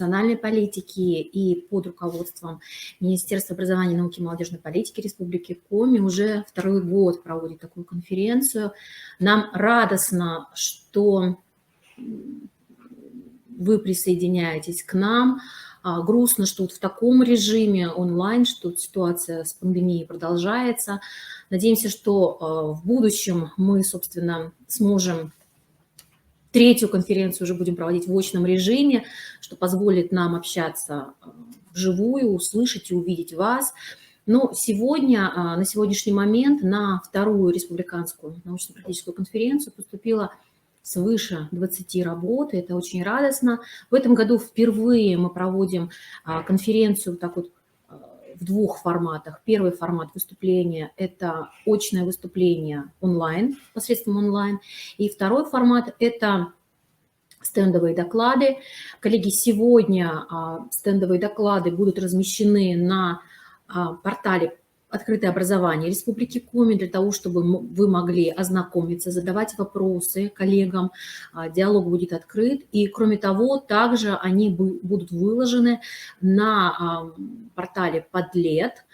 национальной политики и под руководством Министерства образования, науки и молодежной политики Республики Коми уже второй год проводит такую конференцию. Нам радостно, что вы присоединяетесь к нам. Грустно, что вот в таком режиме онлайн, что ситуация с пандемией продолжается. Надеемся, что в будущем мы, собственно, сможем третью конференцию уже будем проводить в очном режиме, что позволит нам общаться вживую, услышать и увидеть вас. Но сегодня, на сегодняшний момент, на вторую республиканскую научно-практическую конференцию поступило свыше 20 работ, это очень радостно. В этом году впервые мы проводим конференцию так вот в двух форматах. Первый формат выступления – это очное выступление онлайн, посредством онлайн. И второй формат – это стендовые доклады. Коллеги, сегодня стендовые доклады будут размещены на портале «Открытое образование Республики Коми» для того, чтобы вы могли ознакомиться, задавать вопросы коллегам. Диалог будет открыт. И, кроме того, также они будут выложены на портале «Подлет».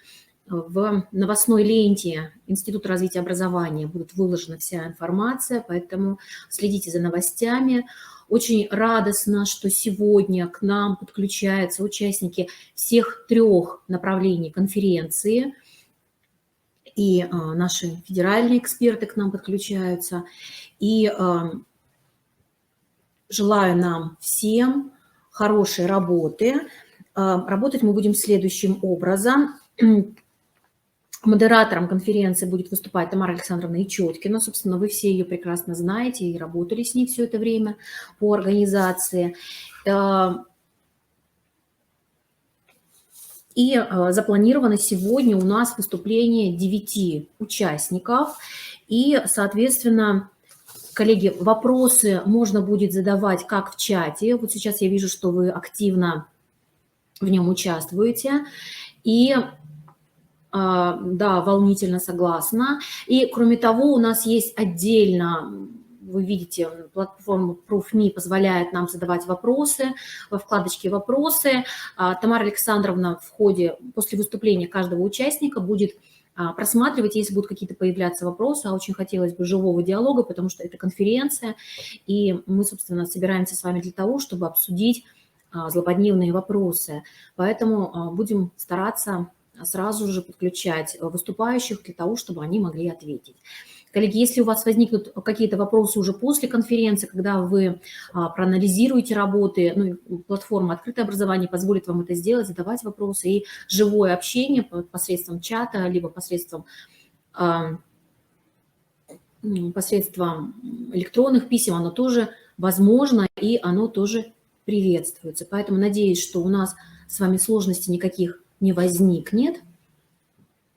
В новостной ленте Института развития образования будет выложена вся информация, поэтому следите за новостями. Очень радостно, что сегодня к нам подключаются участники всех трех направлений конференции. И наши федеральные эксперты к нам подключаются. И желаю нам всем хорошей работы. Работать мы будем следующим образом. Модератором конференции будет выступать Тамара Александровна Ичеткина. Собственно, вы все ее прекрасно знаете и работали с ней все это время по организации. И запланировано сегодня у нас выступление 9 участников. И, соответственно, коллеги, вопросы можно будет задавать как в чате. Вот сейчас я вижу, что вы активно в нем участвуете. И да, волнительно согласна. И, кроме того, у нас есть отдельно, вы видите, платформа ProofMe позволяет нам задавать вопросы во вкладочке «Вопросы». Тамара Александровна в ходе, после выступления каждого участника будет просматривать, если будут какие-то появляться вопросы. А очень хотелось бы живого диалога, потому что это конференция, и мы, собственно, собираемся с вами для того, чтобы обсудить злободневные вопросы. Поэтому будем стараться сразу же подключать выступающих для того, чтобы они могли ответить. Коллеги, если у вас возникнут какие-то вопросы уже после конференции, когда вы проанализируете работы, ну, платформа «Открытое образование» позволит вам это сделать, задавать вопросы, и живое общение посредством чата, либо посредством электронных писем, оно тоже возможно, и оно тоже приветствуется. Поэтому надеюсь, что у нас с вами сложностей никаких не возникнет,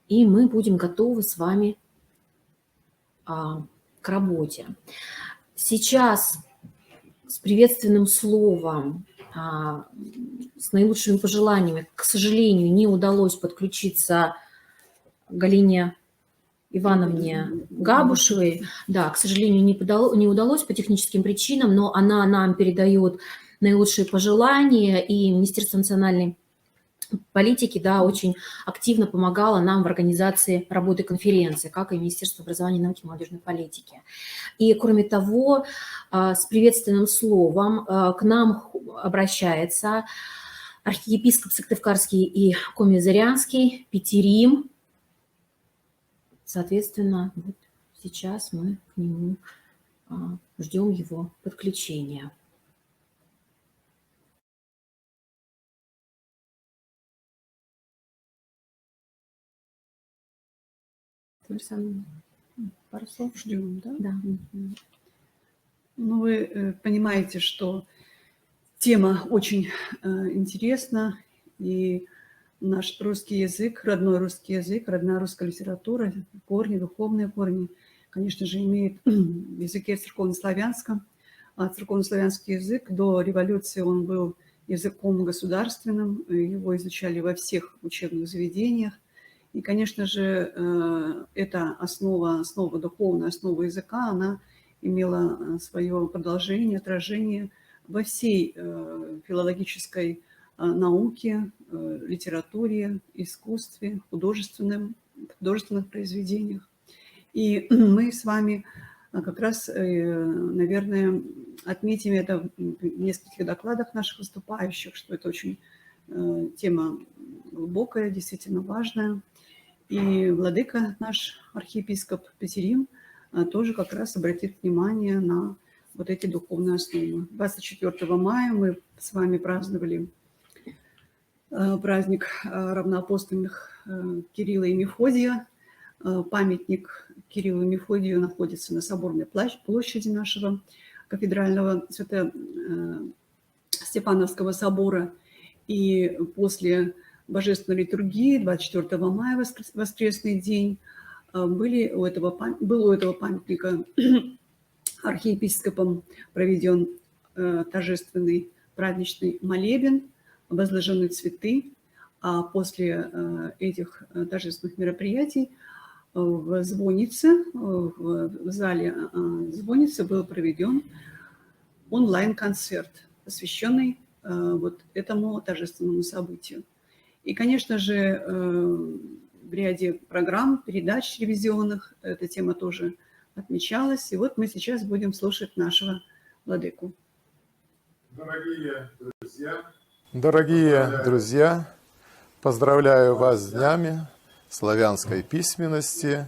и мы будем готовы с вами к работе. Сейчас с приветственным словом, с наилучшими пожеланиями, к сожалению, не удалось подключиться Галине Ивановне Габушевой. Да, к сожалению, не удалось по техническим причинам, но она нам передает наилучшие пожелания, и Министерство национальной политики, да, очень активно помогала нам в организации работы конференции, как и Министерство образования, науки и молодежной политики. И, кроме того, с приветственным словом к нам обращается архиепископ Сыктывкарский и Коми-Зырянский Петерим. Соответственно, вот сейчас мы к нему ждем его подключения. Пару слов ждем, да? Да. Ну, вы понимаете, что тема очень интересна, и наш русский язык, родной русский язык, родная русская литература, корни, духовные корни, конечно же, имеет в языке церковнославянском. А церковнославянский язык до революции он был языком государственным, его изучали во всех учебных заведениях. И, конечно же, эта основа духовная, основа языка, она имела свое продолжение, отражение во всей филологической науке, литературе, искусстве, художественных произведениях. И мы с вами как раз, наверное, отметим это в нескольких докладах наших выступающих, что это очень тема глубокая, действительно важная. И владыка наш, архиепископ Петерим, тоже как раз обратит внимание на вот эти духовные основы. 24 мая мы с вами праздновали праздник равноапостольных Кирилла и Мефодия. Памятник Кириллу и Мефодию находится на Соборной площади нашего кафедрального Свято-Степановского собора. И после божественной литургии 24 мая, воскресный день, был у этого памятника архиепископом проведен торжественный праздничный молебен, возложены цветы, а после этих торжественных мероприятий в звоннице, в зале звонницы был проведен онлайн-концерт, посвященный вот этому торжественному событию. И, конечно же, в ряде программ, передач телевизионных эта тема тоже отмечалась. И вот мы сейчас будем слушать нашего владыку. Дорогие друзья, поздравляю вас с днями славянской письменности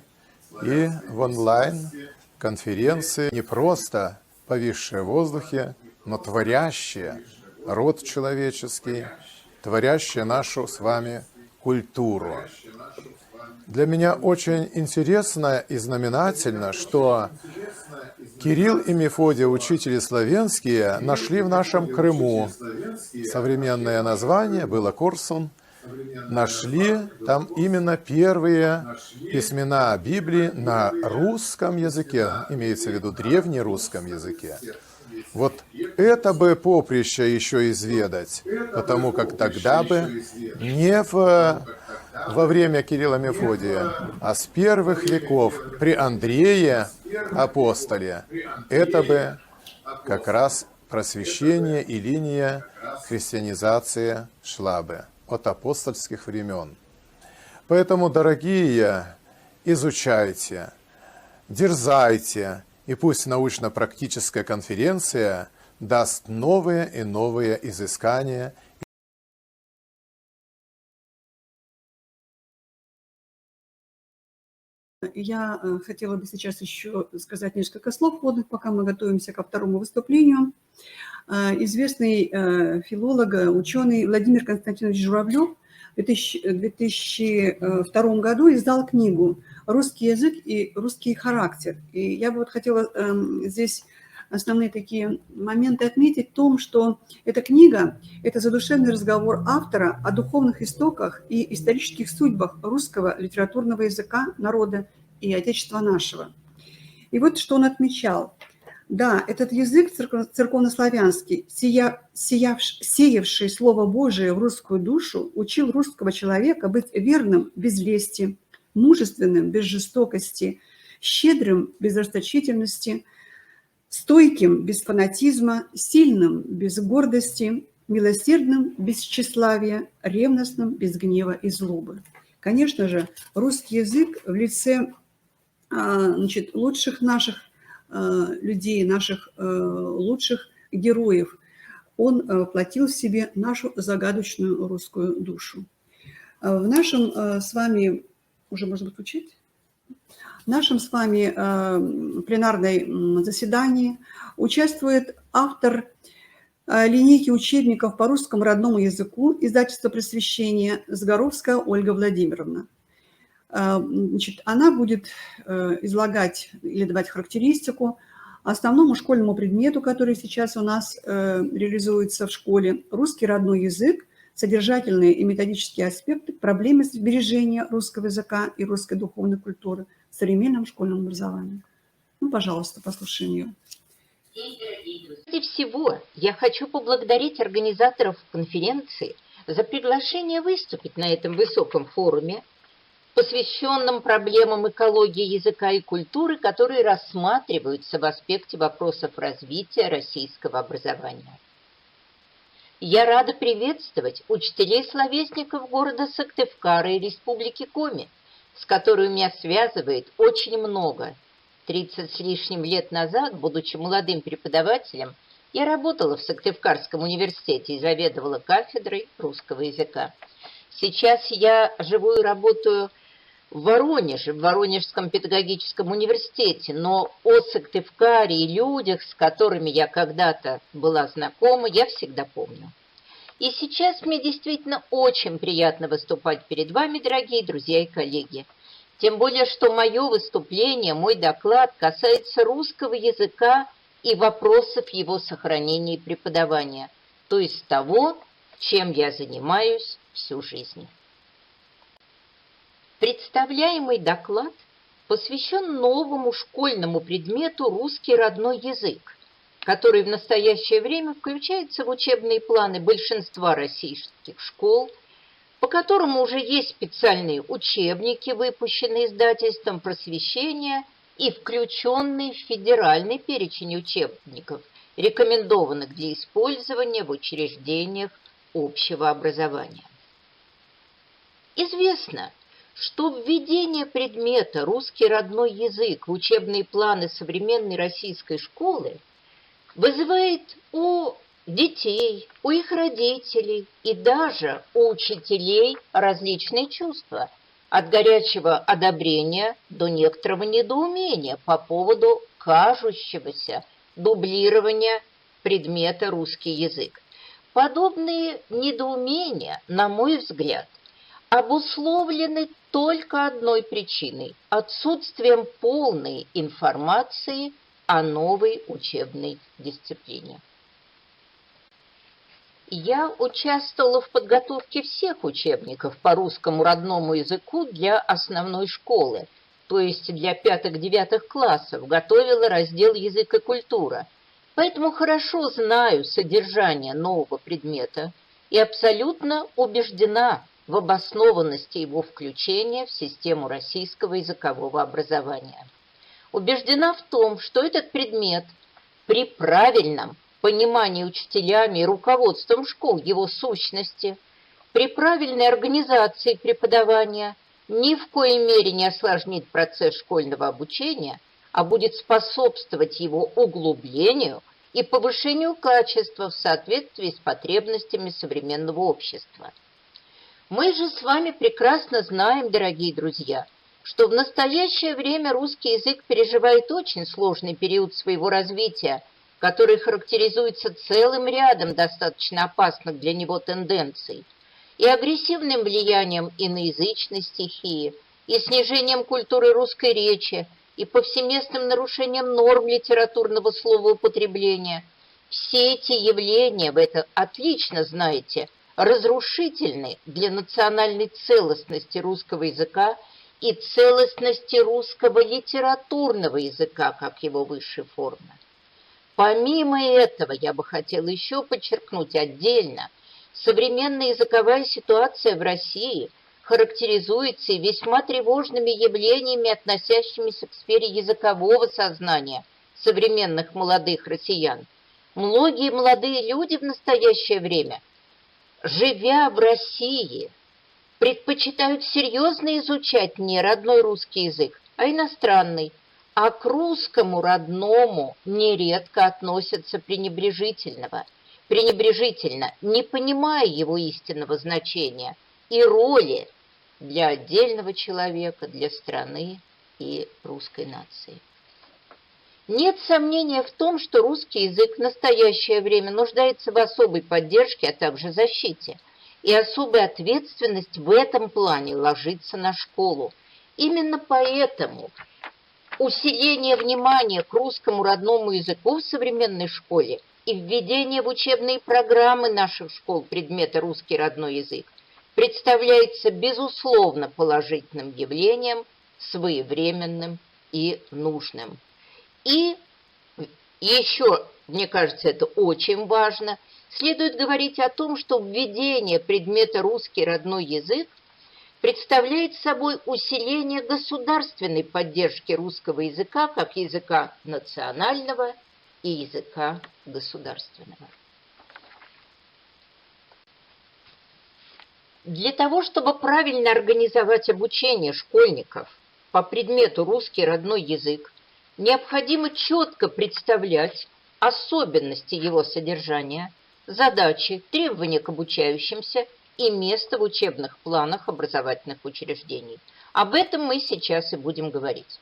и в онлайн-конференции, не просто повисшие в воздухе, но творящие род человеческий, творящие нашу с вами культуру. Для меня очень интересно и знаменательно, что Кирилл и Мефодий, учители славянские, нашли в нашем Крыму. Современное название было Корсун. Нашли там именно первые письмена Библии на русском языке, имеется в виду древнерусском языке. Вот это бы поприще еще изведать, потому как тогда бы не во время Кирилла Мефодия, а с первых веков при Андрее апостоле, это бы как раз просвещение и линия христианизации шла бы от апостольских времен. Поэтому, дорогие, изучайте, дерзайте, и пусть научно-практическая конференция даст новые и новые изыскания. Я хотела бы сейчас еще сказать несколько слов вводных, пока мы готовимся ко второму выступлению. Известный филолог, ученый Владимир Константинович Журавлев в 2002 году издал книгу «Русский язык и русский характер». И я бы вот хотела здесь основные такие моменты отметить в том, что эта книга – это задушевный разговор автора о духовных истоках и исторических судьбах русского литературного языка, народа и Отечества нашего. И вот что он отмечал. Да, этот язык церковнославянский, сеявший Слово Божие в русскую душу, учил русского человека быть верным без лести, мужественным без жестокости, щедрым без расточительности, стойким без фанатизма, сильным без гордости, милосердным без тщеславия, ревностным без гнева и злобы. Конечно же, русский язык в лице лучших наших людей, наших лучших героев, он воплотил в себе нашу загадочную русскую душу. В нашем с вами, уже можно включить? В нашем с вами пленарном заседании участвует автор линейки учебников по русскому родному языку издательства «Просвещение» Сгаровская Ольга Владимировна. Она будет излагать или давать характеристику основному школьному предмету, который сейчас у нас реализуется в школе, русский родной язык, содержательные и методические аспекты проблемы сбережения русского языка и русской духовной культуры в современном школьном образовании. Ну, пожалуйста, послушаем ее. Прежде всего, я хочу поблагодарить организаторов конференции за приглашение выступить на этом высоком форуме, посвященном проблемам экологии языка и культуры, которые рассматриваются в аспекте вопросов развития российского образования. Я рада приветствовать учителей-словесников города Сыктывкара и Республики Коми, с которой меня связывает очень много. 30 с лишним лет назад, будучи молодым преподавателем, я работала в Сыктывкарском университете и заведовала кафедрой русского языка. Сейчас я живу и работаю в Воронеже, в Воронежском педагогическом университете, но о Сыктывкаре и людях, с которыми я когда-то была знакома, я всегда помню. И сейчас мне действительно очень приятно выступать перед вами, дорогие друзья и коллеги. Тем более, что мое выступление, мой доклад касается русского языка и вопросов его сохранения и преподавания, то есть того, чем я занимаюсь всю жизнь. Представляемый доклад посвящен новому школьному предмету «Русский родной язык», который в настоящее время включается в учебные планы большинства российских школ, по которому уже есть специальные учебники, выпущенные издательством «Просвещение» и включенные в федеральный перечень учебников, рекомендованных для использования в учреждениях общего образования. Известно, что введение предмета «Русский родной язык» в учебные планы современной российской школы вызывает у детей, у их родителей и даже у учителей различные чувства, от горячего одобрения до некоторого недоумения по поводу кажущегося дублирования предмета «Русский язык». Подобные недоумения, на мой взгляд, обусловлены только одной причиной – отсутствием полной информации о новой учебной дисциплине. Я участвовала в подготовке всех учебников по русскому родному языку для основной школы, то есть для 5-9 классов, готовила раздел «Язык и культура». Поэтому хорошо знаю содержание нового предмета и абсолютно убеждена в обоснованности его включения в систему российского языкового образования. Убеждена в том, что этот предмет при правильном понимании учителями и руководством школ его сущности, при правильной организации преподавания ни в коей мере не осложнит процесс школьного обучения, а будет способствовать его углублению и повышению качества в соответствии с потребностями современного общества. Мы же с вами прекрасно знаем, дорогие друзья, что в настоящее время русский язык переживает очень сложный период своего развития, который характеризуется целым рядом достаточно опасных для него тенденций и агрессивным влиянием иноязычной стихии, и снижением культуры русской речи, и повсеместным нарушением норм литературного словоупотребления. Все эти явления, вы это отлично знаете, разрушительны для национальной целостности русского языка и целостности русского литературного языка, как его высшей формы. Помимо этого, я бы хотела еще подчеркнуть отдельно, современная языковая ситуация в России характеризуется и весьма тревожными явлениями, относящимися к сфере языкового сознания современных молодых россиян. Многие молодые люди в настоящее время, живя в России, предпочитают серьезно изучать не родной русский язык, а иностранный, а к русскому родному нередко относятся пренебрежительно, не понимая его истинного значения и роли для отдельного человека, для страны и русской нации. Нет сомнения в том, что русский язык в настоящее время нуждается в особой поддержке, а также защите, и особая ответственность в этом плане ложится на школу. Именно поэтому усиление внимания к русскому родному языку в современной школе и введение в учебные программы наших школ предмета «Русский родной язык» представляется безусловно положительным явлением, своевременным и нужным. И еще, мне кажется, это очень важно, следует говорить о том, что введение предмета «Русский родной язык» представляет собой усиление государственной поддержки русского языка как языка национального и языка государственного. Для того, чтобы правильно организовать обучение школьников по предмету русский родной язык, необходимо четко представлять особенности его содержания, задачи, требования к обучающимся и место в учебных планах образовательных учреждений. Об этом мы сейчас и будем говорить.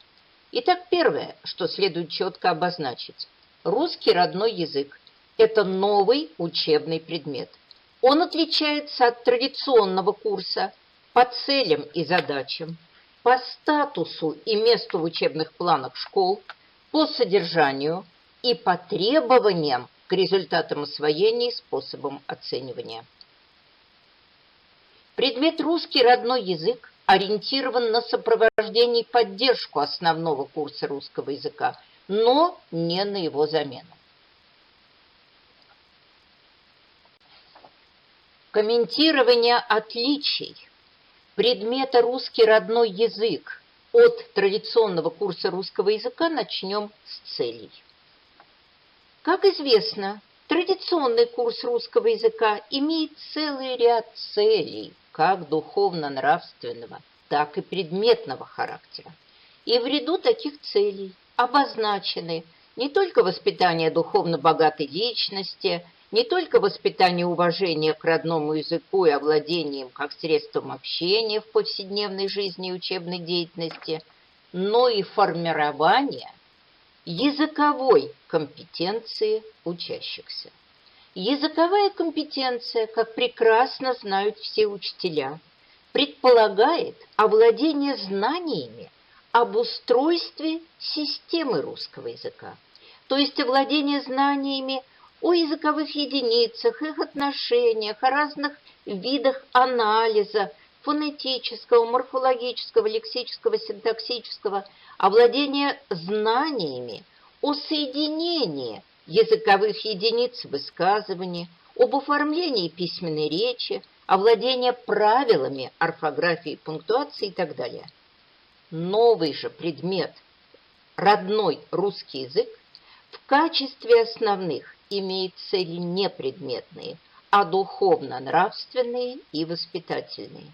Итак, первое, что следует четко обозначить. Русский родной язык – это новый учебный предмет. Он отличается от традиционного курса по целям и задачам, по статусу и месту в учебных планах школ, по содержанию и по требованиям к результатам освоения и способам оценивания. Предмет русский родной язык ориентирован на сопровождение и поддержку основного курса русского языка, но не на его замену. Комментирование отличий предмета русский родной язык от традиционного курса русского языка начнем с целей. Как известно, традиционный курс русского языка имеет целый ряд целей, как духовно-нравственного, так и предметного характера. И в ряду таких целей обозначены не только воспитание духовно богатой личности, не только воспитание уважения к родному языку и овладение им как средством общения в повседневной жизни и учебной деятельности, но и формирование языковой компетенции учащихся. Языковая компетенция, как прекрасно знают все учителя, предполагает овладение знаниями об устройстве системы русского языка, то есть овладение знаниями о языковых единицах, их отношениях, о разных видах анализа, фонетического, морфологического, лексического, синтаксического, овладение знаниями о соединении языковых единиц высказывания, об оформлении письменной речи, овладение правилами орфографии, пунктуации и так далее. Новый же предмет, родной русский язык, в качестве основных имеет цели не предметные, а духовно-нравственные и воспитательные.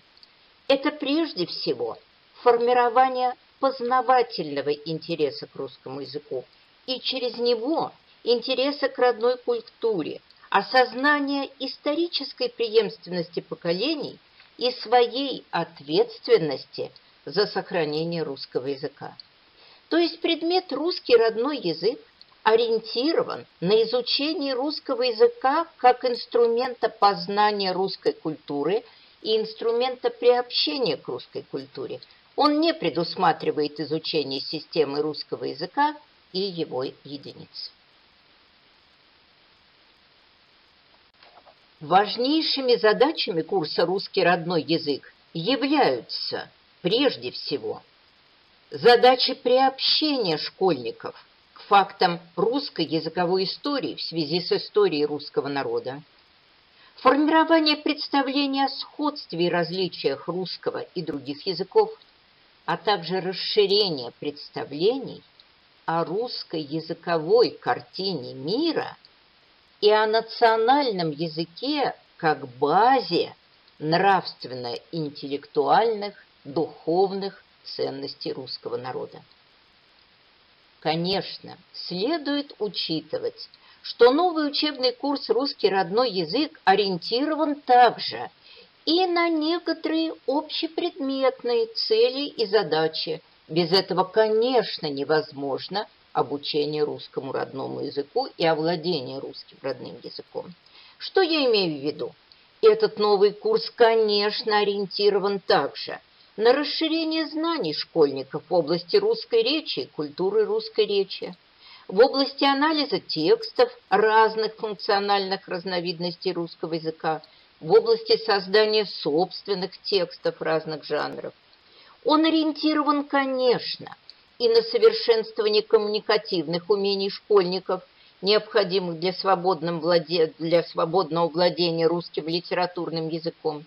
Это прежде всего формирование познавательного интереса к русскому языку и через него интереса к родной культуре, осознание исторической преемственности поколений и своей ответственности за сохранение русского языка. То есть предмет русский родной язык ориентирован на изучение русского языка как инструмента познания русской культуры и инструмента приобщения к русской культуре. Он не предусматривает изучение системы русского языка и его единиц. Важнейшими задачами курса «Русский родной язык» являются, прежде всего, задачи приобщения школьников к фактам русской языковой истории в связи с историей русского народа, формирование представления о сходстве и различиях русского и других языков, а также расширение представлений о русской языковой картине мира и о национальном языке как базе нравственно-интеллектуальных, духовных ценностей русского народа. Конечно, следует учитывать, что новый учебный курс «Русский родной язык» ориентирован также и на некоторые общепредметные цели и задачи. Без этого, конечно, невозможно обучение русскому родному языку и овладение русским родным языком. Что я имею в виду? Этот новый курс, конечно, ориентирован также на расширение знаний школьников в области русской речи и культуры русской речи, в области анализа текстов разных функциональных разновидностей русского языка, в области создания собственных текстов разных жанров. Он ориентирован, конечно, и на совершенствование коммуникативных умений школьников, необходимых для свободного владения русским литературным языком.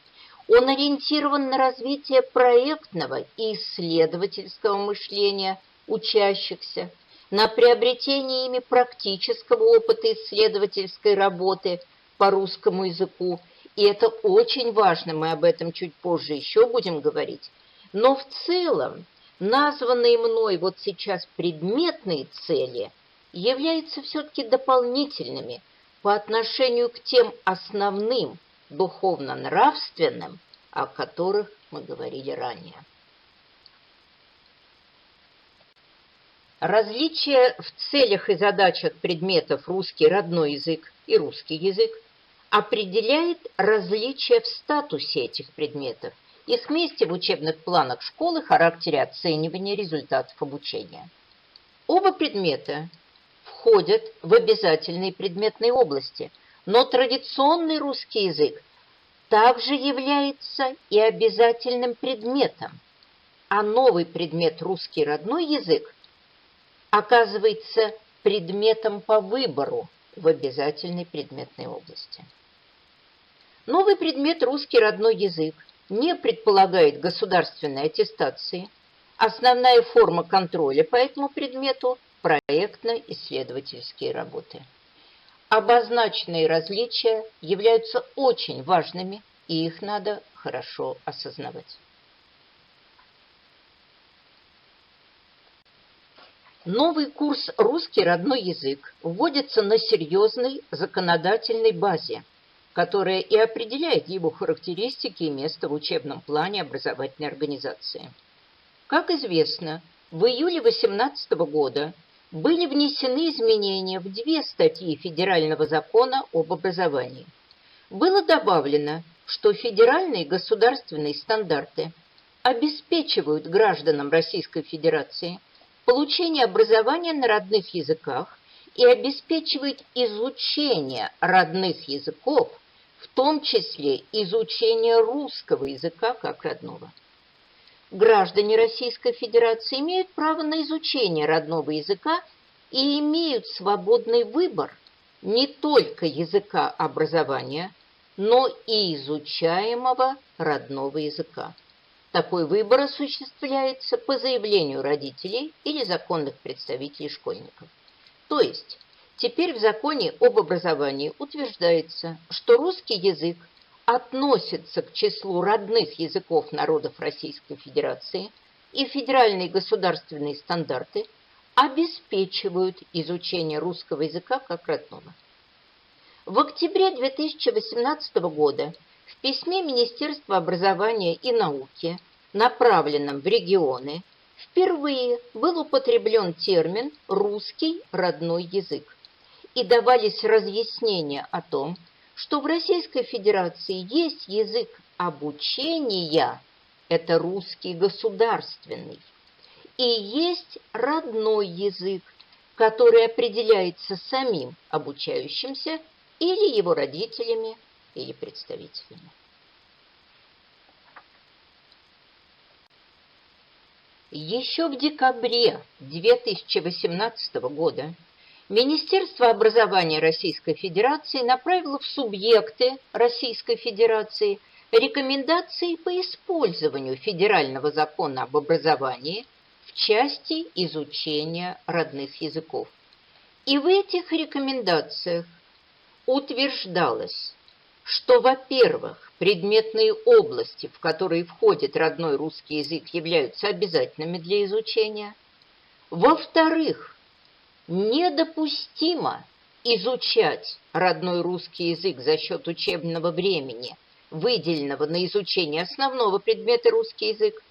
Он ориентирован на развитие проектного и исследовательского мышления учащихся, на приобретение ими практического опыта исследовательской работы по русскому языку И это очень важно, мы об этом чуть позже еще будем говорить. Но в целом названные мной вот сейчас предметные цели являются все-таки дополнительными по отношению к тем основным духовно-нравственным, о которых мы говорили ранее. Различие в целях и задачах предметов русский родной язык и русский язык определяет различия в статусе этих предметов, их месте в учебных планах школы, характере оценивания результатов обучения. Оба предмета входят в обязательные предметные области, но традиционный русский язык также является и обязательным предметом, а новый предмет русский родной язык оказывается предметом по выбору в обязательной предметной области. Новый предмет русский родной язык не предполагает государственной аттестации. Основная форма контроля по этому предмету – проектно-исследовательские работы. Обозначенные различия являются очень важными, и их надо хорошо осознавать. Новый курс «Русский родной язык» вводится на серьезной законодательной базе, которая и определяет его характеристики и место в учебном плане образовательной организации. Как известно, в июле 2018 года были внесены изменения в 2 статьи Федерального закона об образовании. Было добавлено, что федеральные государственные стандарты обеспечивают гражданам Российской Федерации получение образования на родных языках и обеспечивает изучение родных языков, в том числе изучение русского языка как родного. Граждане Российской Федерации имеют право на изучение родного языка и имеют свободный выбор не только языка образования, но и изучаемого родного языка. Такой выбор осуществляется по заявлению родителей или законных представителей школьников. То есть, теперь в законе об образовании утверждается, что русский язык относится к числу родных языков народов Российской Федерации, и федеральные государственные стандарты обеспечивают изучение русского языка как родного. В октябре 2018 года в письме Министерства образования и науки, направленном в регионы, впервые был употреблен термин «русский родной язык», и давались разъяснения о том, что в Российской Федерации есть язык обучения, это русский государственный, и есть родной язык, который определяется самим обучающимся или его родителями, или представителями. Еще в декабре 2018 года Министерство образования Российской Федерации направило в субъекты Российской Федерации рекомендации по использованию Федерального закона об образовании в части изучения родных языков. И в этих рекомендациях утверждалось, что, во-первых, предметные области, в которые входит родной русский язык, являются обязательными для изучения. Во-вторых, недопустимо изучать родной русский язык за счет учебного времени, выделенного на изучение основного предмета русский язык.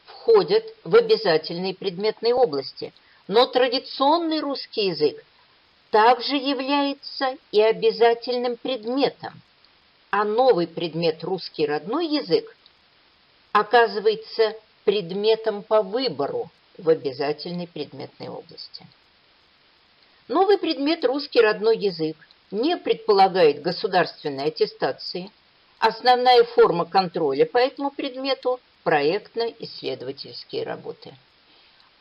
Входят в обязательные предметные области, но традиционный русский язык также является и обязательным предметом, а новый предмет русский родной язык оказывается предметом по выбору в обязательной предметной области. Новый предмет русский родной язык не предполагает государственной аттестации. Основная форма контроля по этому предмету – проектно-исследовательские работы.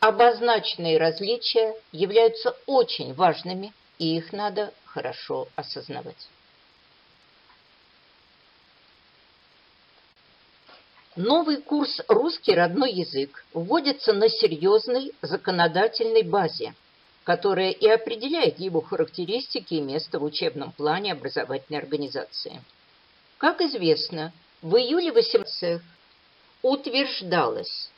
Обозначенные различия являются очень важными, и их надо хорошо осознавать. Новый курс «Русский родной язык» вводится на серьезной законодательной базе, которая и определяет его характеристики и место в учебном плане образовательной организации. Как известно, в июле 18 утверждалось,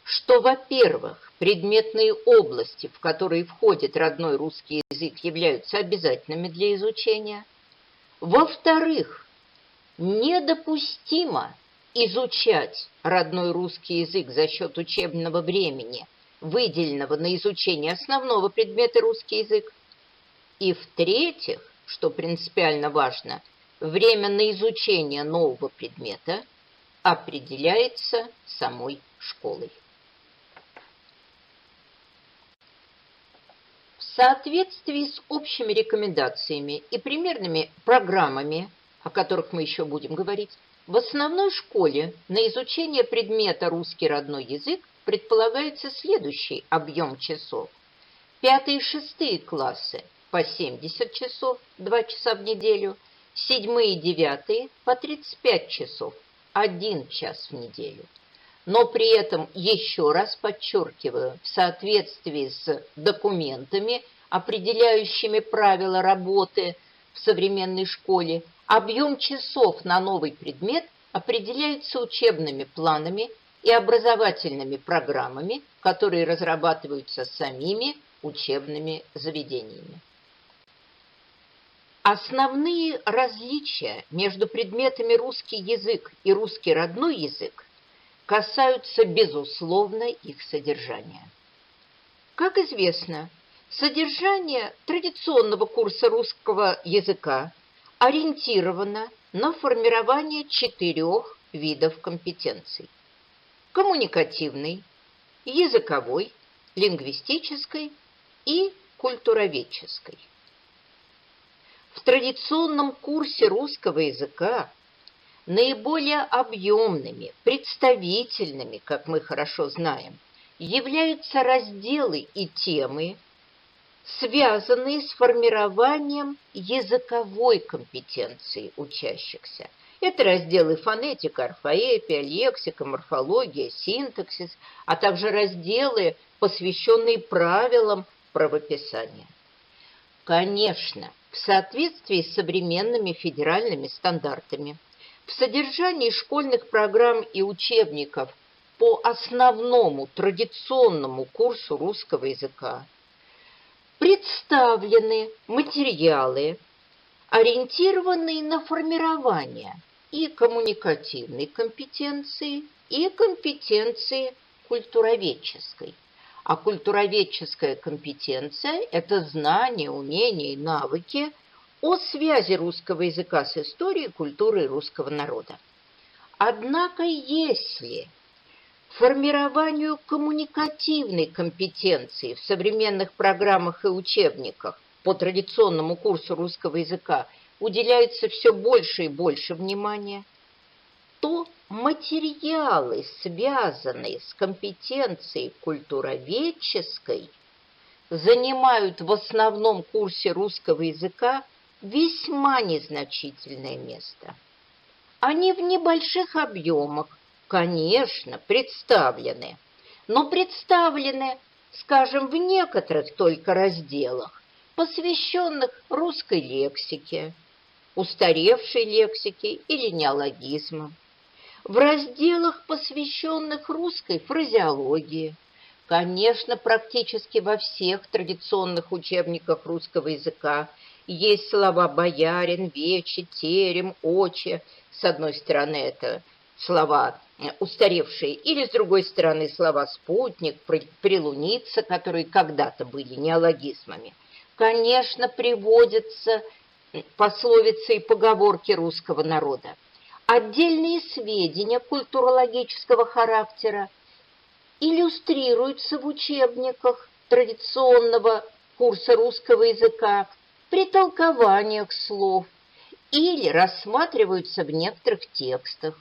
что, во-первых, предметные области, в которые входит родной русский язык, являются обязательными для изучения. Во-вторых, недопустимо изучать родной русский язык за счет учебного времени, выделенного на изучение основного предмета русский язык. И в-третьих, что принципиально важно, время на изучение нового предмета определяется самой школой. В соответствии с общими рекомендациями и примерными программами, о которых мы еще будем говорить, в основной школе на изучение предмета «Русский родной язык» предполагается следующий объем часов. 5 и 6 классы по 70 часов, 2 часа в неделю, 7 и 9 по 35 часов, 1 час в неделю. Но при этом, еще раз подчеркиваю, в соответствии с документами, определяющими правила работы в современной школе, объем часов на новый предмет определяется учебными планами и образовательными программами, которые разрабатываются самими учебными заведениями. Основные различия между предметами русский язык и русский родной язык касаются, безусловно, их содержания. Как известно, содержание традиционного курса русского языка ориентировано на формирование 4 видов компетенций: коммуникативной, языковой, лингвистической и культуроведческой. В традиционном курсе русского языка наиболее объемными, представительными, как мы хорошо знаем, являются разделы и темы, связанные с формированием языковой компетенции учащихся. Это разделы фонетика, орфоэпия, лексика, морфология, синтаксис, а также разделы, посвященные правилам правописания. Конечно, в соответствии с современными федеральными стандартами, в содержании школьных программ и учебников по основному традиционному курсу русского языка представлены материалы, ориентированные на формирование и коммуникативной компетенции, и компетенции культуроведческой. А культуроведческая компетенция – это знания, умения и навыки о связи русского языка с историей и культурой русского народа. Однако, если формированию коммуникативной компетенции в современных программах и учебниках по традиционному курсу русского языка уделяется все больше и больше внимания, то материалы, связанные с компетенцией культуроведческой, занимают в основном курсе русского языка весьма незначительное место. Они в небольших объемах, конечно, представлены, но представлены, скажем, в некоторых только разделах, посвященных русской лексике, устаревшей лексике или неологизмам, в разделах, посвященных русской фразеологии. Конечно, практически во всех традиционных учебниках русского языка есть слова «боярин», «вече», «терем», «оче». С одной стороны, это слова устаревшие, или с другой стороны, слова «спутник», «прилуниться», которые когда-то были неологизмами. Конечно, приводятся пословицы и поговорки русского народа. Отдельные сведения культурологического характера иллюстрируются в учебниках традиционного курса русского языка при толкованиях слов или рассматриваются в некоторых текстах.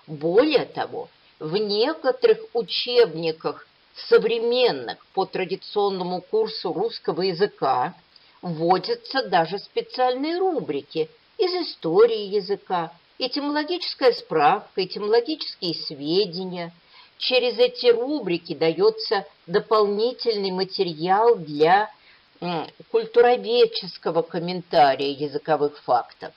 Более того, в некоторых учебниках современных по традиционному курсу русского языка вводятся даже специальные рубрики из истории языка, этимологическая справка, этимологические сведения. Через эти рубрики дается дополнительный материал для культуроведческого комментария языковых фактов.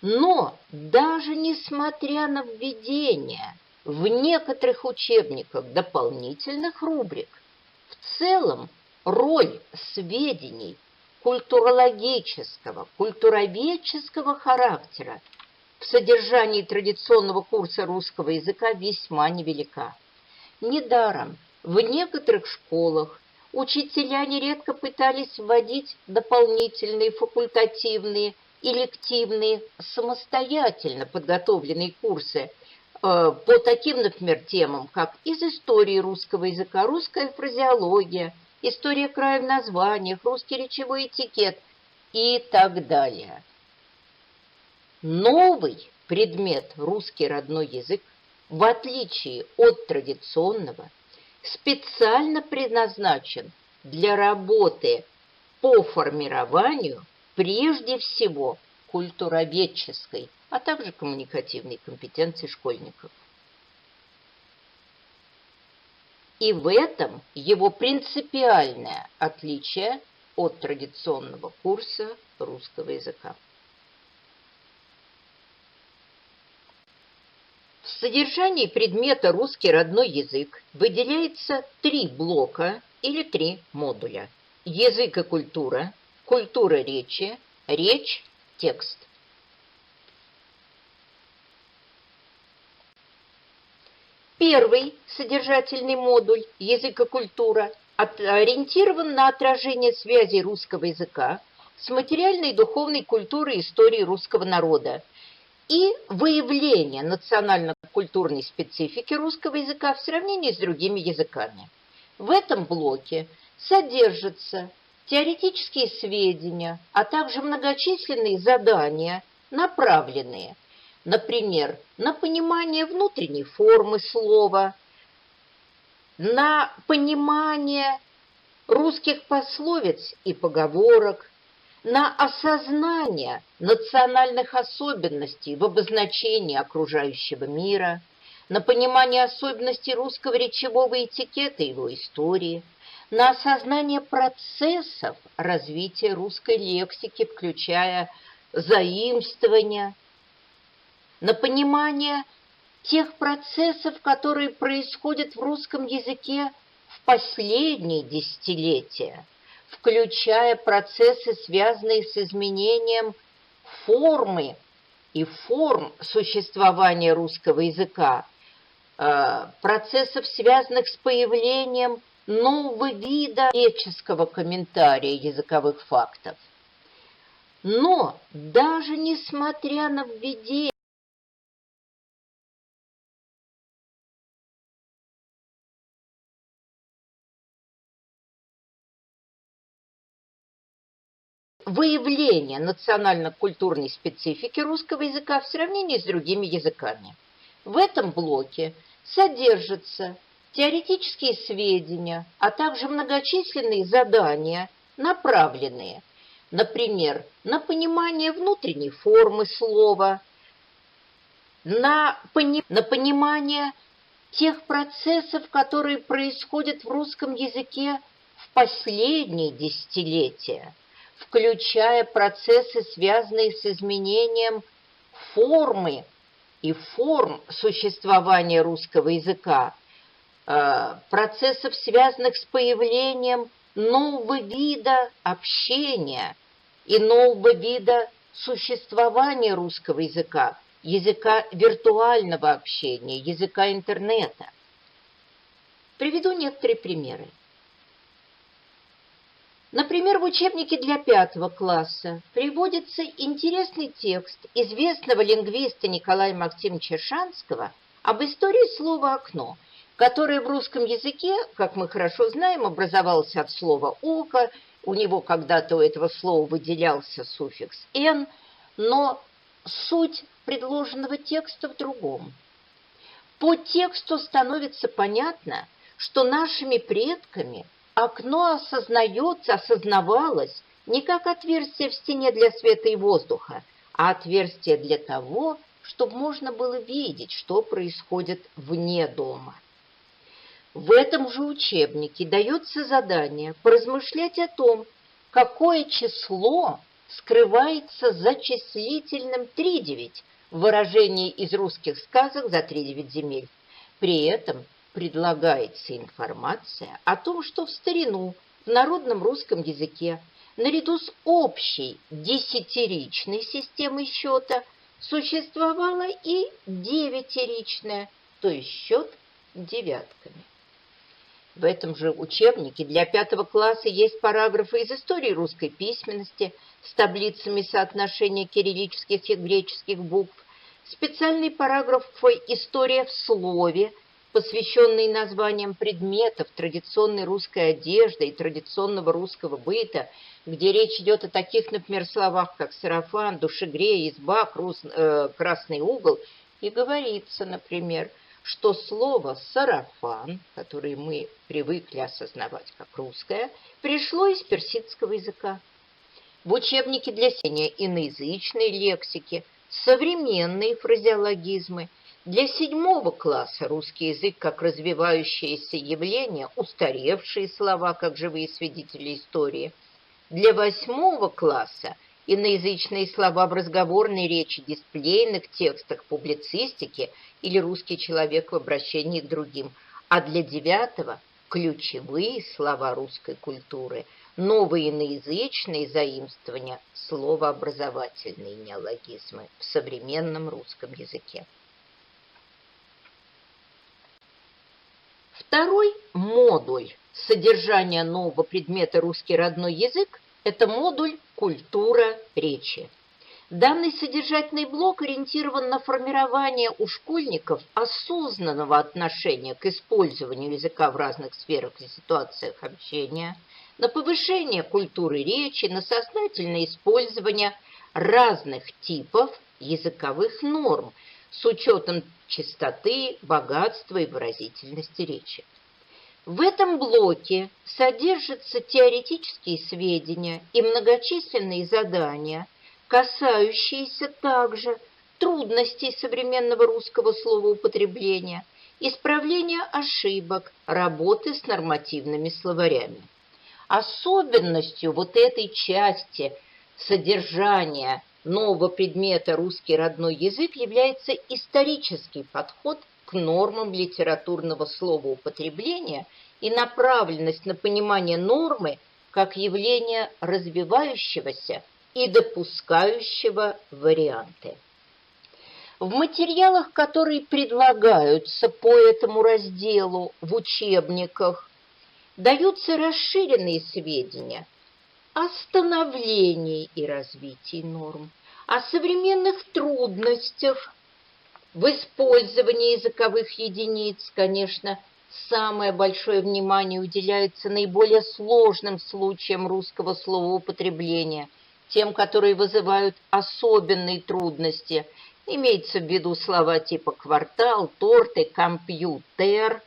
Но даже несмотря на введение в некоторых учебниках дополнительных рубрик, в целом роль сведений культурологического, культуроведческого характера в содержании традиционного курса русского языка весьма невелика. Недаром в некоторых школах учителя нередко пытались вводить дополнительные факультативные и лективные самостоятельно подготовленные курсы по таким, например, темам, как из истории русского языка, русская фразеология, история края в названиях, русский речевой этикет и так далее. Новый предмет «Русский родной язык», в отличие от традиционного, специально предназначен для работы по формированию прежде всего культуроведческой, а также коммуникативной компетенции школьников. И в этом его принципиальное отличие от традиционного курса русского языка. В содержании предмета «Русский родной язык» выделяется 3 блока или 3 модуля. Язык и культура, культура речи, речь, текст. Первый содержательный модуль «Язык и культура» ориентирован на отражение связей русского языка с материальной и духовной культурой и историей русского народа и выявление национально-культурной специфики русского языка в сравнении с другими языками. В этом блоке содержатся теоретические сведения, а также многочисленные задания, направленные, например, на понимание внутренней формы слова, на понимание русских пословиц и поговорок, на осознание национальных особенностей в обозначении окружающего мира, на понимание особенностей русского речевого этикета и его истории, на осознание процессов развития русской лексики, включая заимствования, на понимание тех процессов, которые происходят в русском языке в последние десятилетия, включая процессы, связанные с изменением формы и форм существования русского языка, процессов, связанных с появлением нового вида реческого комментария языковых фактов. Но даже несмотря на введение выявление национально-культурной специфики русского языка в сравнении с другими языками. В этом блоке содержатся теоретические сведения, а также многочисленные задания, направленные, например, на понимание внутренней формы слова, на понимание тех процессов, которые происходят в русском языке в последние десятилетия, включая процессы, связанные с изменением формы и форм существования русского языка, процессов, связанных с появлением нового вида общения и нового вида существования русского языка, языка виртуального общения, языка интернета. Приведу некоторые примеры. Например, в учебнике для 5 класса приводится интересный текст известного лингвиста Николая Максимовича Шанского об истории слова «окно», которое в русском языке, как мы хорошо знаем, образовалось от слова «око», у него когда-то у этого слова выделялся суффикс «н», но суть предложенного текста в другом. По тексту становится понятно, что нашими предками окно осознавалось не как отверстие в стене для света и воздуха, а отверстие для того, чтобы можно было видеть, что происходит вне дома. В этом же учебнике дается задание поразмышлять о том, какое число скрывается за числительным 39 в выражении из русских сказок «За 39 земель». При этом предлагается информация о том, что в старину в народном русском языке наряду с общей десятиричной системой счета существовала и девятиричная, то есть счет девятками. В этом же учебнике для 5 класса есть параграфы из истории русской письменности с таблицами соотношения кириллических и греческих букв, специальный параграф «История в слове», посвященный названиям предметов традиционной русской одежды и традиционного русского быта, где речь идет о таких, например, словах, как сарафан, душегрей, изба, красный угол, и говорится, например, что слово «сарафан», которое мы привыкли осознавать как русское, пришло из персидского языка. В учебнике для иноязычной лексики современные фразеологизмы. Для 7 класса русский язык как развивающееся явление, устаревшие слова как живые свидетели истории. Для 8 класса иноязычные слова в разговорной речи, дисплейных текстах, публицистике или русский человек в обращении к другим. А для 9 ключевые слова русской культуры, новые иноязычные заимствования, словообразовательные неологизмы в современном русском языке. Второй модуль содержания нового предмета «Русский родной язык» – это модуль «Культура речи». Данный содержательный блок ориентирован на формирование у школьников осознанного отношения к использованию языка в разных сферах и ситуациях общения, на повышение культуры речи, на сознательное использование разных типов языковых норм с учетом чистоты, богатства и выразительности речи. В этом блоке содержатся теоретические сведения и многочисленные задания, касающиеся также трудностей современного русского словоупотребления, исправления ошибок, работы с нормативными словарями. Особенностью вот этой части содержания нового предмета «Русский родной язык» является исторический подход к нормам литературного словоупотребления и направленность на понимание нормы как явления развивающегося и допускающего варианты. В материалах, которые предлагаются по этому разделу в учебниках, даются расширенные сведения о становлении и развитии норм, о современных трудностях в использовании языковых единиц. Конечно, самое большое внимание уделяется наиболее сложным случаям русского словоупотребления, тем, которые вызывают особенные трудности. Имеется в виду слова типа «квартал», «торты», «компьютер»,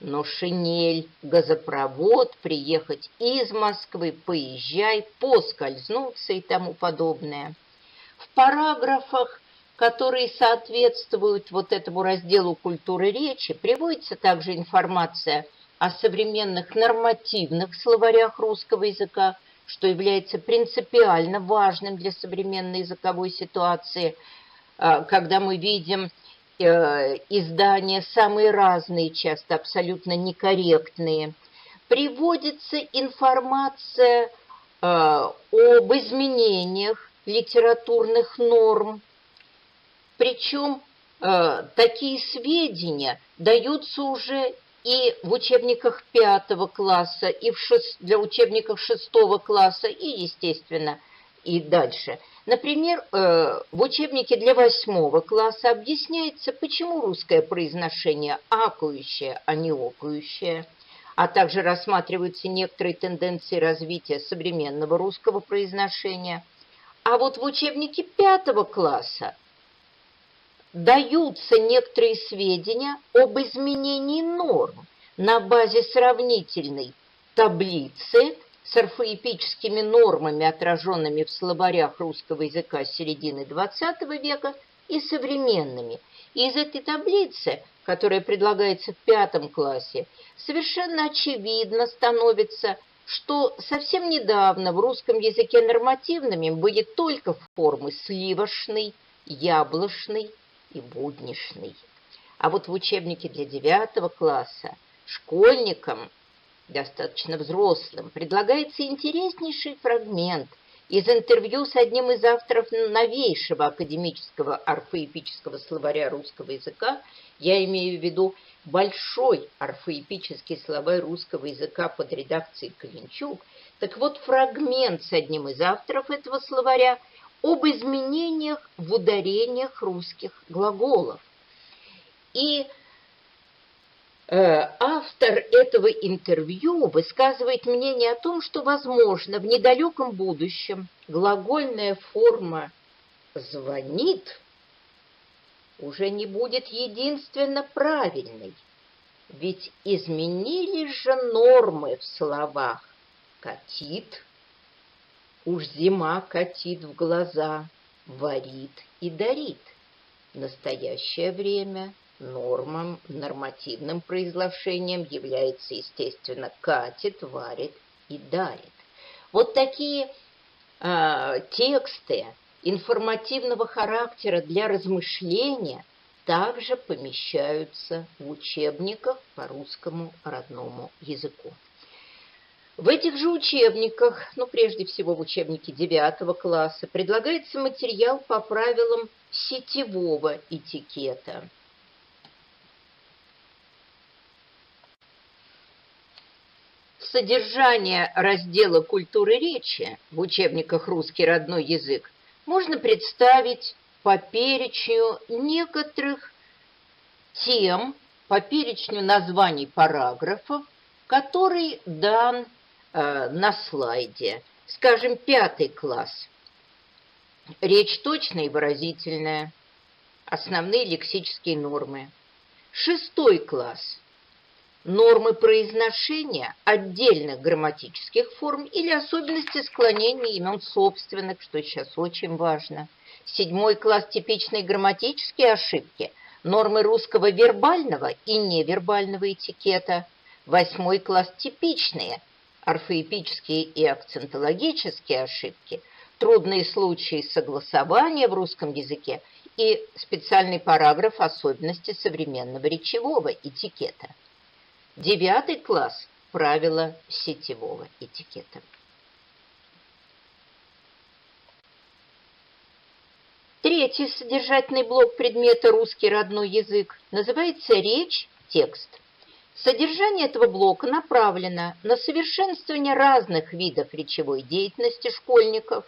но шинель, газопровод, приехать из Москвы, поезжай, поскользнуться и тому подобное. В параграфах, которые соответствуют вот этому разделу культуры речи, приводится также информация о современных нормативных словарях русского языка, что является принципиально важным для современной языковой ситуации, когда мы видим издания самые разные, часто абсолютно некорректные. Приводится информация об изменениях литературных норм. Причем такие сведения даются уже и в учебниках 5 класса, и для учебников 6 класса, и, естественно, и дальше. Например, в учебнике для 8 класса объясняется, почему русское произношение акающее, а не окающее, а также рассматриваются некоторые тенденции развития современного русского произношения. А вот в учебнике 5 класса даются некоторые сведения об изменении норм, на базе сравнительной таблицы с орфоэпическими нормами, отраженными в словарях русского языка середины XX века, и современными. И из этой таблицы, которая предлагается в 5 классе, совершенно очевидно становится, что совсем недавно в русском языке нормативными были только формы сливошный, яблочный и буднишный. А вот в учебнике для 9 класса школьникам, достаточно взрослым, предлагается интереснейший фрагмент из интервью с одним из авторов новейшего академического орфоэпического словаря русского языка. Я имею в виду большой орфоэпический словарь русского языка под редакцией Калинчук. Так вот, фрагмент с одним из авторов этого словаря об изменениях в ударениях русских глаголов. И автор этого интервью высказывает мнение о том, что, возможно, в недалеком будущем глагольная форма «звонит» уже не будет единственно правильной, ведь изменились же нормы в словах «катит», «уж зима катит в глаза», «варит» и «дарит». В настоящее время нормативным произношением является, естественно, катит, варит и дарит. Вот такие тексты информативного характера для размышления также помещаются в учебниках по русскому родному языку. В этих же учебниках, прежде всего в учебнике 9 класса, предлагается материал по правилам сетевого этикета. Содержание раздела культуры речи в учебниках «Русский родной язык» можно представить по перечню некоторых тем, по перечню названий параграфов, который дан на слайде. Скажем, 5 класс. Речь точная и выразительная. Основные лексические нормы. 6 класс. Нормы произношения отдельных грамматических форм или особенности склонения имен собственных, что сейчас очень важно. 7 класс – типичные грамматические ошибки, нормы русского вербального и невербального этикета. 8 класс – типичные орфоэпические и акцентологические ошибки, трудные случаи согласования в русском языке и специальный параграф особенности современного речевого этикета. 9 класс – правила сетевого этикета. Третий содержательный блок предмета «Русский родной язык» называется «Речь, текст». Содержание этого блока направлено на совершенствование разных видов речевой деятельности школьников,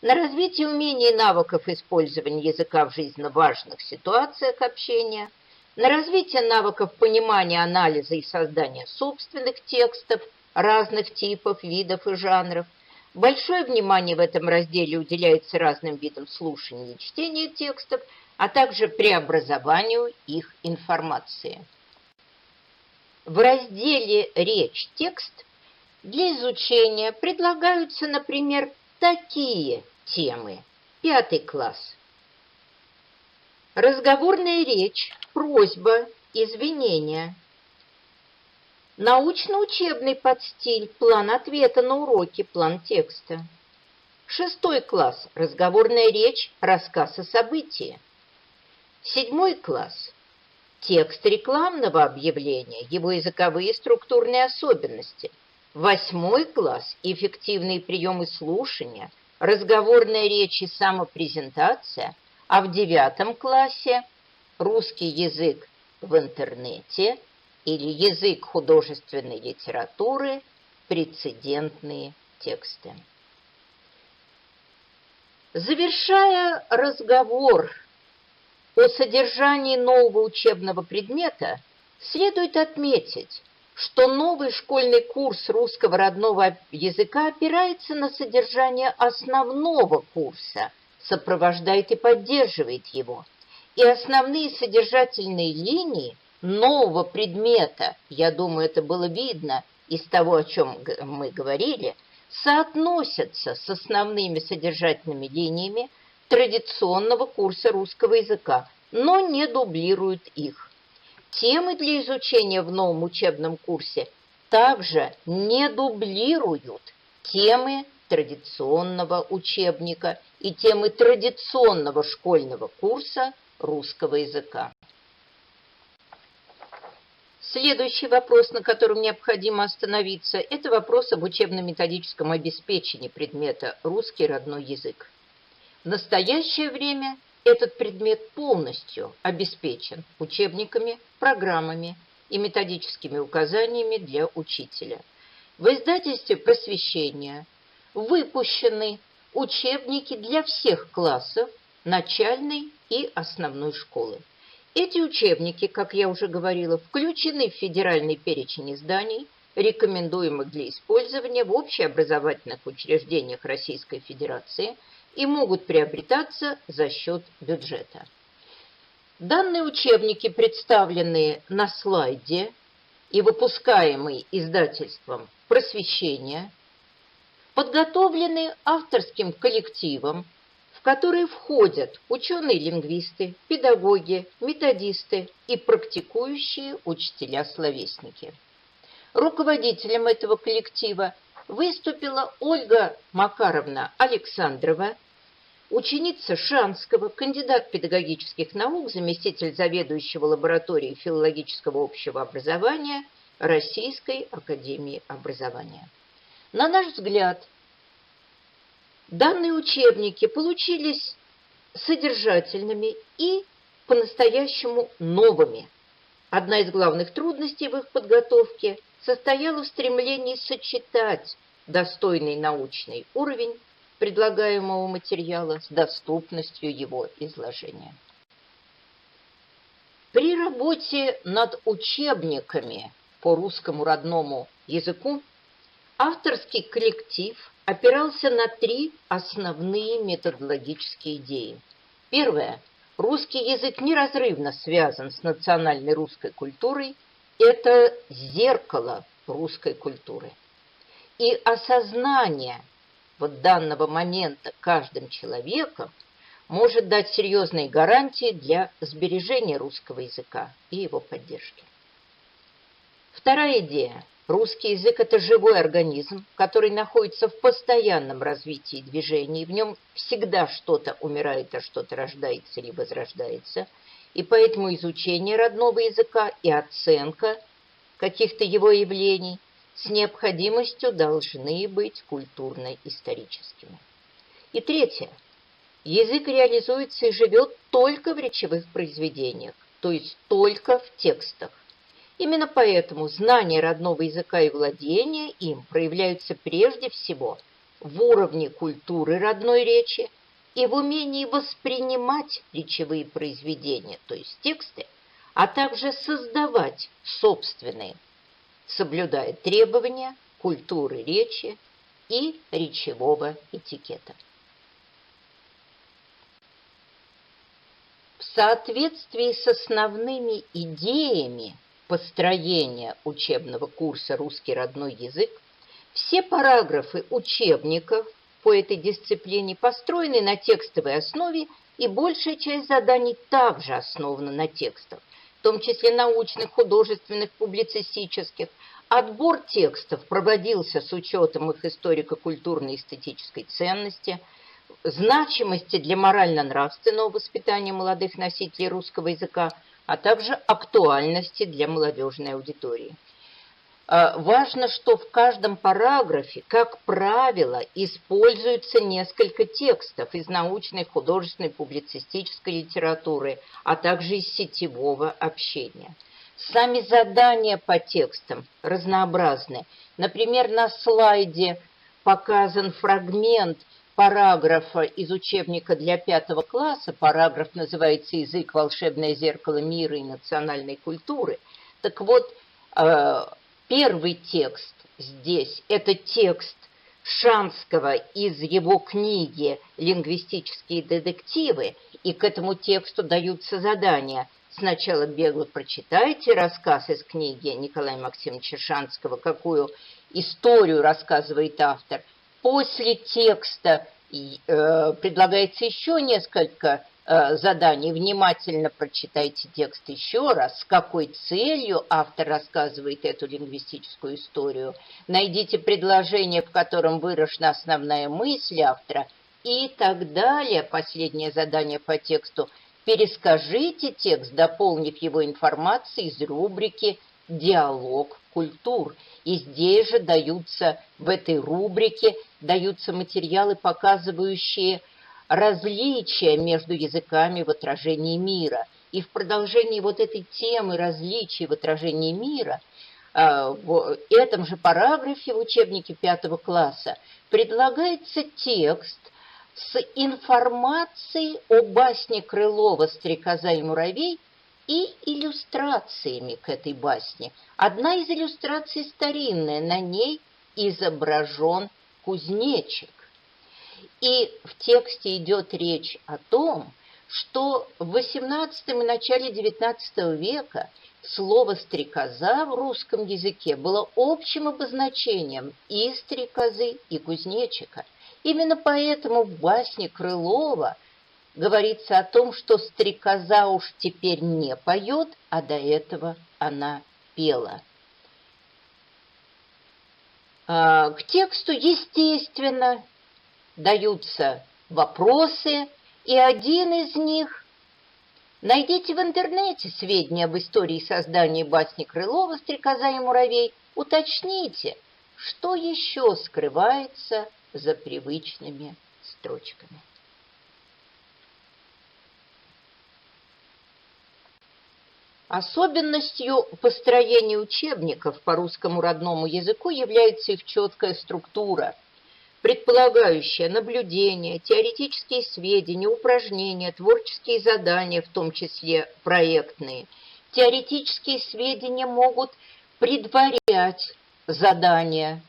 на развитие умений и навыков использования языка в жизненно важных ситуациях общения, на развитие навыков понимания, анализа и создания собственных текстов разных типов, видов и жанров. Большое внимание в этом разделе уделяется разным видам слушания и чтения текстов, а также преобразованию их информации. В разделе «Речь, текст» для изучения предлагаются, например, такие темы. 5 класс. Разговорная речь, просьба, извинения. Научно-учебный подстиль, план ответа на уроки, план текста. 6 класс. Разговорная речь, рассказ о событии. 7 класс. Текст рекламного объявления, его языковые и структурные особенности. 8 класс. Эффективные приемы слушания, разговорная речь и самопрезентация. А в 9 классе русский язык в интернете или язык художественной литературы, прецедентные тексты. Завершая разговор о содержании нового учебного предмета, следует отметить, что новый школьный курс русского родного языка опирается на содержание основного курса, сопровождает и поддерживает его, и основные содержательные линии нового предмета, я думаю, это было видно из того, о чем мы говорили, соотносятся с основными содержательными линиями традиционного курса русского языка, но не дублируют их. Темы для изучения в новом учебном курсе также не дублируют темы традиционного учебника и темы традиционного школьного курса русского языка. Следующий вопрос, на котором необходимо остановиться, это вопрос об учебно-методическом обеспечении предмета «Русский родной язык». В настоящее время этот предмет полностью обеспечен учебниками, программами и методическими указаниями для учителя. В издательстве «Просвещение» выпущены учебники для всех классов начальной и основной школы. Эти учебники, как я уже говорила, включены в федеральный перечень изданий, рекомендуемых для использования в общеобразовательных учреждениях Российской Федерации и могут приобретаться за счет бюджета. Данные учебники, представленные на слайде и выпускаемые издательством «Просвещение», подготовлены авторским коллективом, в которые входят ученые-лингвисты, педагоги, методисты и практикующие учителя-словесники. Руководителем этого коллектива выступила Ольга Макаровна Александрова, ученица Шанского, кандидат педагогических наук, заместитель заведующего лабораторией филологического общего образования Российской академии образования. На наш взгляд, данные учебники получились содержательными и по-настоящему новыми. Одна из главных трудностей в их подготовке состояла в стремлении сочетать достойный научный уровень предлагаемого материала с доступностью его изложения. При работе над учебниками по русскому родному языку авторский коллектив опирался на три основные методологические идеи. Первое. Русский язык неразрывно связан с национальной русской культурой. Это зеркало русской культуры. И осознание данного момента каждым человеком может дать серьезные гарантии для сбережения русского языка и его поддержки. Вторая идея. Русский язык – это живой организм, который находится в постоянном развитии и движении. В нем всегда что-то умирает, а что-то рождается или возрождается. И поэтому изучение родного языка и оценка каких-то его явлений с необходимостью должны быть культурно-историческими. И третье. Язык реализуется и живет только в речевых произведениях, то есть только в текстах. Именно поэтому знание родного языка и владение им проявляются прежде всего в уровне культуры родной речи и в умении воспринимать речевые произведения, то есть тексты, а также создавать собственные, соблюдая требования культуры речи и речевого этикета. В соответствии с основными идеями построения учебного курса «Русский родной язык» все параграфы учебников по этой дисциплине построены на текстовой основе, и большая часть заданий также основана на текстах, в том числе научных, художественных, публицистических. Отбор текстов проводился с учетом их историко-культурной эстетической ценности, значимости для морально-нравственного воспитания молодых носителей русского языка, а также актуальности для молодежной аудитории. Важно, что в каждом параграфе, как правило, используется несколько текстов из научной, художественной, публицистической литературы, а также из сетевого общения. Сами задания по текстам разнообразны. Например, на слайде показан фрагмент параграфа из учебника для 5 класса. Параграф называется «Язык, волшебное зеркало мира и национальной культуры». Так вот, первый текст здесь – это текст Шанского из его книги «Лингвистические детективы», и к этому тексту даются задания Сначала бегло прочитайте рассказ из книги Николая Максимовича Шанского, какую историю рассказывает автор. После текста предлагается еще несколько заданий. Внимательно прочитайте текст еще раз, с какой целью автор рассказывает эту лингвистическую историю. Найдите предложение, в котором выражена основная мысль автора, и так далее. Последнее задание по тексту. Перескажите текст, дополнив его информацией из рубрики «Диалог культур». И здесь же в этой рубрике даются материалы, показывающие различия между языками в отражении мира. И в продолжении вот этой темы различий в отражении мира, в этом же параграфе в учебнике 5 класса предлагается текст с информацией о басне Крылова «Стрекоза и муравей» и иллюстрациями к этой басне. Одна из иллюстраций старинная, на ней изображен кузнечик. И в тексте идет речь о том, что в XVIII и начале XIX века слово «стрекоза» в русском языке было общим обозначением и стрекозы, и кузнечика. Именно поэтому в басне Крылова говорится о том, что стрекоза уж теперь не поет, а до этого она пела. К тексту, естественно, даются вопросы, и один из них найдите в интернете сведения об истории создания басни Крылова «Стрекоза и муравей». Уточните, что еще скрывается за привычными строчками. Особенностью построения учебников по русскому родному языку является их четкая структура, предполагающая наблюдения, теоретические сведения, упражнения, творческие задания, в том числе проектные. Теоретические сведения могут предварять задания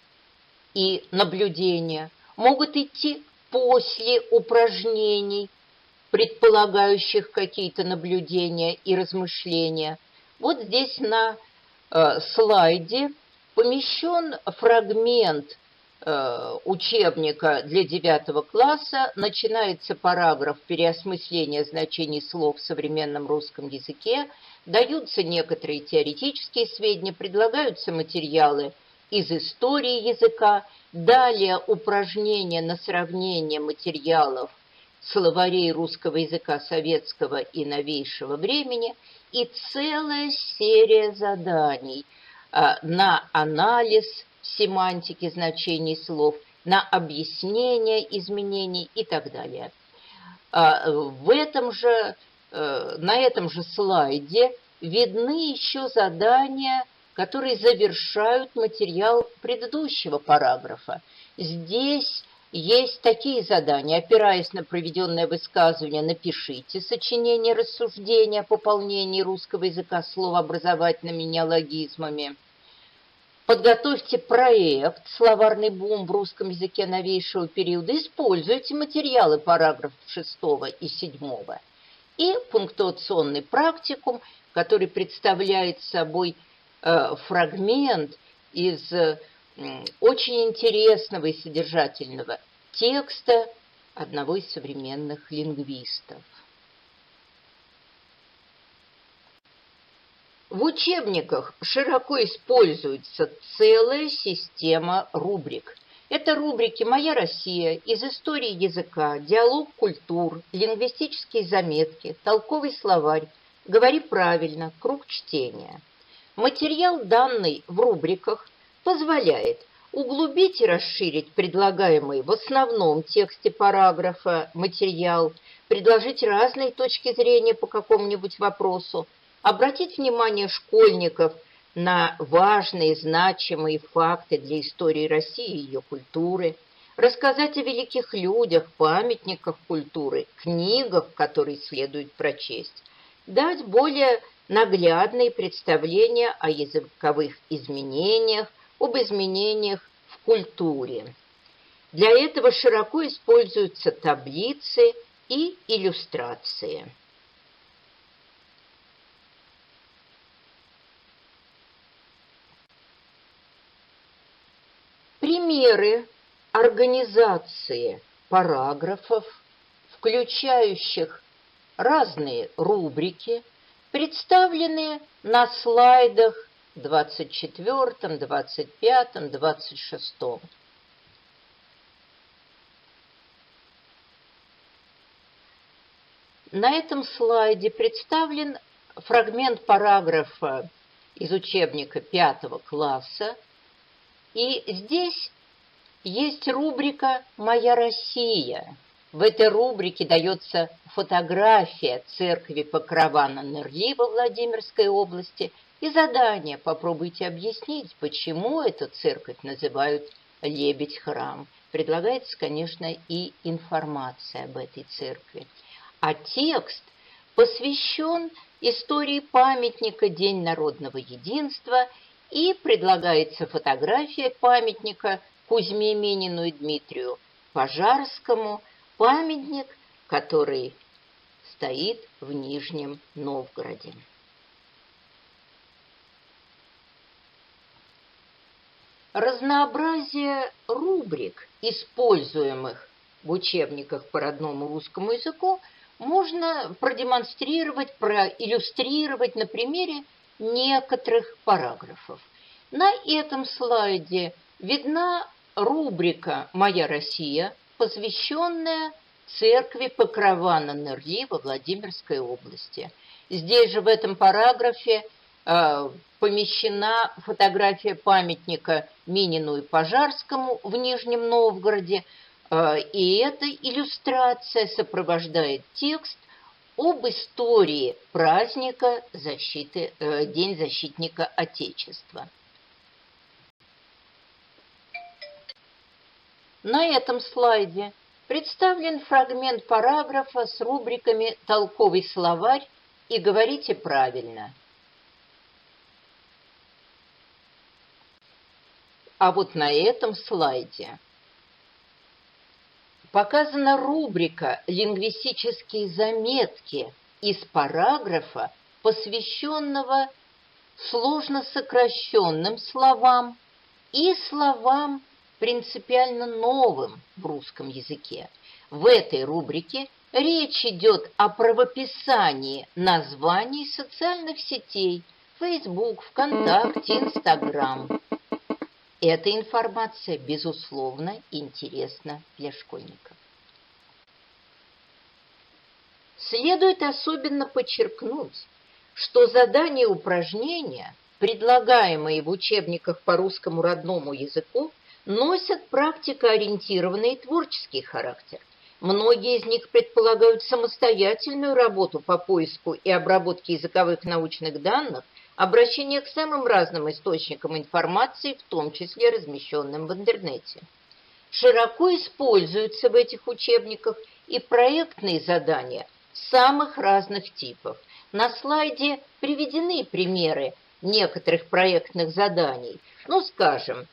и наблюдения, могут идти после упражнений, предполагающих какие-то наблюдения и размышления. Вот здесь на слайде помещен фрагмент учебника для 9 класса. Начинается параграф переосмысления значений слов в современном русском языке. Даются некоторые теоретические сведения, предлагаются материалы из истории языка. Далее упражнения на сравнение материалов словарей русского языка советского и новейшего времени и целая серия заданий на анализ семантики значений слов, на объяснение изменений и так далее. На этом же слайде видны еще задания, которые завершают материал предыдущего параграфа. Здесь есть такие задания. Опираясь на проведенное высказывание, напишите сочинение рассуждения о пополнении русского языка словообразовательными неологизмами. Подготовьте проект «Словарный бум в русском языке новейшего периода». Используйте материалы параграфов 6 и 7. И пунктуационный практикум, который представляет собой фрагмент из очень интересного и содержательного текста одного из современных лингвистов. В учебниках широко используется целая система рубрик. Это рубрики «Моя Россия», «Из истории языка», «Диалог культур», «Лингвистические заметки», «Толковый словарь», «Говори правильно», «Круг чтения». Материал, данный в рубриках, позволяет углубить и расширить предлагаемый в основном тексте параграфа материал, предложить разные точки зрения по какому-нибудь вопросу, обратить внимание школьников на важные, значимые факты для истории России и ее культуры, рассказать о великих людях, памятниках культуры, книгах, которые следует прочесть, дать более наглядные представления о языковых изменениях, об изменениях в культуре. Для этого широко используются таблицы и иллюстрации. примеры организации параграфов, включающих разные рубрики, представлены на слайдах 24, 25, 26. На этом слайде представлен фрагмент параграфа из учебника 5 класса, и здесь есть рубрика «Моя Россия». В этой рубрике дается фотография церкви Покрова на Нерли во Владимирской области и задание «Попробуйте объяснить, почему эту церковь называют Лебедь-храм». Предлагается, конечно, и информация об этой церкви. А текст посвящен истории памятника «День народного единства» и предлагается фотография памятника Кузьме Минину и Дмитрию Пожарскому, памятник, который стоит в Нижнем Новгороде. Разнообразие рубрик, используемых в учебниках по родному русскому языку, можно продемонстрировать, проиллюстрировать на примере некоторых параграфов. На этом слайде видна рубрика «Моя Россия», посвященная церкви Покрова на Нерли во Владимирской области. Здесь же в этом параграфе помещена фотография памятника Минину и Пожарскому в Нижнем Новгороде, и эта иллюстрация сопровождает текст об истории праздника День защитника Отечества. На этом слайде представлен фрагмент параграфа с рубриками «Толковый словарь» и «Говорите правильно». А вот на этом слайде показана рубрика «Лингвистические заметки» из параграфа, посвященного сложно сокращенным словам и словам принципиально новым в русском языке. В этой рубрике речь идет о правописании названий социальных сетей Facebook, ВКонтакте, Инстаграм. Эта информация, безусловно, интересна для школьников. Следует особенно подчеркнуть, что задания и упражнения, предлагаемые в учебниках по русскому родному языку, носят практикоориентированный и творческий характер. Многие из них предполагают самостоятельную работу по поиску и обработке языковых научных данных, обращение к самым разным источникам информации, в том числе размещенным в интернете. Широко используются в этих учебниках и проектные задания самых разных типов. На слайде приведены примеры некоторых проектных заданий. Ну, скажем,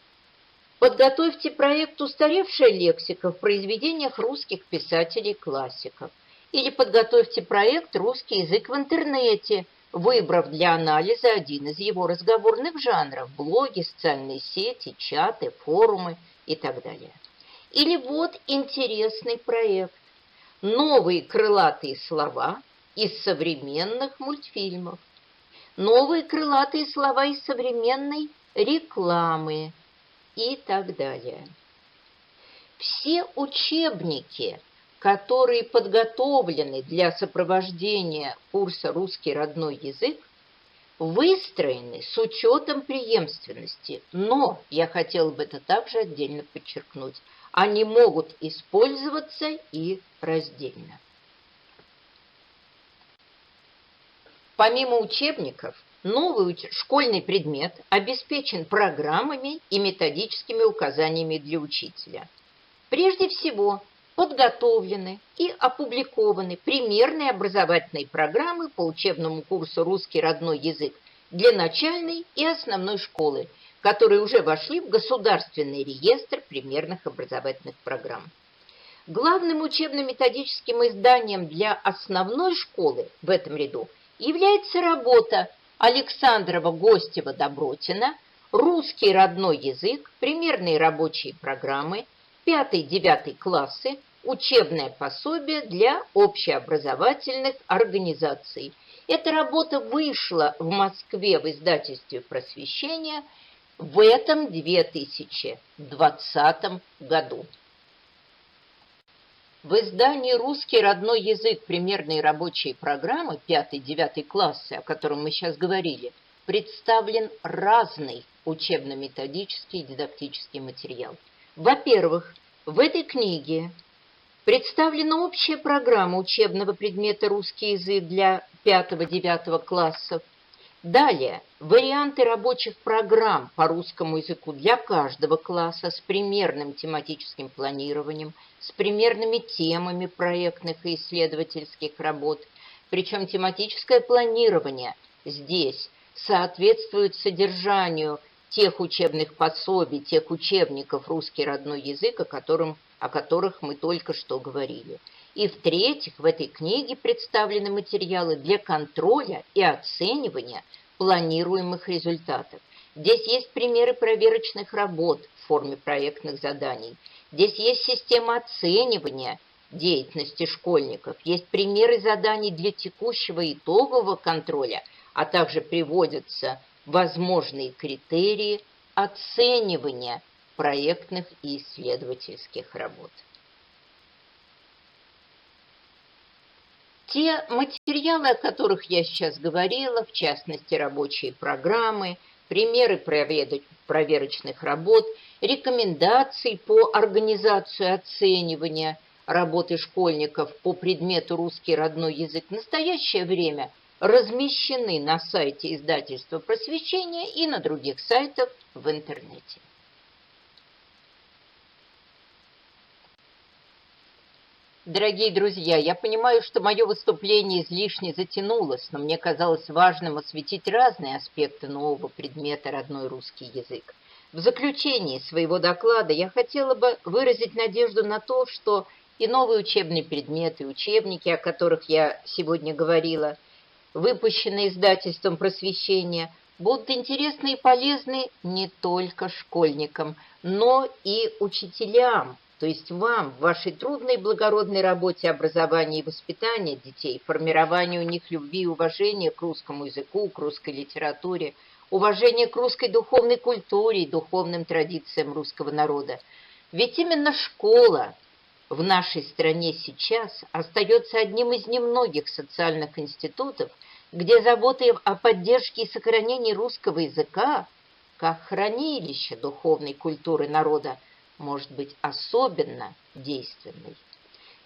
подготовьте проект «Устаревшая лексика» в произведениях русских писателей-классиков. Или подготовьте проект «Русский язык в интернете», выбрав для анализа один из его разговорных жанров – блоги, социальные сети, чаты, форумы и так далее. Или вот интересный проект «Новые крылатые слова из современных мультфильмов», «Новые крылатые слова из современной рекламы» и так далее. Все учебники, которые подготовлены для сопровождения курса «Русский родной язык», выстроены с учетом преемственности, но, я хотела бы это также отдельно подчеркнуть, они могут использоваться и раздельно. Помимо учебников, новый школьный предмет обеспечен программами и методическими указаниями для учителя. Прежде всего, подготовлены и опубликованы примерные образовательные программы по учебному курсу «Русский родной язык» для начальной и основной школы, которые уже вошли в государственный реестр примерных образовательных программ. Главным учебно-методическим изданием для основной школы в этом ряду является работа Александрова-Гостева-Добротина русский родной язык, примерные рабочие программы, 5-9 классы, учебное пособие для общеобразовательных организаций. Эта работа вышла в Москве в издательстве «Просвещение» в этом 2020 году. В издании «Русский родной язык. Примерные рабочие программы» 5-9 классы, о котором мы сейчас говорили, представлен разный учебно-методический и дидактический материал. Во-первых, в этой книге представлена общая программа учебного предмета «Русский язык» для 5-9 классов. Далее, варианты рабочих программ по русскому языку для каждого класса с примерным тематическим планированием, с примерными темами проектных и исследовательских работ. Причем тематическое планирование здесь соответствует содержанию тех учебных пособий, тех учебников «Русский родной язык», о которых мы только что говорили. И в-третьих, в этой книге представлены материалы для контроля и оценивания планируемых результатов. Здесь есть примеры проверочных работ в форме проектных заданий. Здесь есть система оценивания деятельности школьников, есть примеры заданий для текущего итогового контроля, а также приводятся возможные критерии оценивания проектных и исследовательских работ. Те материалы, о которых я сейчас говорила, в частности, рабочие программы, примеры проверочных работ, рекомендации по организации оценивания работы школьников по предмету «Русский родной язык» в настоящее время размещены на сайте издательства «Просвещение» и на других сайтах в интернете. Дорогие друзья, я понимаю, что мое выступление излишне затянулось, но мне казалось важным осветить разные аспекты нового предмета «Родной русский язык». В заключении своего доклада я хотела бы выразить надежду на то, что и новые учебные предметы, учебники, о которых я сегодня говорила, выпущенные издательством «Просвещение», будут интересны и полезны не только школьникам, но и учителям, то есть вам, в вашей трудной и благородной работе образования и воспитания детей, формированию у них любви и уважения к русскому языку, к русской литературе, уважения к русской духовной культуре и духовным традициям русского народа. Ведь именно школа в нашей стране сейчас остается одним из немногих социальных институтов, где забота о поддержке и сохранении русского языка, как хранилище духовной культуры народа, может быть особенно действенной.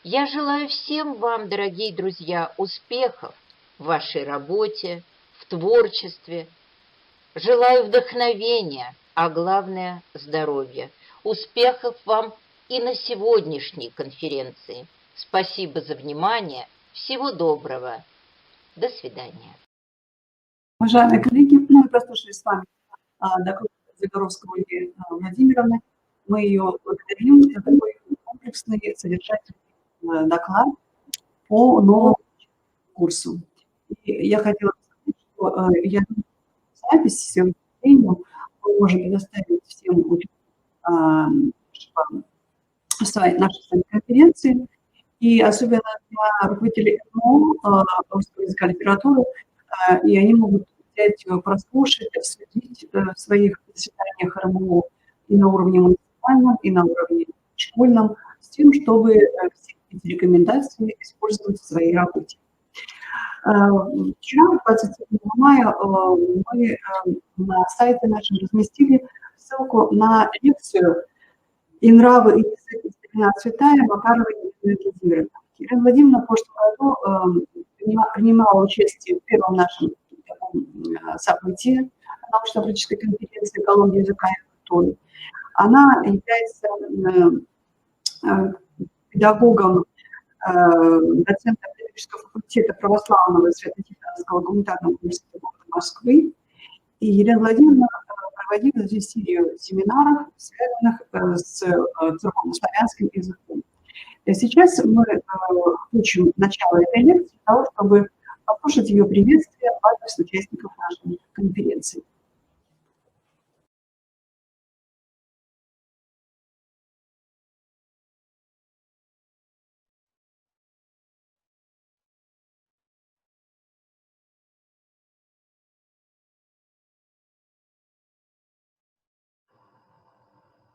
Я желаю всем вам, дорогие друзья, успехов в вашей работе, в творчестве. Желаю вдохновения, а главное – здоровья. Успехов вам и на сегодняшней конференции. Спасибо за внимание. Всего доброго. До свидания. Уважаемые коллеги, мы прослушали с вами доклад Загоровского Ольги Владимировны. Мы ее благодарим за такой комплексный, содержательный доклад по новому курсу. И я хотела сказать, что я думаю, запись с всем выступлением мы можем предоставить всем нашей конференции, и особенно для руководителей НМО, русского языка и литературы, и они могут взять, прослушать, обсудить в своих заседаниях РМО и на уровне муниципальном, и на уровне школьном, с тем, чтобы все эти рекомендации использовать в своей работе. Вчера, 27 мая, мы на сайте нашем разместили ссылку на лекцию «И нравы, и язык, и старина Цветаева» Макаровой Елены Владимировны. Елена Владимировна в прошлом году принимала участие в первом нашем событии научно-практической конференции «Колумбия языка и культуры». Она является педагогом, доцентом педагогического факультета православного Свято-Тихонского гуманитарного университета города Москвы. И Елена Владимировна проводила здесь серию семинаров, связанных с церковно-славянским языком. И сейчас мы включим начало этой лекции для того, чтобы послушать ее приветствие в адрес участников нашей конференции.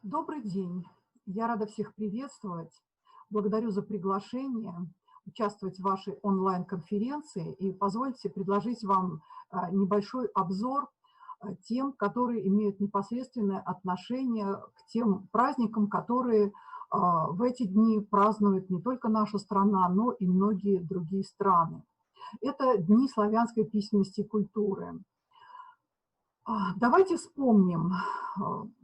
Добрый день. Я рада всех приветствовать. Благодарю за приглашение участвовать в вашей онлайн-конференции и позвольте предложить вам небольшой обзор тем, которые имеют непосредственное отношение к тем праздникам, которые в эти дни празднует не только наша страна, но и многие другие страны. Это Дни славянской письменности и культуры. Давайте вспомним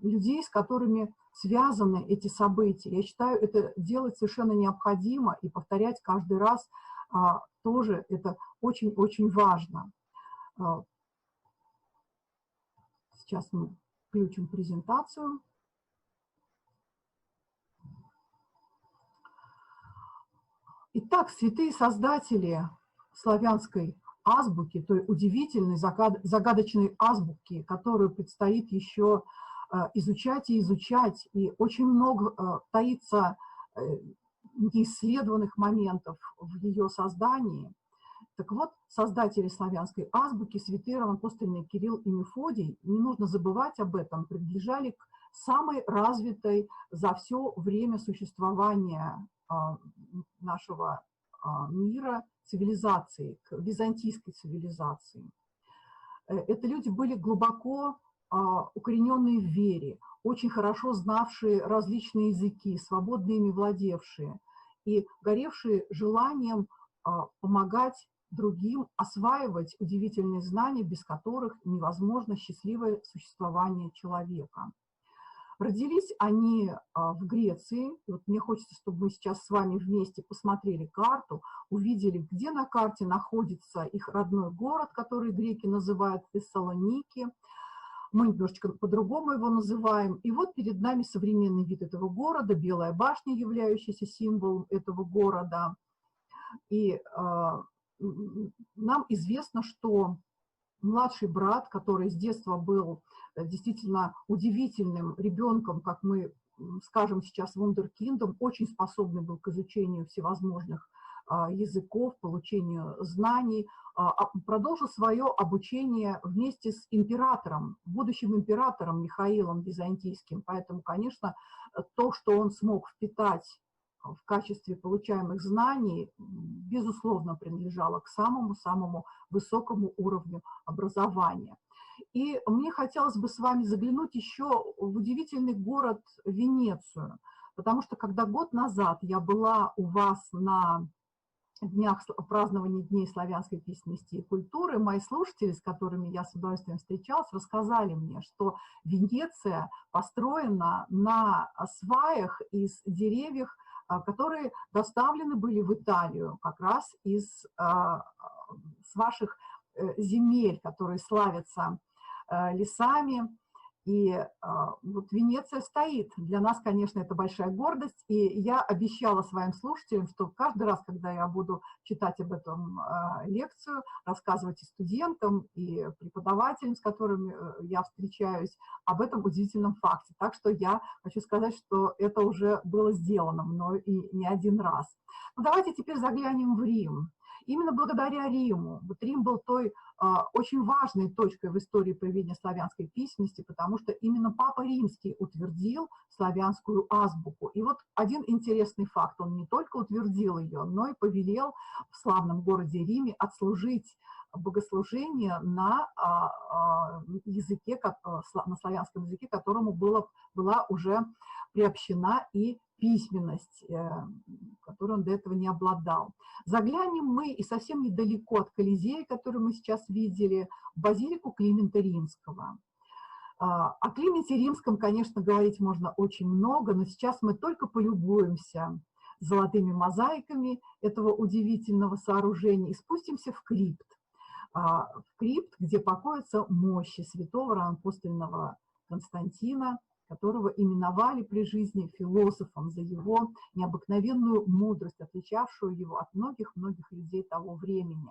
людей, с которыми связаны эти события. Я считаю, это делать совершенно необходимо, и повторять каждый раз тоже это очень-очень важно. Сейчас мы включим презентацию. Итак, святые создатели славянской азбуки, той удивительной, загадочной азбуки, которую предстоит еще изучать и изучать, и очень много таится неисследованных моментов в ее создании. Так вот, создатели славянской азбуки, святые равноапостольные Кирилл и Мефодий, не нужно забывать об этом, принадлежали к самой развитой за все время существования нашего мира цивилизации, к византийской цивилизации. Это люди были глубоко укорененные в вере, очень хорошо знавшие различные языки, свободно ими владевшие и горевшие желанием помогать другим осваивать удивительные знания, без которых невозможно счастливое существование человека. Родились они в Греции. И вот мне хочется, чтобы мы сейчас с вами вместе посмотрели карту, увидели, где на карте находится их родной город, который греки называют Фессалоники. Мы немножечко по-другому его называем. И вот перед нами современный вид этого города, Белая башня, являющаяся символом этого города. И нам известно, что младший брат, который с детства был действительно удивительным ребенком, как мы скажем сейчас, вундеркиндом, очень способный был к изучению всевозможных языков, получению знаний, продолжил свое обучение вместе с императором, будущим императором Михаилом Византийским. Поэтому, конечно, то, что он смог впитать в качестве получаемых знаний, безусловно, принадлежало к самому-самому высокому уровню образования. И мне хотелось бы с вами заглянуть еще в удивительный город Венецию, потому что когда год назад я была у вас на днях празднования Дней славянской письменности и культуры, мои слушатели, с которыми я с удовольствием встречалась, рассказали мне, что Венеция построена на сваях из деревьев, которые доставлены были в Италию как раз с ваших земель, которые славятся лесами. И вот Венеция стоит. Для нас, конечно, это большая гордость. И я обещала своим слушателям, что каждый раз, когда я буду читать об этом лекцию, рассказывать и студентам, и преподавателям, с которыми я встречаюсь, об этом удивительном факте. Так что я хочу сказать, что это уже было сделано мной и не один раз. Но давайте теперь заглянем в Рим. Именно благодаря Риму, вот Рим был той очень важной точкой в истории появления славянской письменности, потому что именно Папа Римский утвердил славянскую азбуку. И вот один интересный факт, он не только утвердил ее, но и повелел в славном городе Риме отслужить богослужение на языке, на славянском языке, к которому была уже приобщена и письменность, которой он до этого не обладал. Заглянем мы и совсем недалеко от Колизея, который мы сейчас видели, в базилику Климента Римского. О Клименте Римском, конечно, говорить можно очень много, но сейчас мы только полюбуемся золотыми мозаиками этого удивительного сооружения и спустимся в крипт. В крипт, где покоятся мощи святого равноапостольного Константина, которого именовали при жизни философом за его необыкновенную мудрость, отличавшую его от многих-многих людей того времени.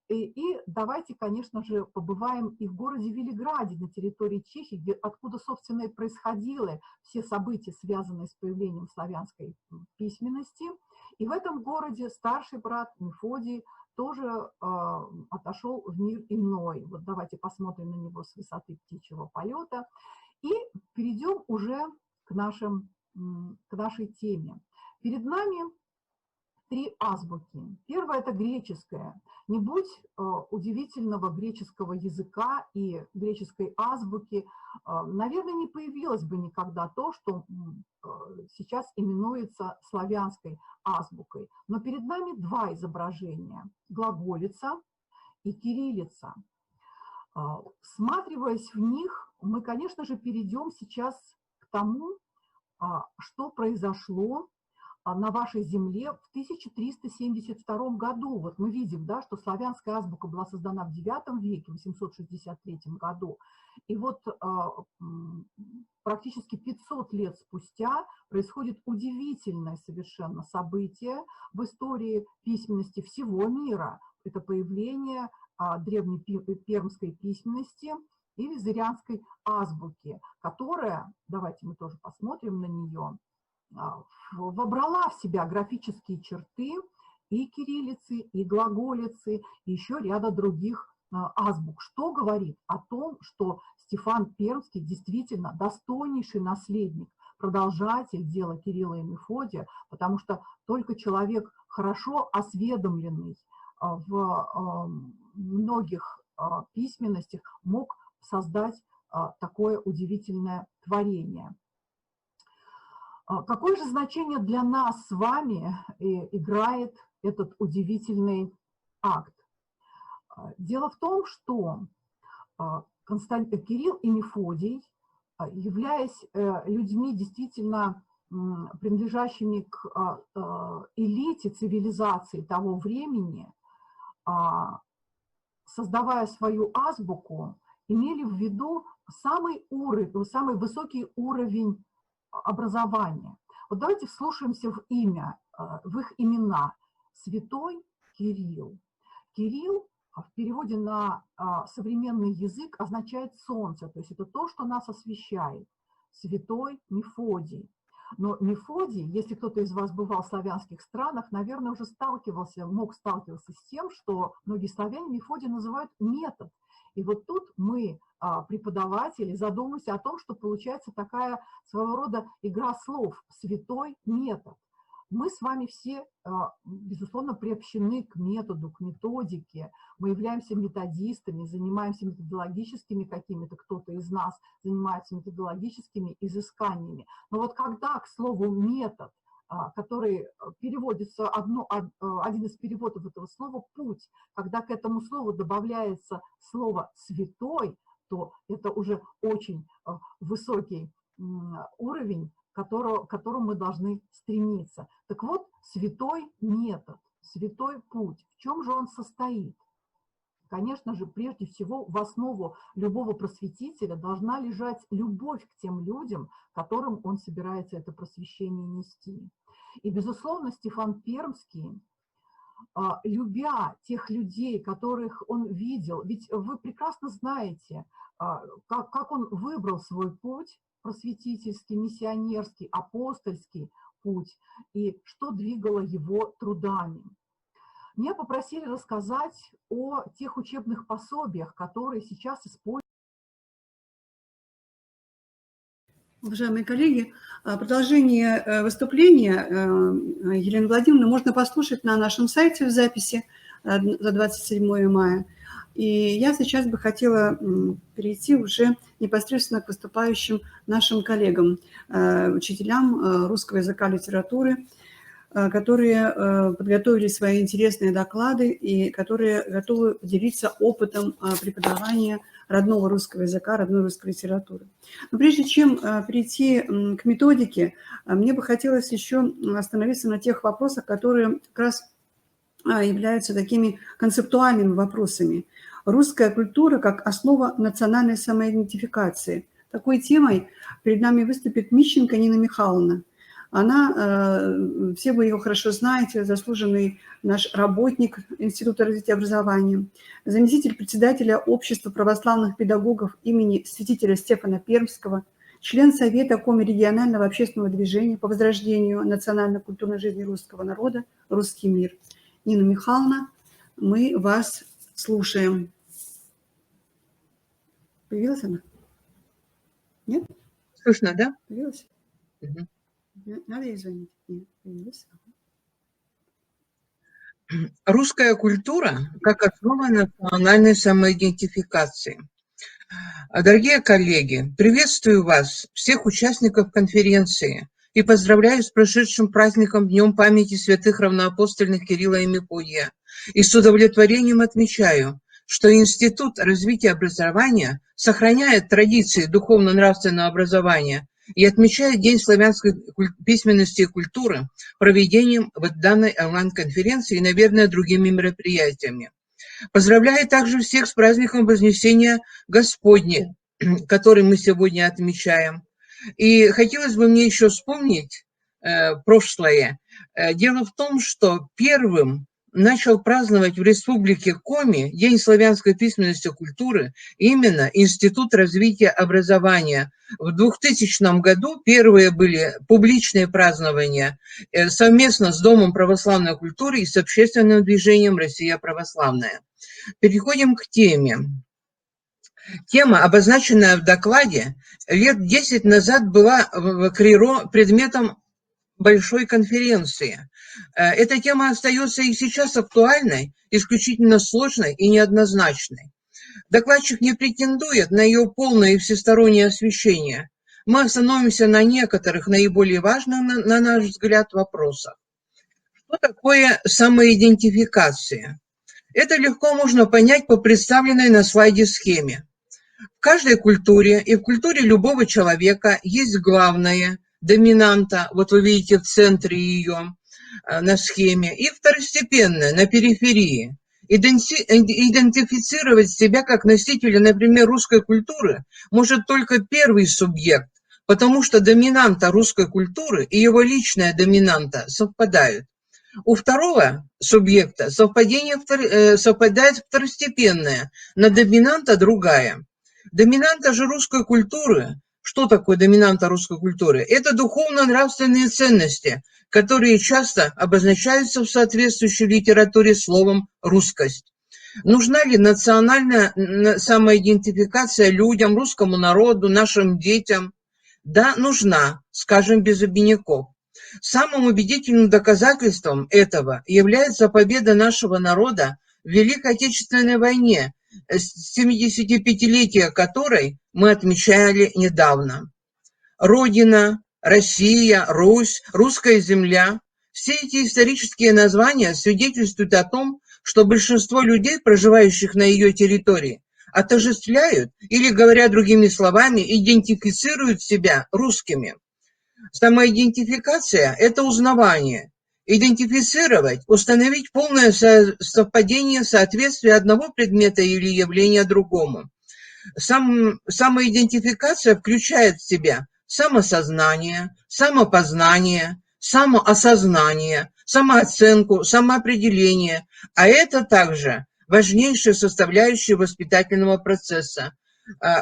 И давайте, конечно же, побываем и в городе Велиграде, на территории Чехии, откуда, собственно, и происходили все события, связанные с появлением славянской письменности. И в этом городе старший брат Мефодий тоже отошел в мир иной. Вот давайте посмотрим на него с высоты птичьего полета. И перейдем уже к к нашей теме. Перед нами 3 азбуки. Первая – это греческая. Не будь удивительного греческого языка и греческой азбуки, наверное, не появилось бы никогда то, что сейчас именуется славянской азбукой. Но перед нами 2 изображения – глаголица и кириллица. Всматриваясь в них, мы, конечно же, перейдем сейчас к тому, что произошло на вашей земле в 1372 году. Вот мы видим, да, что славянская азбука была создана в IX веке, в 863 году. И вот практически 500 лет спустя происходит удивительное совершенно событие в истории письменности всего мира. Это появление древнепермской письменности или зырянской азбуки, которая, давайте мы тоже посмотрим на нее, вобрала в себя графические черты и кириллицы, и глаголицы, и еще ряда других азбук, что говорит о том, что Стефан Пермский действительно достойнейший наследник, продолжатель дела Кирилла и Мефодия, потому что только человек, хорошо осведомленный в многих письменностях, мог создать такое удивительное творение. Какое же значение для нас с вами играет этот удивительный акт? Дело в том, что Кирилл и Мефодий, являясь людьми действительно принадлежащими к элите цивилизации того времени, создавая свою азбуку, имели в виду самый высокий уровень образования. Вот давайте вслушаемся в их имена. Святой Кирилл. Кирилл в переводе на современный язык означает солнце, то есть это то, что нас освещает. Святой Мефодий. Но Мефодий, если кто-то из вас бывал в славянских странах, наверное, уже мог сталкиваться с тем, что многие славяне Мефодия называют метод. И вот тут мы, преподаватели, задумаемся о том, что получается такая своего рода игра слов, святой метод. Мы с вами все, безусловно, приобщены к методу, к методике. Мы являемся методистами, занимаемся методологическими какими-то, кто-то из нас занимается методологическими изысканиями. Но вот когда к слову метод, который переводится, один из переводов этого слова «путь», когда к этому слову добавляется слово «святой», то это уже очень высокий уровень, к которому мы должны стремиться. Так вот, святой метод, святой путь, в чем же он состоит? Конечно же, прежде всего, в основу любого просветителя должна лежать любовь к тем людям, которым он собирается это просвещение нести. И, безусловно, Стефан Пермский, любя тех людей, которых он видел, ведь вы прекрасно знаете, как он выбрал свой путь, просветительский, миссионерский, апостольский путь, и что двигало его трудами. Меня попросили рассказать о тех учебных пособиях, которые сейчас используют. Уважаемые коллеги, продолжение выступления Елены Владимировны можно послушать на нашем сайте в записи за 27 мая. И я сейчас бы хотела перейти уже непосредственно к выступающим нашим коллегам, учителям русского языка и литературы, которые подготовили свои интересные доклады и которые готовы делиться опытом преподавания родного русского языка, родной русской литературы. Но прежде чем перейти к методике, мне бы хотелось еще остановиться на тех вопросах, которые как раз являются такими концептуальными вопросами. Русская культура как основа национальной самоидентификации. Такой темой перед нами выступит Мищенко Нина Михайловна. Она, все вы ее хорошо знаете, заслуженный наш работник Института развития образования, заместитель председателя Общества православных педагогов имени святителя Стефана Пермского, член Совета Коми-регионального общественного движения по возрождению национально-культурной жизни русского народа «Русский мир». Нина Михайловна, мы вас слушаем. Появилась она? Нет? Слышно, да? Появилась? Мгм. Надо ей звонить? Нет, не Русская культура как основа национальной самоидентификации. Дорогие коллеги, приветствую вас, всех участников конференции, и поздравляю с прошедшим праздником Днем памяти святых равноапостольных Кирилла и Мефодия. И с удовлетворением отмечаю, что Институт развития образования сохраняет традиции духовно-нравственного образования и отмечает День славянской письменности и культуры проведением вот данной онлайн-конференции и, наверное, другими мероприятиями. Поздравляю также всех с праздником Вознесения Господня, который мы сегодня отмечаем. И хотелось бы мне еще вспомнить прошлое. Дело в том, что первым начал праздновать в Республике Коми День славянской письменности и культуры именно Институт развития образования. В 2000 году первые были публичные празднования совместно с Домом православной культуры и с общественным движением «Россия православная». Переходим к теме. Тема, обозначенная в докладе, лет 10 назад была в КРИРО предметом большой конференции. Эта тема остается и сейчас актуальной, исключительно сложной и неоднозначной. Докладчик не претендует на ее полное и всестороннее освещение. Мы остановимся на некоторых наиболее важных, на наш взгляд, вопросах. Что такое самоидентификация? Это легко можно понять по представленной на слайде схеме. В каждой культуре и в культуре любого человека есть главная, доминанта, вот вы видите в центре ее на схеме, и второстепенная, на периферии. Идентифицировать себя как носителя, например, русской культуры может только первый субъект, потому что доминанта русской культуры и его личная доминанта совпадают. У второго субъекта совпадает второстепенное, но доминанта другая. Доминанта же русской культуры, что такое доминанта русской культуры? Это духовно-нравственные ценности, которые часто обозначаются в соответствующей литературе словом «русскость». Нужна ли национальная самоидентификация людям, русскому народу, нашим детям? Да, нужна, скажем без обиняков. Самым убедительным доказательством этого является победа нашего народа в Великой Отечественной войне, 75-летие которой мы отмечали недавно. Родина, Россия, Русь, русская земля – все эти исторические названия свидетельствуют о том, что большинство людей, проживающих на ее территории, отождествляют или, говоря другими словами, идентифицируют себя русскими. Самоидентификация – это узнавание. Идентифицировать, установить полное совпадение, соответствие одного предмета или явления другому. Самоидентификация включает в себя самосознание, самопознание, самоосознание, самооценку, самоопределение, а это также важнейшая составляющая воспитательного процесса,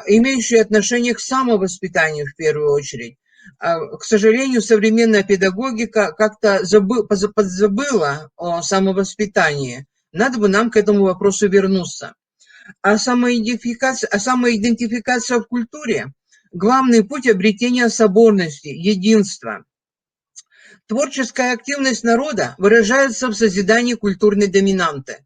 имеющая отношение к самовоспитанию в первую очередь. К сожалению, современная педагогика как-то подзабыла о самовоспитании. Надо бы нам к этому вопросу вернуться. А самоидентификация в культуре – главный путь обретения соборности, единства. Творческая активность народа выражается в созидании культурной доминанты.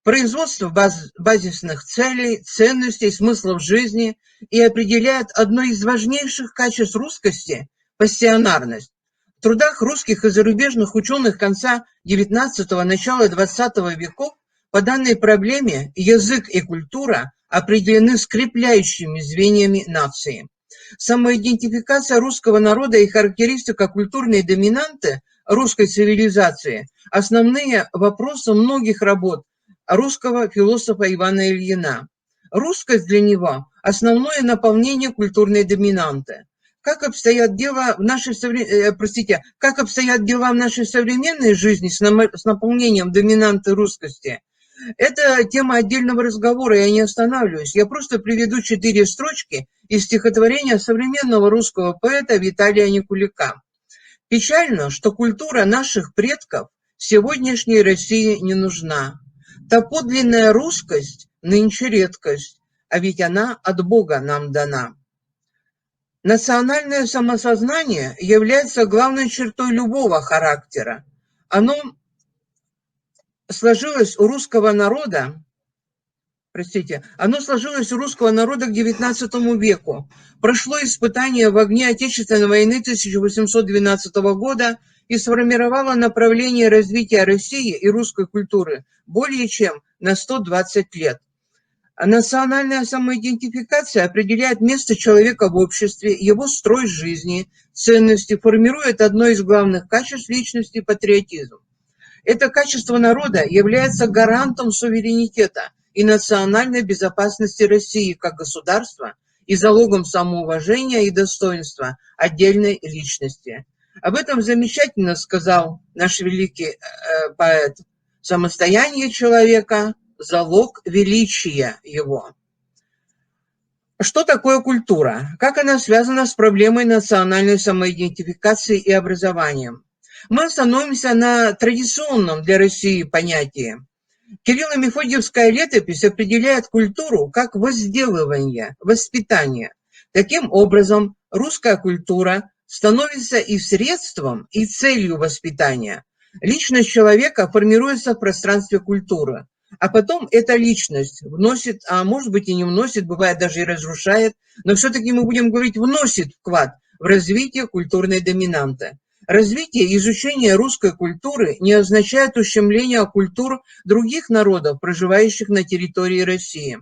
Производство базисных целей, ценностей, смыслов жизни и определяет одно из важнейших качеств русскости – пассионарность. В трудах русских и зарубежных ученых конца XIX – начала XX веков по данной проблеме язык и культура определены скрепляющими звеньями нации. Самоидентификация русского народа и характеристика культурной доминанты русской цивилизации – основные вопросы многих работ русского философа Ивана Ильина. Русскость для него – основное наполнение культурной доминанты. Как обстоят дела в нашей современной жизни с наполнением доминанты русскости? Это тема отдельного разговора, я не останавливаюсь. Я просто приведу 4 строчки из стихотворения современного русского поэта Виталия Никулика. Печально, что культура наших предков сегодняшней России не нужна. Та подлинная русскость нынче редкость, а ведь она от Бога нам дана. Национальное самосознание является главной чертой любого характера. Оно сложилось у русского народа, оно сложилось у русского народа к XIX веку. Прошло испытание в огне Отечественной войны 1812 года и сформировало направление развития России и русской культуры более чем на 120 лет. Национальная самоидентификация определяет место человека в обществе, его строй жизни, ценности, формирует одно из главных качеств личности – патриотизм. Это качество народа является гарантом суверенитета и национальной безопасности России как государства и залогом самоуважения и достоинства отдельной личности. Об этом замечательно сказал наш великий поэт. Самостояние человека – залог величия его. Что такое культура? Как она связана с проблемой национальной самоидентификации и образованием? Мы остановимся на традиционном для России понятии. Кирилло-Мефодиевская летопись определяет культуру как возделывание, воспитание. Таким образом, русская культура становится и средством, и целью воспитания. Личность человека формируется в пространстве культуры, а потом эта личность вносит, а может быть и не вносит, бывает даже и разрушает, но все-таки мы будем говорить, вносит вклад в развитие культурной доминанты. Развитие и изучение русской культуры не означает ущемление культур других народов, проживающих на территории России.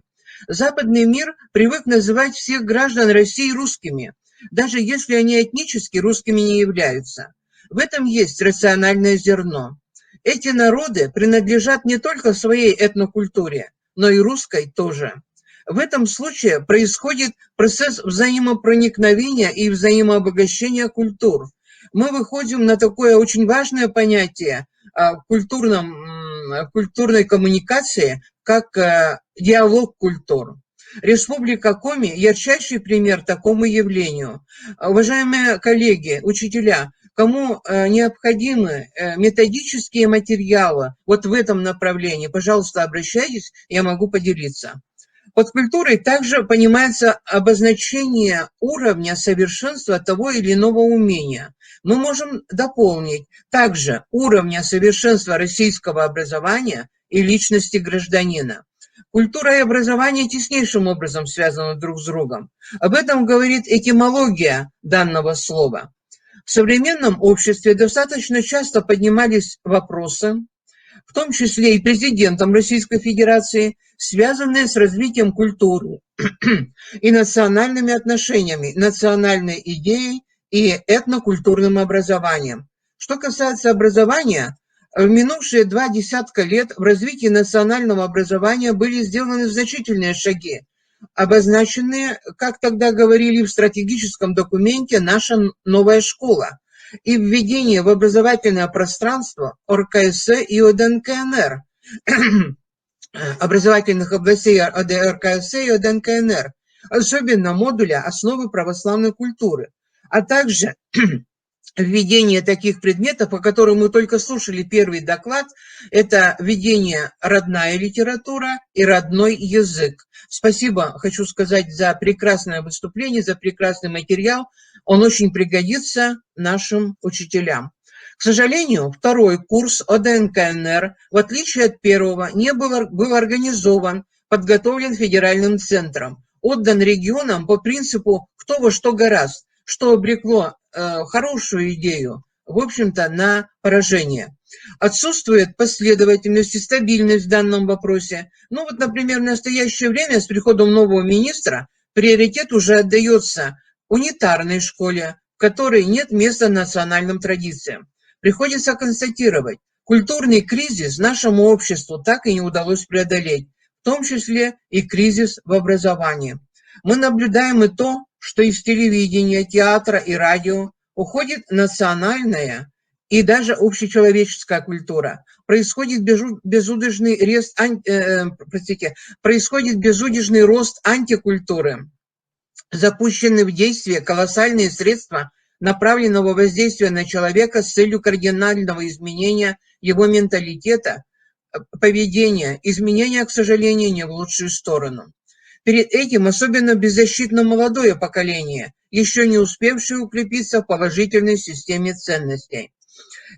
Западный мир привык называть всех граждан России русскими, даже если они этнически русскими не являются. В этом есть рациональное зерно. Эти народы принадлежат не только своей этнокультуре, но и русской тоже. В этом случае происходит процесс взаимопроникновения и взаимообогащения культур. Мы выходим на такое очень важное понятие культурной коммуникации, как диалог культур. Республика Коми – ярчайший пример такому явлению. Уважаемые коллеги, учителя, кому необходимы методические материалы вот в этом направлении, пожалуйста, обращайтесь, я могу поделиться. Под культурой также понимается обозначение уровня совершенства того или иного умения. Мы можем дополнить также уровня совершенства российского образования и личности гражданина. Культура и образование теснейшим образом связаны друг с другом. Об этом говорит этимология данного слова. В современном обществе достаточно часто поднимались вопросы, в том числе и президентом Российской Федерации, связанные с развитием культуры и национальными отношениями, национальной идеей и этнокультурным образованием. Что касается образования, в минувшие 20 лет в развитии национального образования были сделаны значительные шаги, обозначенные, как тогда говорили в стратегическом документе, «Наша новая школа» и введение в образовательное пространство ОРКС и ОДНКНР, образовательных областей ОРКС и ОДНКНР, особенно модуля «Основы православной культуры», а также введение таких предметов, о которых мы только слушали первый доклад, это введение родная литература и родной язык. Спасибо, хочу сказать, за прекрасное выступление, за прекрасный материал. Он очень пригодится нашим учителям. К сожалению, второй курс ОДНКНР, в отличие от первого, не был организован, подготовлен федеральным центром, отдан регионам по принципу «кто во что горазд», что обрекло хорошую идею, в общем-то, на поражение. Отсутствует последовательность и стабильность в данном вопросе. Ну вот, например, в настоящее время с приходом нового министра приоритет уже отдается унитарной школе, в которой нет места национальным традициям. Приходится констатировать, культурный кризис нашему обществу так и не удалось преодолеть, в том числе и кризис в образовании. Мы наблюдаем и то, что из телевидения, театра и радио уходит национальная и даже общечеловеческая культура. Происходит безудержный рост антикультуры. Запущены в действие колоссальные средства направленного воздействия на человека с целью кардинального изменения его менталитета, поведения, изменения, к сожалению, не в лучшую сторону. Перед этим особенно беззащитно молодое поколение, еще не успевшее укрепиться в положительной системе ценностей.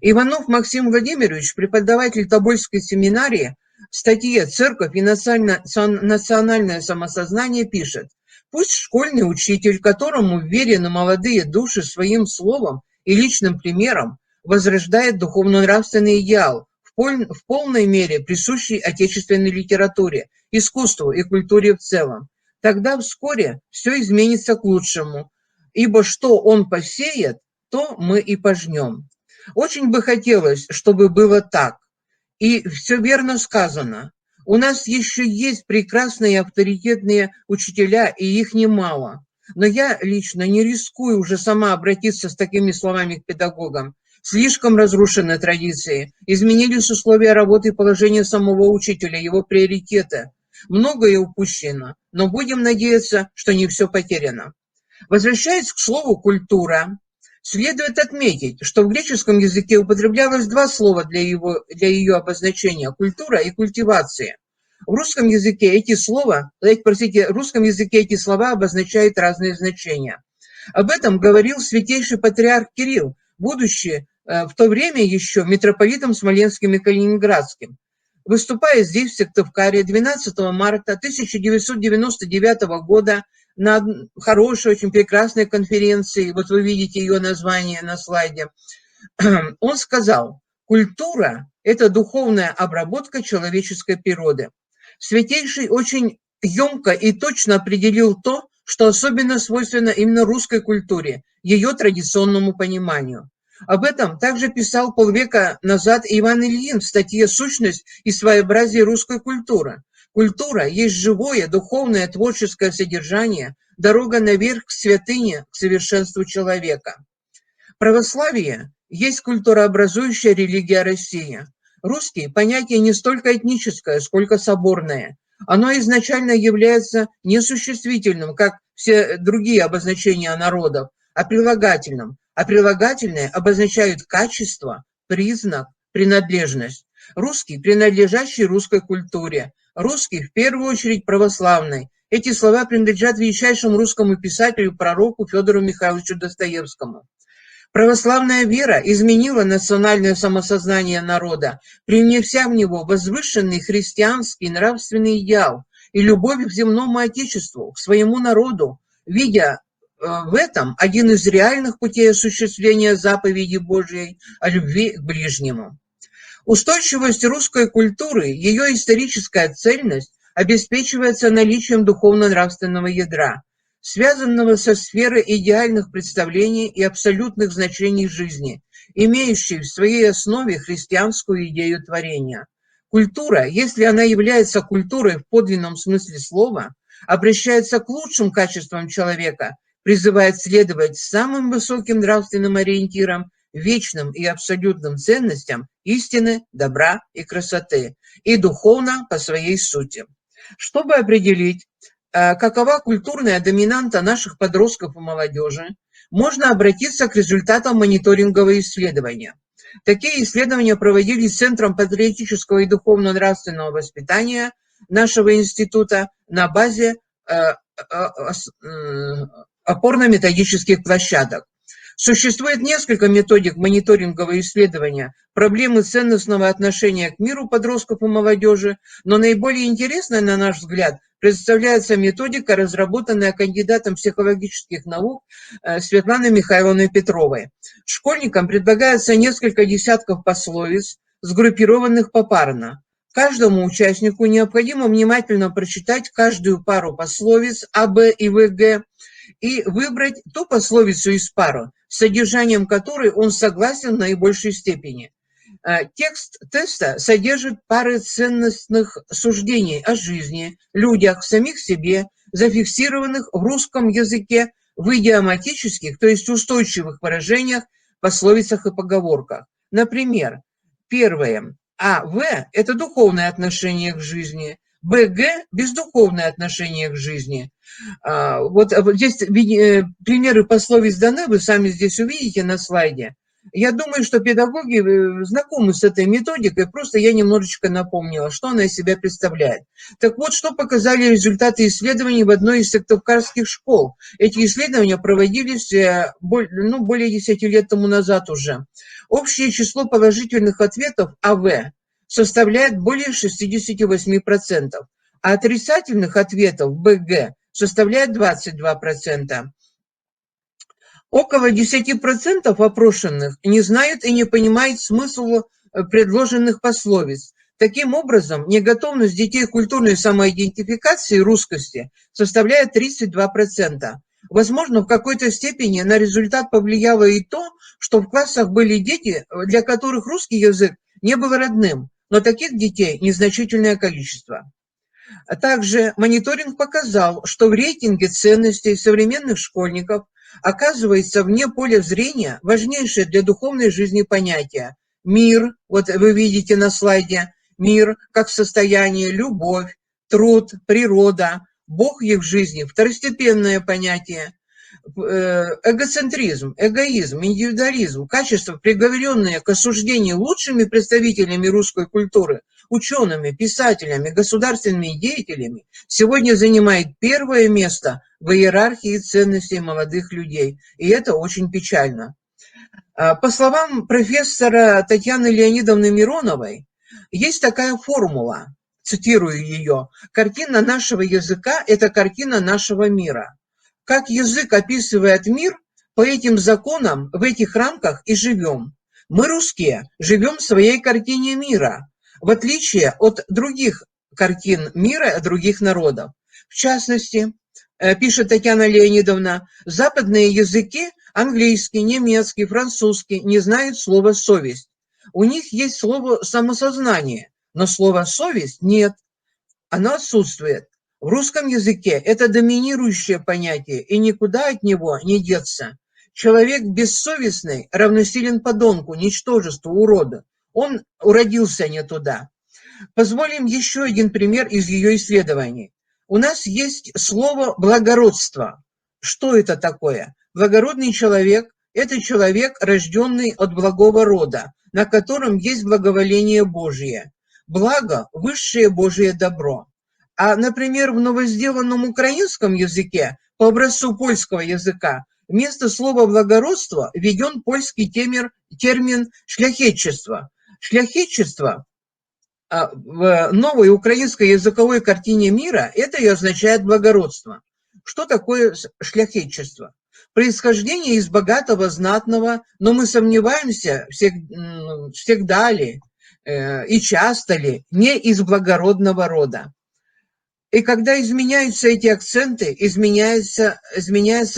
Иванов Максим Владимирович, преподаватель Тобольской семинарии, в статье «Церковь и национальное самосознание» пишет: «Пусть школьный учитель, которому верены молодые души своим словом и личным примером, возрождает духовно-нравственный идеал, в полной мере присущий отечественной литературе, искусству и культуре в целом. Тогда вскоре все изменится к лучшему, ибо что он посеет, то мы и пожнем». Очень бы хотелось, чтобы было так. И все верно сказано. У нас еще есть прекрасные авторитетные учителя, и их немало. Но я лично не рискую уже сама обратиться с такими словами к педагогам. Слишком разрушены традиции, изменились условия работы и положение самого учителя, его приоритеты. Многое упущено, но будем надеяться, что не все потеряно. Возвращаясь к слову «культура», следует отметить, что в греческом языке употреблялось два слова для ее обозначения – культура и культивация. В русском языке эти слова обозначают разные значения. Об этом говорил святейший патриарх Кирилл, будучи в то время еще митрополитом Смоленским и Калининградским. Выступая здесь, в Сыктывкаре, 12 марта 1999 года на хорошей, очень прекрасной конференции, вот вы видите ее название на слайде, он сказал: «Культура – это духовная обработка человеческой природы». Святейший очень емко и точно определил то, что особенно свойственно именно русской культуре, ее традиционному пониманию. Об этом также писал полвека назад Иван Ильин в статье «Сущность и своеобразие русской культуры». Культура есть живое, духовное, творческое содержание, дорога наверх к святыне, к совершенству человека. Православие есть культурообразующая религия России. Русский – понятие не столько этническое, сколько соборное. Оно изначально является не существительным, как все другие обозначения народов, а прилагательным. А прилагательные обозначают качество, признак, принадлежность. Русский, принадлежащий русской культуре. Русский, в первую очередь, православный. Эти слова принадлежат величайшему русскому писателю, пророку Федору Михайловичу Достоевскому. Православная вера изменила национальное самосознание народа, привнеся в него возвышенный христианский нравственный идеал и любовь к земному отечеству, к своему народу, видя в этом один из реальных путей осуществления заповеди Божьей о любви к ближнему. Устойчивость русской культуры, ее историческая цельность обеспечивается наличием духовно-нравственного ядра, связанного со сферой идеальных представлений и абсолютных значений жизни, имеющей в своей основе христианскую идею творения. Культура, если она является культурой в подлинном смысле слова, обращается к лучшим качествам человека, призывает следовать самым высоким нравственным ориентирам, вечным и абсолютным ценностям истины, добра и красоты, и духовно по своей сути. Чтобы определить, какова культурная доминанта наших подростков и молодежи, можно обратиться к результатам мониторингового исследования. Такие исследования проводились Центром патриотического и духовно-нравственного воспитания нашего института на базе опорно-методических площадок. Существует несколько методик мониторингового исследования проблемы ценностного отношения к миру подростков и молодежи, но наиболее интересной, на наш взгляд, представляется методика, разработанная кандидатом психологических наук Светланой Михайловной Петровой. Школьникам предлагается несколько десятков пословиц, сгруппированных попарно. Каждому участнику необходимо внимательно прочитать каждую пару пословиц А, Б и В, Г и выбрать ту пословицу из пары, с содержанием которой он согласен в наибольшей степени. Текст теста содержит пары ценностных суждений о жизни, людях, самих себе, зафиксированных в русском языке в идиоматических, то есть устойчивых выражениях, пословицах и поговорках. Например, первое. А, В – это духовное отношение к жизни. Б, Г – бездуховное отношение к жизни. Вот здесь примеры пословиц даны, вы сами здесь увидите на слайде. Я думаю, что педагоги знакомы с этой методикой, просто я немножечко напомнила, что она из себя представляет. Так вот, что показали результаты исследований в одной из сыктывкарских школ. Эти исследования проводились более 10 лет тому назад уже. Общее число положительных ответов АВ составляет более 68%, а отрицательных ответов БГ составляет 22%. Около 10% опрошенных не знают и не понимают смысл предложенных пословиц. Таким образом, неготовность детей к культурной самоидентификации русскости составляет 32%. Возможно, в какой-то степени на результат повлияло и то, что в классах были дети, для которых русский язык не был родным, но таких детей незначительное количество. А также мониторинг показал, что в рейтинге ценностей современных школьников оказывается вне поля зрения важнейшее для духовной жизни понятие – мир, вот вы видите на слайде, мир как состояние, любовь, труд, природа, Бог в их жизни – второстепенное понятие, эгоцентризм, эгоизм, индивидуализм, качества, приговоренные к осуждению лучшими представителями русской культуры, учеными, писателями, государственными деятелями, сегодня занимает первое место в иерархии ценностей молодых людей. И это очень печально. По словам профессора Татьяны Леонидовны Мироновой, есть такая формула, цитирую ее: «Картина нашего языка – это картина нашего мира». Как язык описывает мир, по этим законам, в этих рамках и живем. Мы, русские, живем в своей картине мира, в отличие от других картин мира, других народов. В частности, пишет Татьяна Леонидовна, западные языки, английский, немецкий, французский, не знают слова «совесть». У них есть слово «самосознание», но слова «совесть» нет, оно отсутствует. В русском языке это доминирующее понятие, и никуда от него не деться. Человек бессовестный равносилен подонку, ничтожеству, уроду. Он уродился не туда. Позволим еще один пример из ее исследований. У нас есть слово «благородство». Что это такое? Благородный человек – это человек, рожденный от благого рода, на котором есть благоволение Божие. Благо – высшее Божие добро. А, например, в новосделанном украинском языке, по образцу польского языка, вместо слова «благородство» введен польский термин «шляхетчество». Шляхетчество в новой украинской языковой картине мира это и означает благородство. Что такое шляхетчество? Происхождение из богатого, знатного, но мы сомневаемся, всегда ли и часто ли, не из благородного рода. И когда изменяются эти акценты, изменяется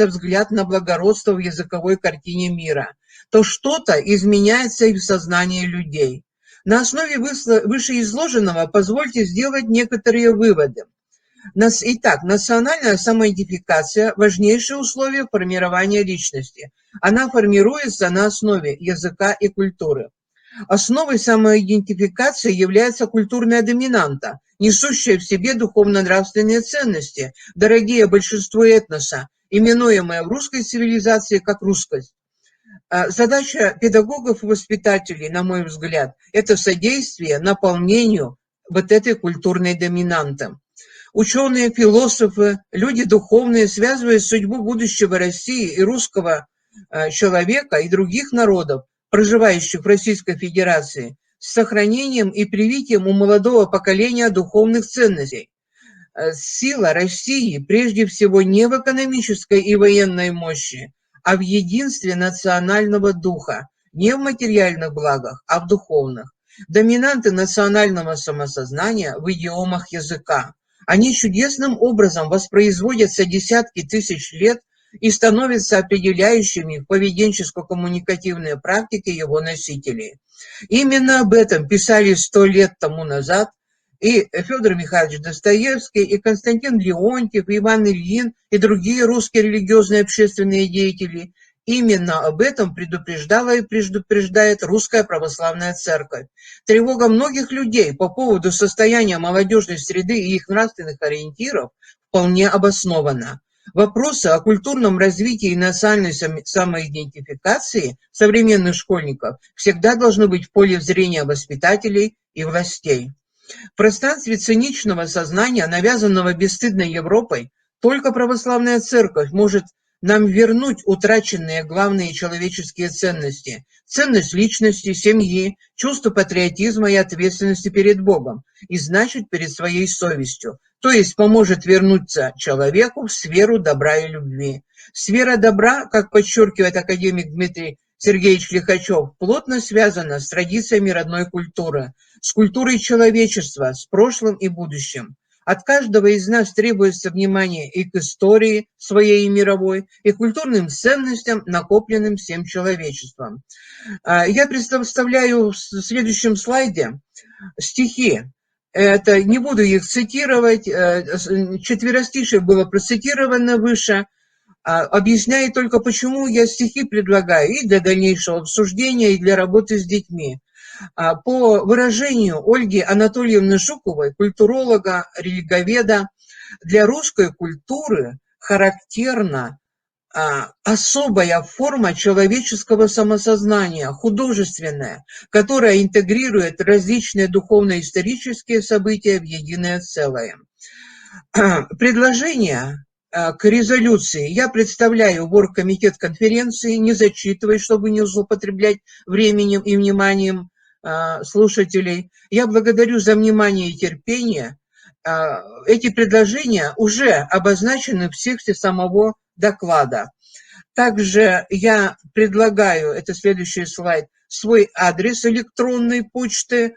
взгляд на благородство в языковой картине мира, то что-то изменяется и в сознании людей. На основе вышеизложенного позвольте сделать некоторые выводы. Итак, национальная самоидентификация – важнейшее условие формирования личности. Она формируется на основе языка и культуры. Основой самоидентификации является культурная доминанта, несущая в себе духовно-нравственные ценности, дорогие большинству этноса, именуемые в русской цивилизации как русскость. Задача педагогов и воспитателей, на мой взгляд, это содействие наполнению вот этой культурной доминанты. Ученые, философы, люди духовные, связывая судьбу будущего России и русского человека и других народов, проживающих в Российской Федерации, с сохранением и привитием у молодого поколения духовных ценностей. Сила России прежде всего не в экономической и военной мощи, а в единстве национального духа, не в материальных благах, а в духовных. Доминанты национального самосознания в идиомах языка. Они чудесным образом воспроизводятся десятки тысяч лет и становятся определяющими в поведенческо-коммуникативной практике его носителей. Именно об этом писали 100 лет тому назад и Федор Михайлович Достоевский, и Константин Леонтьев, и Иван Ильин, и другие русские религиозные общественные деятели. Именно об этом предупреждала и предупреждает Русская Православная Церковь. Тревога многих людей по поводу состояния молодежной среды и их нравственных ориентиров вполне обоснована. Вопросы о культурном развитии и национальной самоидентификации современных школьников всегда должны быть в поле зрения воспитателей и властей. В пространстве циничного сознания, навязанного бесстыдной Европой, только православная церковь может нам вернуть утраченные главные человеческие ценности. Ценность личности, семьи, чувство патриотизма и ответственности перед Богом, и значит перед своей совестью. То есть поможет вернуться человеку в сферу добра и любви. Сфера добра, как подчеркивает академик Дмитрий Сергеевич Лихачев, плотно связана с традициями родной культуры, с культурой человечества, с прошлым и будущим. От каждого из нас требуется внимание и к истории своей и мировой, и к культурным ценностям, накопленным всем человечеством. Я представляю в следующем слайде стихи. Это, не буду их цитировать, четверостишие было процитировано выше, объясняет только, почему я стихи предлагаю и для дальнейшего обсуждения, и для работы с детьми. По выражению Ольги Анатольевны Жуковой, культуролога, религоведа, для русской культуры характерна особая форма человеческого самосознания, художественная, которая интегрирует различные духовно-исторические события в единое целое. Предложение к резолюции я представляю в оргкомитет конференции, не зачитывая, чтобы не злоупотреблять временем и вниманием слушателей. Я благодарю за внимание и терпение. Эти предложения уже обозначены в тексте самого доклада. Также я предлагаю, это следующий слайд, свой адрес электронной почты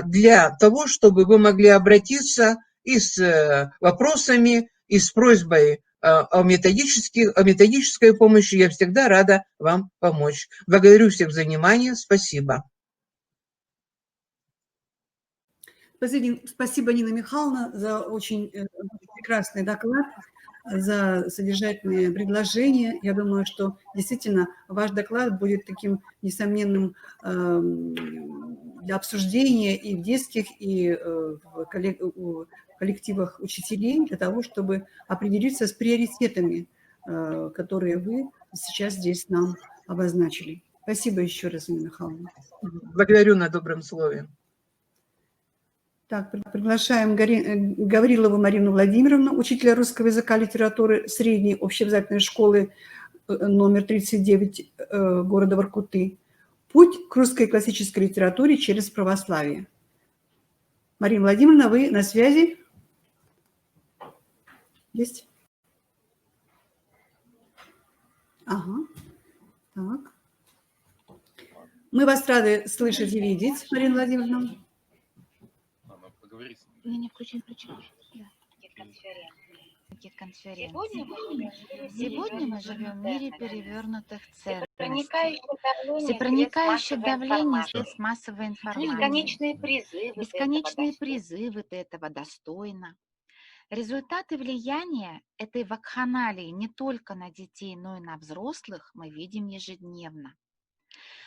для того, чтобы вы могли обратиться и с вопросами, и с просьбой о методической помощи. Я всегда рада вам помочь. Благодарю всех за внимание. Спасибо. Спасибо, Нина Михайловна, за очень прекрасный доклад, за содержательные предложения. Я думаю, что действительно ваш доклад будет таким несомненным для обсуждения и в детских, и в коллективах учителей, для того, чтобы определиться с приоритетами, которые вы сейчас здесь нам обозначили. Спасибо еще раз, Нина Михайловна. Благодарю на добром слове. Так, приглашаем Гаврилову Марину Владимировну, учителя русского языка и литературы средней общеобразовательной школы номер 39 города Воркуты. Путь к русской классической литературе через православие. Марина Владимировна, вы на связи? Есть? Ага. Так. Мы вас рады слышать и видеть, Марина Владимировна. Не включен. Сегодня мы живем в мире перевернутых ценностей. Всепроникающее давление средств массовой информации. Бесконечные призывы «ты этого достойна». Результаты влияния этой вакханалии не только на детей, но и на взрослых мы видим ежедневно.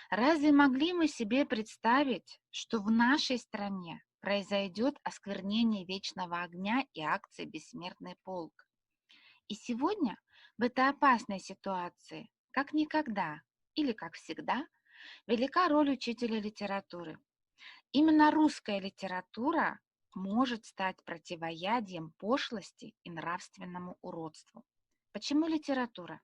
Разве могли мы себе представить, что в нашей стране произойдет осквернение вечного огня и акции «Бессмертный полк»? И сегодня в этой опасной ситуации, как никогда или как всегда, велика роль учителя литературы. Именно русская литература может стать противоядием пошлости и нравственному уродству. Почему литература?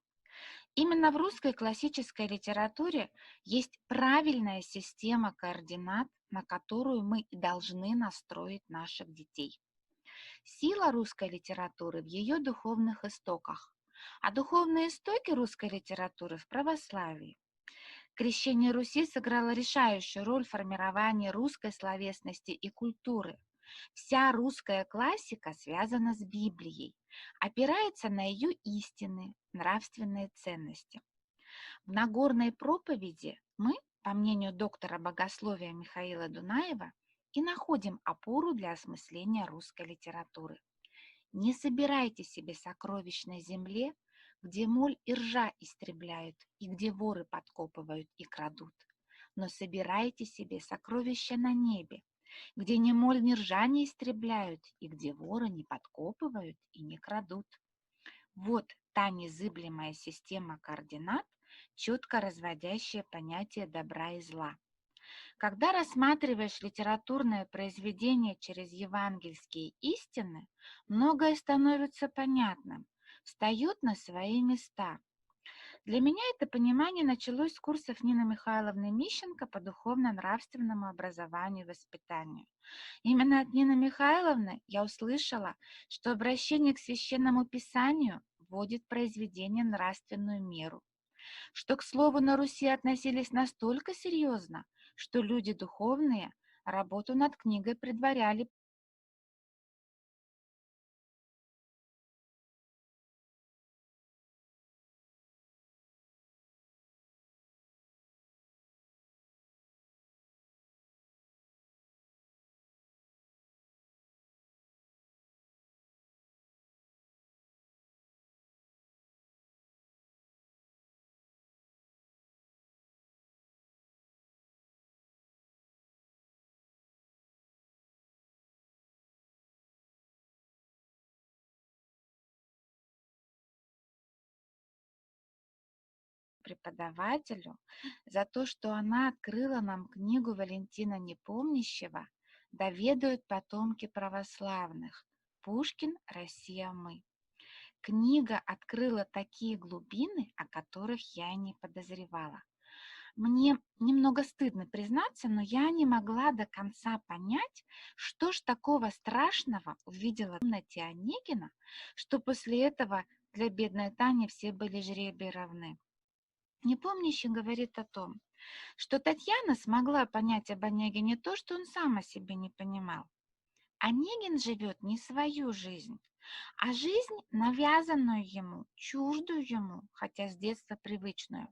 Именно в русской классической литературе есть правильная система координат, на которую мы и должны настроить наших детей. Сила русской литературы в ее духовных истоках, а духовные истоки русской литературы в православии. Крещение Руси сыграло решающую роль в формировании русской словесности и культуры. Вся русская классика связана с Библией, опирается на ее истины, нравственные ценности. В Нагорной проповеди мы, по мнению доктора богословия Михаила Дунаева, и находим опору для осмысления русской литературы. Не собирайте себе сокровищ на земле, где моль и ржа истребляют, и где воры подкопывают и крадут. Но собирайте себе сокровища на небе, где ни моль, ни ржа не истребляют, и где воры не подкопывают и не крадут. Вот та незыблемая система координат, четко разводящая понятие добра и зла. Когда рассматриваешь литературное произведение через евангельские истины, многое становится понятным, встает на свои места. Для меня это понимание началось с курсов Нины Михайловны Мищенко по духовно-нравственному образованию и воспитанию. Именно от Нины Михайловны я услышала, что обращение к Священному Писанию вводит произведение нравственную меру, что к слову на Руси относились настолько серьезно, что люди духовные работу над книгой предваряли преподавателю за то, что она открыла нам книгу Валентина Непомнящего «Да ведают потомки православных. Пушкин. Россия. Мы». Книга открыла такие глубины, о которых я и не подозревала. Мне немного стыдно признаться, но я не могла до конца понять, что ж такого страшного увидела в комнате Онегина, что после этого для бедной Тани все были жребий равны. Непомнящий говорит о том, что Татьяна смогла понять об Онегине то, что он сам о себе не понимал. Онегин живет не свою жизнь, а жизнь, навязанную ему, чуждую ему, хотя с детства привычную.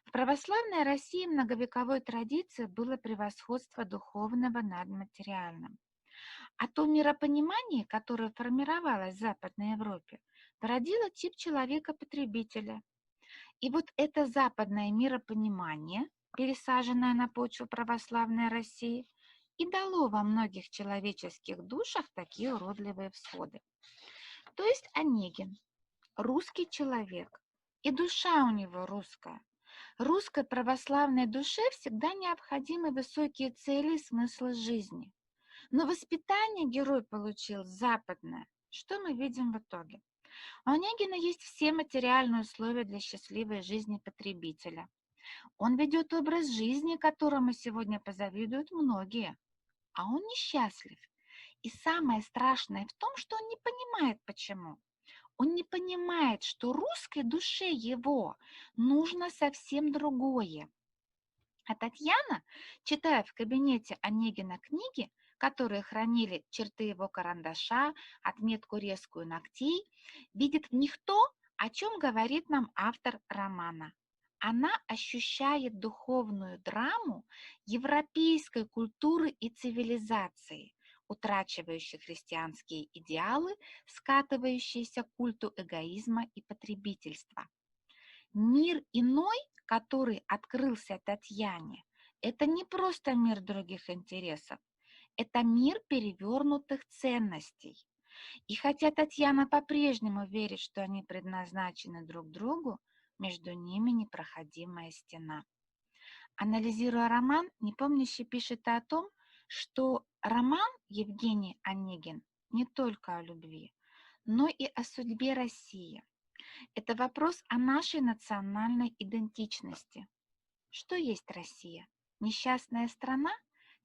В православной России многовековой традицией было превосходство духовного над материальным. А то миропонимание, которое формировалось в Западной Европе, породило тип человека-потребителя. И вот это западное миропонимание, пересаженное на почву православной России, и дало во многих человеческих душах такие уродливые всходы. То есть Онегин – русский человек, и душа у него русская. Русской православной душе всегда необходимы высокие цели и смыслы жизни. Но воспитание герой получил западное. Что мы видим в итоге? У Онегина есть все материальные условия для счастливой жизни потребителя. Он ведет образ жизни, которому сегодня позавидуют многие, а он несчастлив. И самое страшное в том, что он не понимает, почему. Он не понимает, что русской душе его нужно совсем другое. А Татьяна, читая в кабинете Онегина книги, которые хранили черты его карандаша, отметку резкую ногтей, видит в них то, о чем говорит нам автор романа. Она ощущает духовную драму европейской культуры и цивилизации, утрачивающей христианские идеалы, скатывающиеся к культу эгоизма и потребительства. Мир иной, который открылся Татьяне, это не просто мир других интересов, это мир перевернутых ценностей. И хотя Татьяна по-прежнему верит, что они предназначены друг другу, между ними непроходимая стена. Анализируя роман, Непомнящий пишет о том, что роман Евгений Онегин не только о любви, но и о судьбе России. Это вопрос о нашей национальной идентичности. Что есть Россия? Несчастная страна,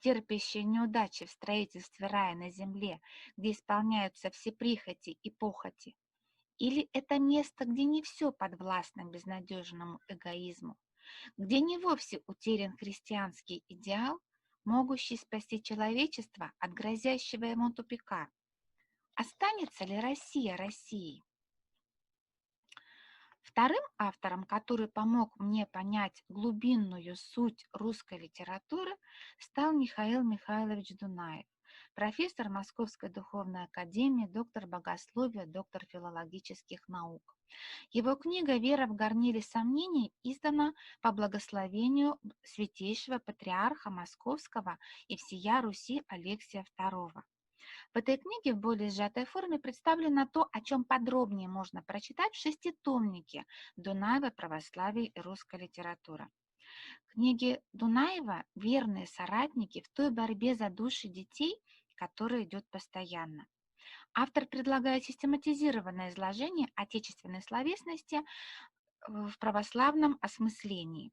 терпящая неудачи в строительстве рая на земле, где исполняются все прихоти и похоти? Или это место, где не все подвластно безнадежному эгоизму, где не вовсе утерян христианский идеал, могущий спасти человечество от грозящего ему тупика? Останется ли Россия Россией? Вторым автором, который помог мне понять глубинную суть русской литературы, стал Михаил Михайлович Дунаев, профессор Московской духовной академии, доктор богословия, доктор филологических наук. Его книга «Вера в горниле сомнений» издана по благословению святейшего патриарха Московского и всея Руси Алексия II. В этой книге в более сжатой форме представлено то, о чем подробнее можно прочитать в шеститомнике Дунаева «Православие и русская литература». Книги Дунаева – верные соратники в той борьбе за души детей, которая идет постоянно. Автор предлагает систематизированное изложение отечественной словесности в православном осмыслении.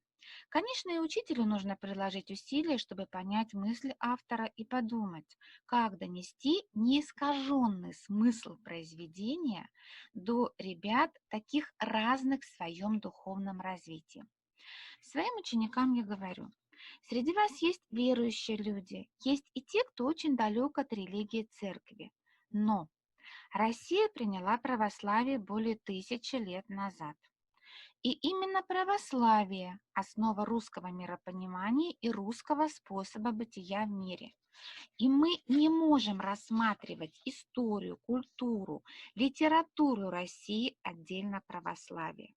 Конечно, и учителю нужно приложить усилия, чтобы понять мысли автора и подумать, как донести неискаженный смысл произведения до ребят, таких разных в своем духовном развитии. Своим ученикам я говорю: среди вас есть верующие люди, есть и те, кто очень далек от религии церкви. Но Россия приняла православие более 1000 лет назад. И именно православие – основа русского миропонимания и русского способа бытия в мире. И мы не можем рассматривать историю, культуру, литературу России отдельно православия.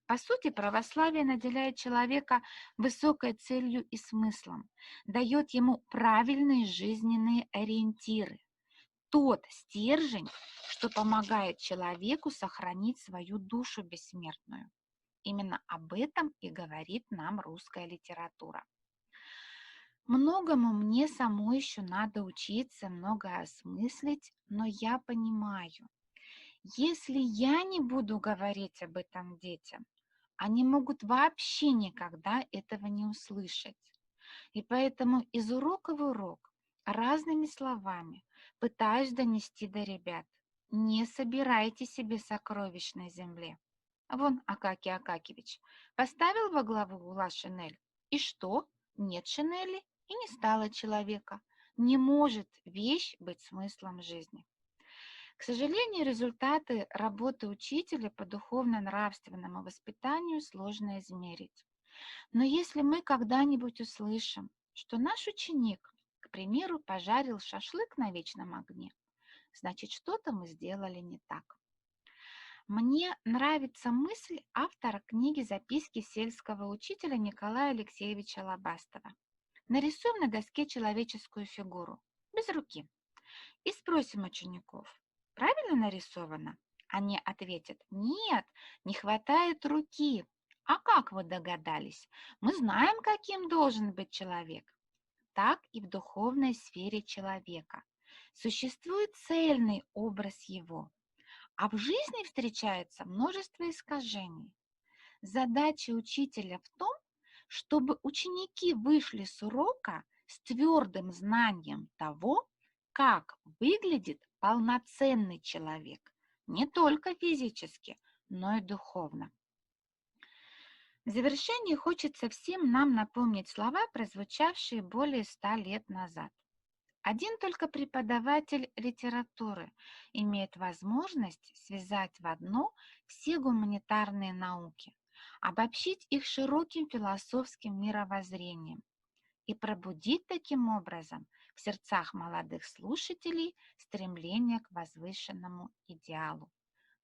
По сути, православие наделяет человека высокой целью и смыслом, дает ему правильные жизненные ориентиры. Тот стержень, что помогает человеку сохранить свою душу бессмертную. Именно об этом и говорит нам русская литература. Многому мне самой еще надо учиться, многое осмыслить, но я понимаю, если я не буду говорить об этом детям, они могут вообще никогда этого не услышать. И поэтому из урока в урок разными словами пытаюсь донести до ребят: не собирайте себе сокровищ на земле. Вон Акакий Акакевич поставил во главу угла шинель. И что? Нет шинели, и не стало человека. Не может вещь быть смыслом жизни. К сожалению, результаты работы учителя по духовно-нравственному воспитанию сложно измерить. Но если мы когда-нибудь услышим, что наш ученик, к примеру, пожарил шашлык на вечном огне, значит, что-то мы сделали не так. Мне нравится мысль автора книги «Записки сельского учителя» Николая Алексеевича Лобастова. Нарисуем на доске человеческую фигуру, без руки, и спросим учеников: правильно нарисовано? Они ответят: нет, не хватает руки. А как вы догадались? Мы знаем, каким должен быть человек. Так и в духовной сфере человека. Существует цельный образ его. А в жизни встречается множество искажений. Задача учителя в том, чтобы ученики вышли с урока с твердым знанием того, как выглядит полноценный человек, не только физически, но и духовно. В завершении хочется всем нам напомнить слова, прозвучавшие более 100 лет назад. Один только преподаватель литературы имеет возможность связать в одно все гуманитарные науки, обобщить их широким философским мировоззрением и пробудить таким образом в сердцах молодых слушателей стремление к возвышенному идеалу.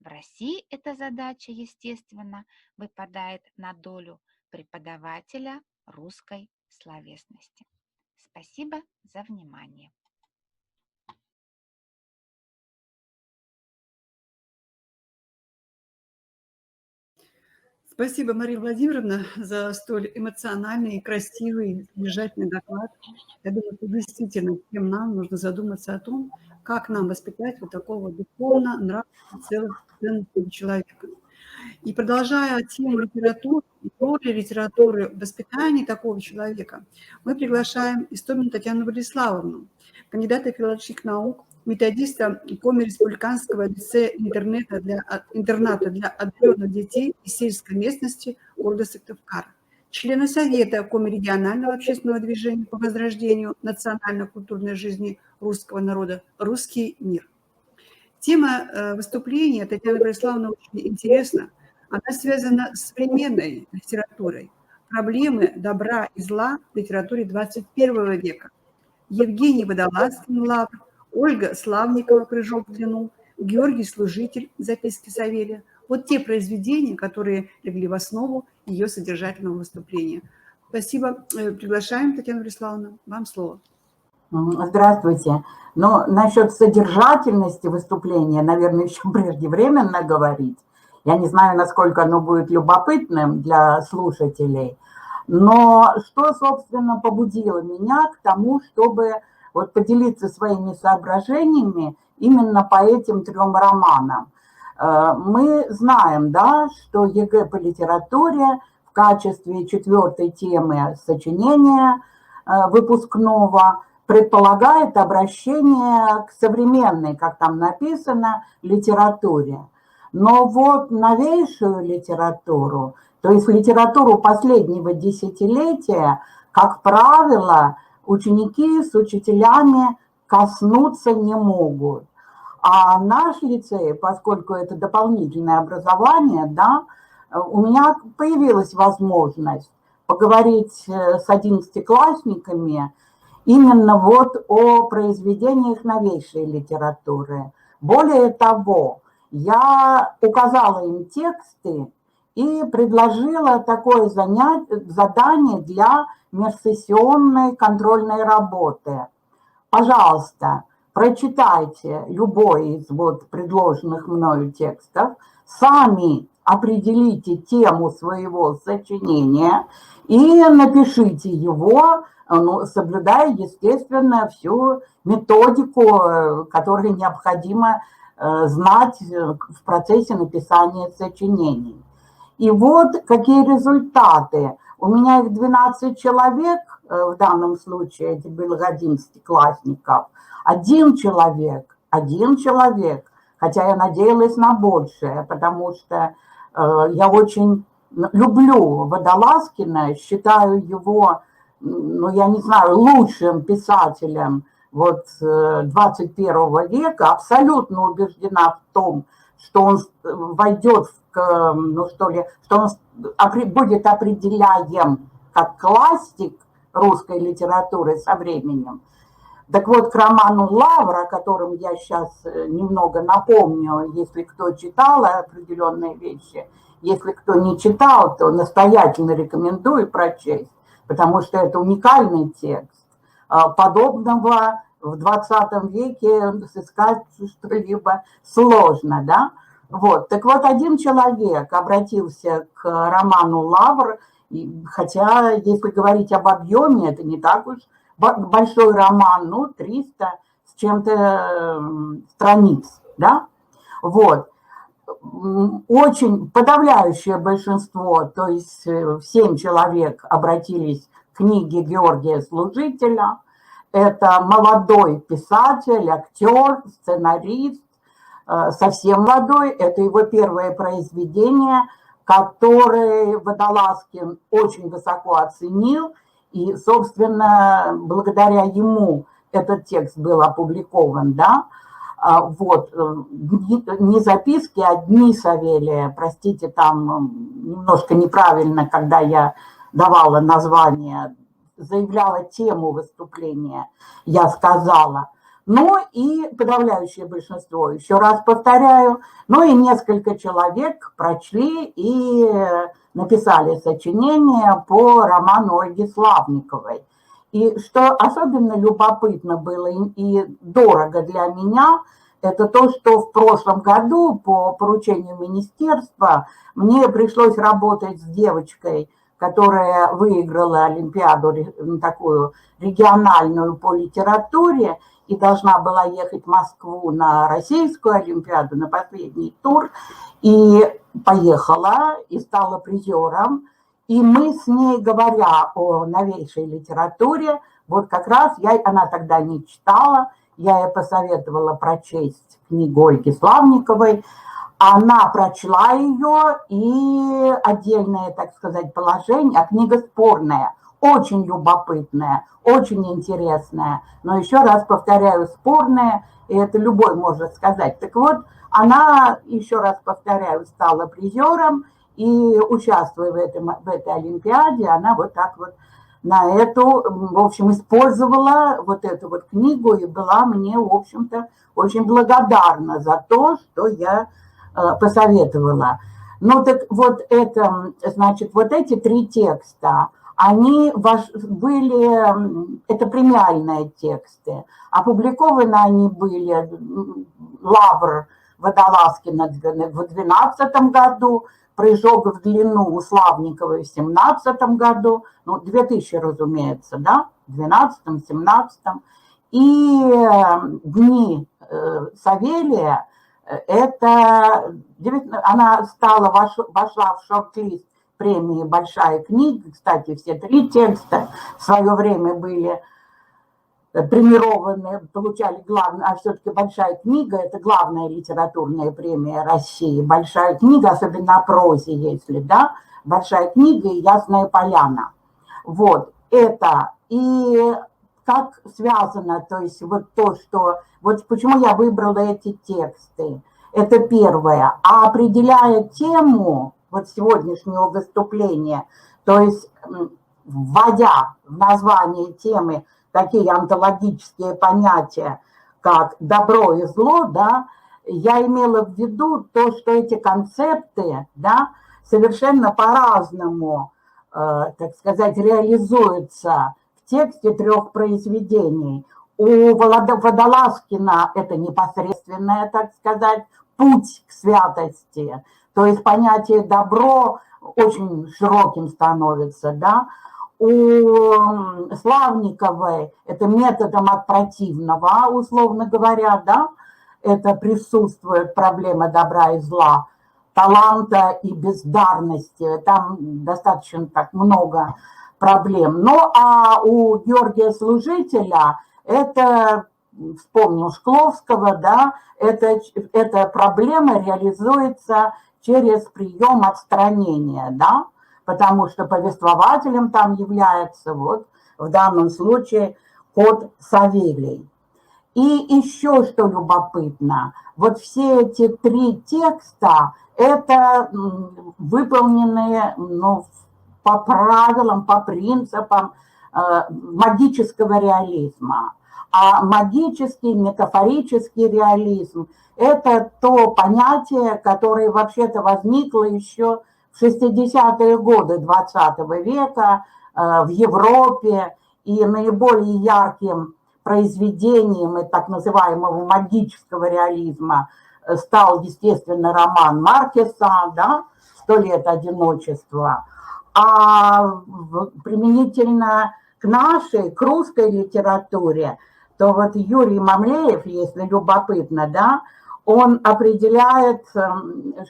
В России эта задача, естественно, выпадает на долю преподавателя русской словесности. Спасибо за внимание. Спасибо, Мария Владимировна, за столь эмоциональный, красивый, содержательный доклад. Я думаю, что действительно всем нам нужно задуматься о том, как нам воспитать вот такого духовно, нравственного, ценного человека. И продолжая тему литературы, роли литературы в воспитании такого человека, мы приглашаем Истомину Татьяну Владиславовну, кандидата филологических наук, методиста Коми-республиканского лицея интерната для отдаленных детей из сельской местности города Сыктывкар, члена Совета Коми-регионального общественного движения по возрождению национально-культурной жизни русского народа «Русский мир». Тема выступления Татьяны Владиславовны очень интересна. Она связана с современной литературой. Проблемы добра и зла в литературе 21 века. Евгений Водолазкин, Лавр, Ольга Славникова, «Прыжок в длину», Георгий Служитель, «Записки Савелия». Вот те произведения, которые легли в основу ее содержательного выступления. Спасибо. Приглашаем, Татьяна Владиславовна, вам слово. Здравствуйте. Но насчет содержательности выступления, наверное, еще преждевременно говорить. Я не знаю, насколько оно будет любопытным для слушателей. Но что, собственно, побудило меня к тому, чтобы вот поделиться своими соображениями именно по этим 3 романам. Мы знаем, да, что ЕГЭ по литературе в качестве 4-й темы сочинения выпускного предполагает обращение к современной, как там написано, литературе. Но вот новейшую литературу, то есть литературу последнего десятилетия, как правило, ученики с учителями коснуться не могут. А наш лицей, поскольку это дополнительное образование, да, у меня появилась возможность поговорить с 11-классниками именно вот о произведениях новейшей литературы. Более того, я указала им тексты и предложила такое задание для межсессионной контрольной работы. Пожалуйста, прочитайте любой из вот предложенных мною текстов, сами определите тему своего сочинения и напишите его, ну, соблюдая, естественно, всю методику, которую необходимо знать в процессе написания сочинений. И вот какие результаты. У меня их 12 человек, в данном случае это было 11-классников. Один человек, хотя я надеялась на большее, потому что я очень люблю Водолазкина, считаю его, ну, я не знаю, лучшим писателем вот 21 века, абсолютно убеждена в том, что он войдет в, ну что ли, что он будет определяем как классик русской литературы со временем. Так вот, к роману «Лавр», о котором я сейчас немного напомню, если кто читал определенные вещи, если кто не читал, то настоятельно рекомендую прочесть, потому что это уникальный текст. Подобного в 20 веке сыскать что-либо сложно, да? Вот. Так вот, один человек обратился к роману «Лавр», хотя, если говорить об объеме, это не так уж большой роман, ну, 300 с чем-то страниц, да? Вот. Очень подавляющее большинство, то есть 7 человек обратились к книге Георгия Служителя. Это молодой писатель, актер, сценарист, совсем молодой. Это его первое произведение, которое Водолазкин очень высоко оценил. И, собственно, благодаря ему этот текст был опубликован, да. Вот, не записки, а дни Савелия, простите, там немножко неправильно, когда я давала название, заявляла тему выступления, я сказала. Ну и подавляющее большинство, еще раз повторяю, ну и несколько человек прочли и написали сочинение по роману Ольги Славниковой. И что особенно любопытно было и дорого для меня, это то, что в прошлом году по поручению министерства мне пришлось работать с девочкой, которая выиграла олимпиаду такую региональную по литературе и должна была ехать в Москву на российскую олимпиаду, на последний тур, и поехала, и стала призером. И мы с ней, говоря о новейшей литературе, вот как раз она тогда не читала, я ей посоветовала прочесть книгу Ольги Славниковой, она прочла ее, и отдельное, так сказать, положение, а книга спорная, очень любопытная, очень интересная, но еще раз повторяю, спорная, и это любой может сказать. Так вот, она, еще раз повторяю, стала призером, и участвуя в этой олимпиаде, она вот так вот на эту, в общем, использовала вот эту вот книгу и была мне, в общем-то, очень благодарна за то, что я посоветовала. Ну так вот это, значит, вот эти 3 текста, они были, это премиальные тексты, опубликованы они были, «Лавр» Водолазкина в 2012 году, «Прыжок в длину» у Славниковой в 2017 году, ну, 2000, разумеется, да, в 2012-2017. И «Дни Савелия», это, она вошла в шорт-лист премии «Большая книга». Кстати, все 3 текста в свое время были премированы, получали главное, а все-таки «Большая книга» – это главная литературная премия России. «Большая книга», особенно о прозе, если, да, «Большая книга» и «Ясная поляна». Вот, это, и как связано, то есть вот то, что, вот почему я выбрала эти тексты, это первое, а определяя тему вот сегодняшнего выступления, то есть вводя в название темы такие онтологические понятия, как добро и зло, да, я имела в виду то, что эти концепты, да, совершенно по-разному, так сказать, реализуются в тексте 3 произведений. У Водолазкина это непосредственное, так сказать, путь к святости, то есть понятие добро очень широким становится, да. У Славниковой это методом от противного, условно говоря, да, это присутствует проблема добра и зла, таланта и бездарности, там достаточно так много проблем. Ну, а у Георгия Служителя это, вспомнил Шкловского, да, эта проблема реализуется через прием отстранения, да, потому что повествователем там является, вот, в данном случае, кот Савелий. И еще что любопытно, вот все эти 3 текста, это выполненные, ну, по правилам, по принципам магического реализма. А магический, метафорический реализм – это то понятие, которое вообще-то возникло еще в 60-е годы 20 века в Европе, и наиболее ярким произведением так называемого магического реализма стал, естественно, роман Маркеса, да, «100 лет одиночества». А применительно к нашей, к русской литературе, то вот Юрий Мамлеев, если любопытно, да, он определяет,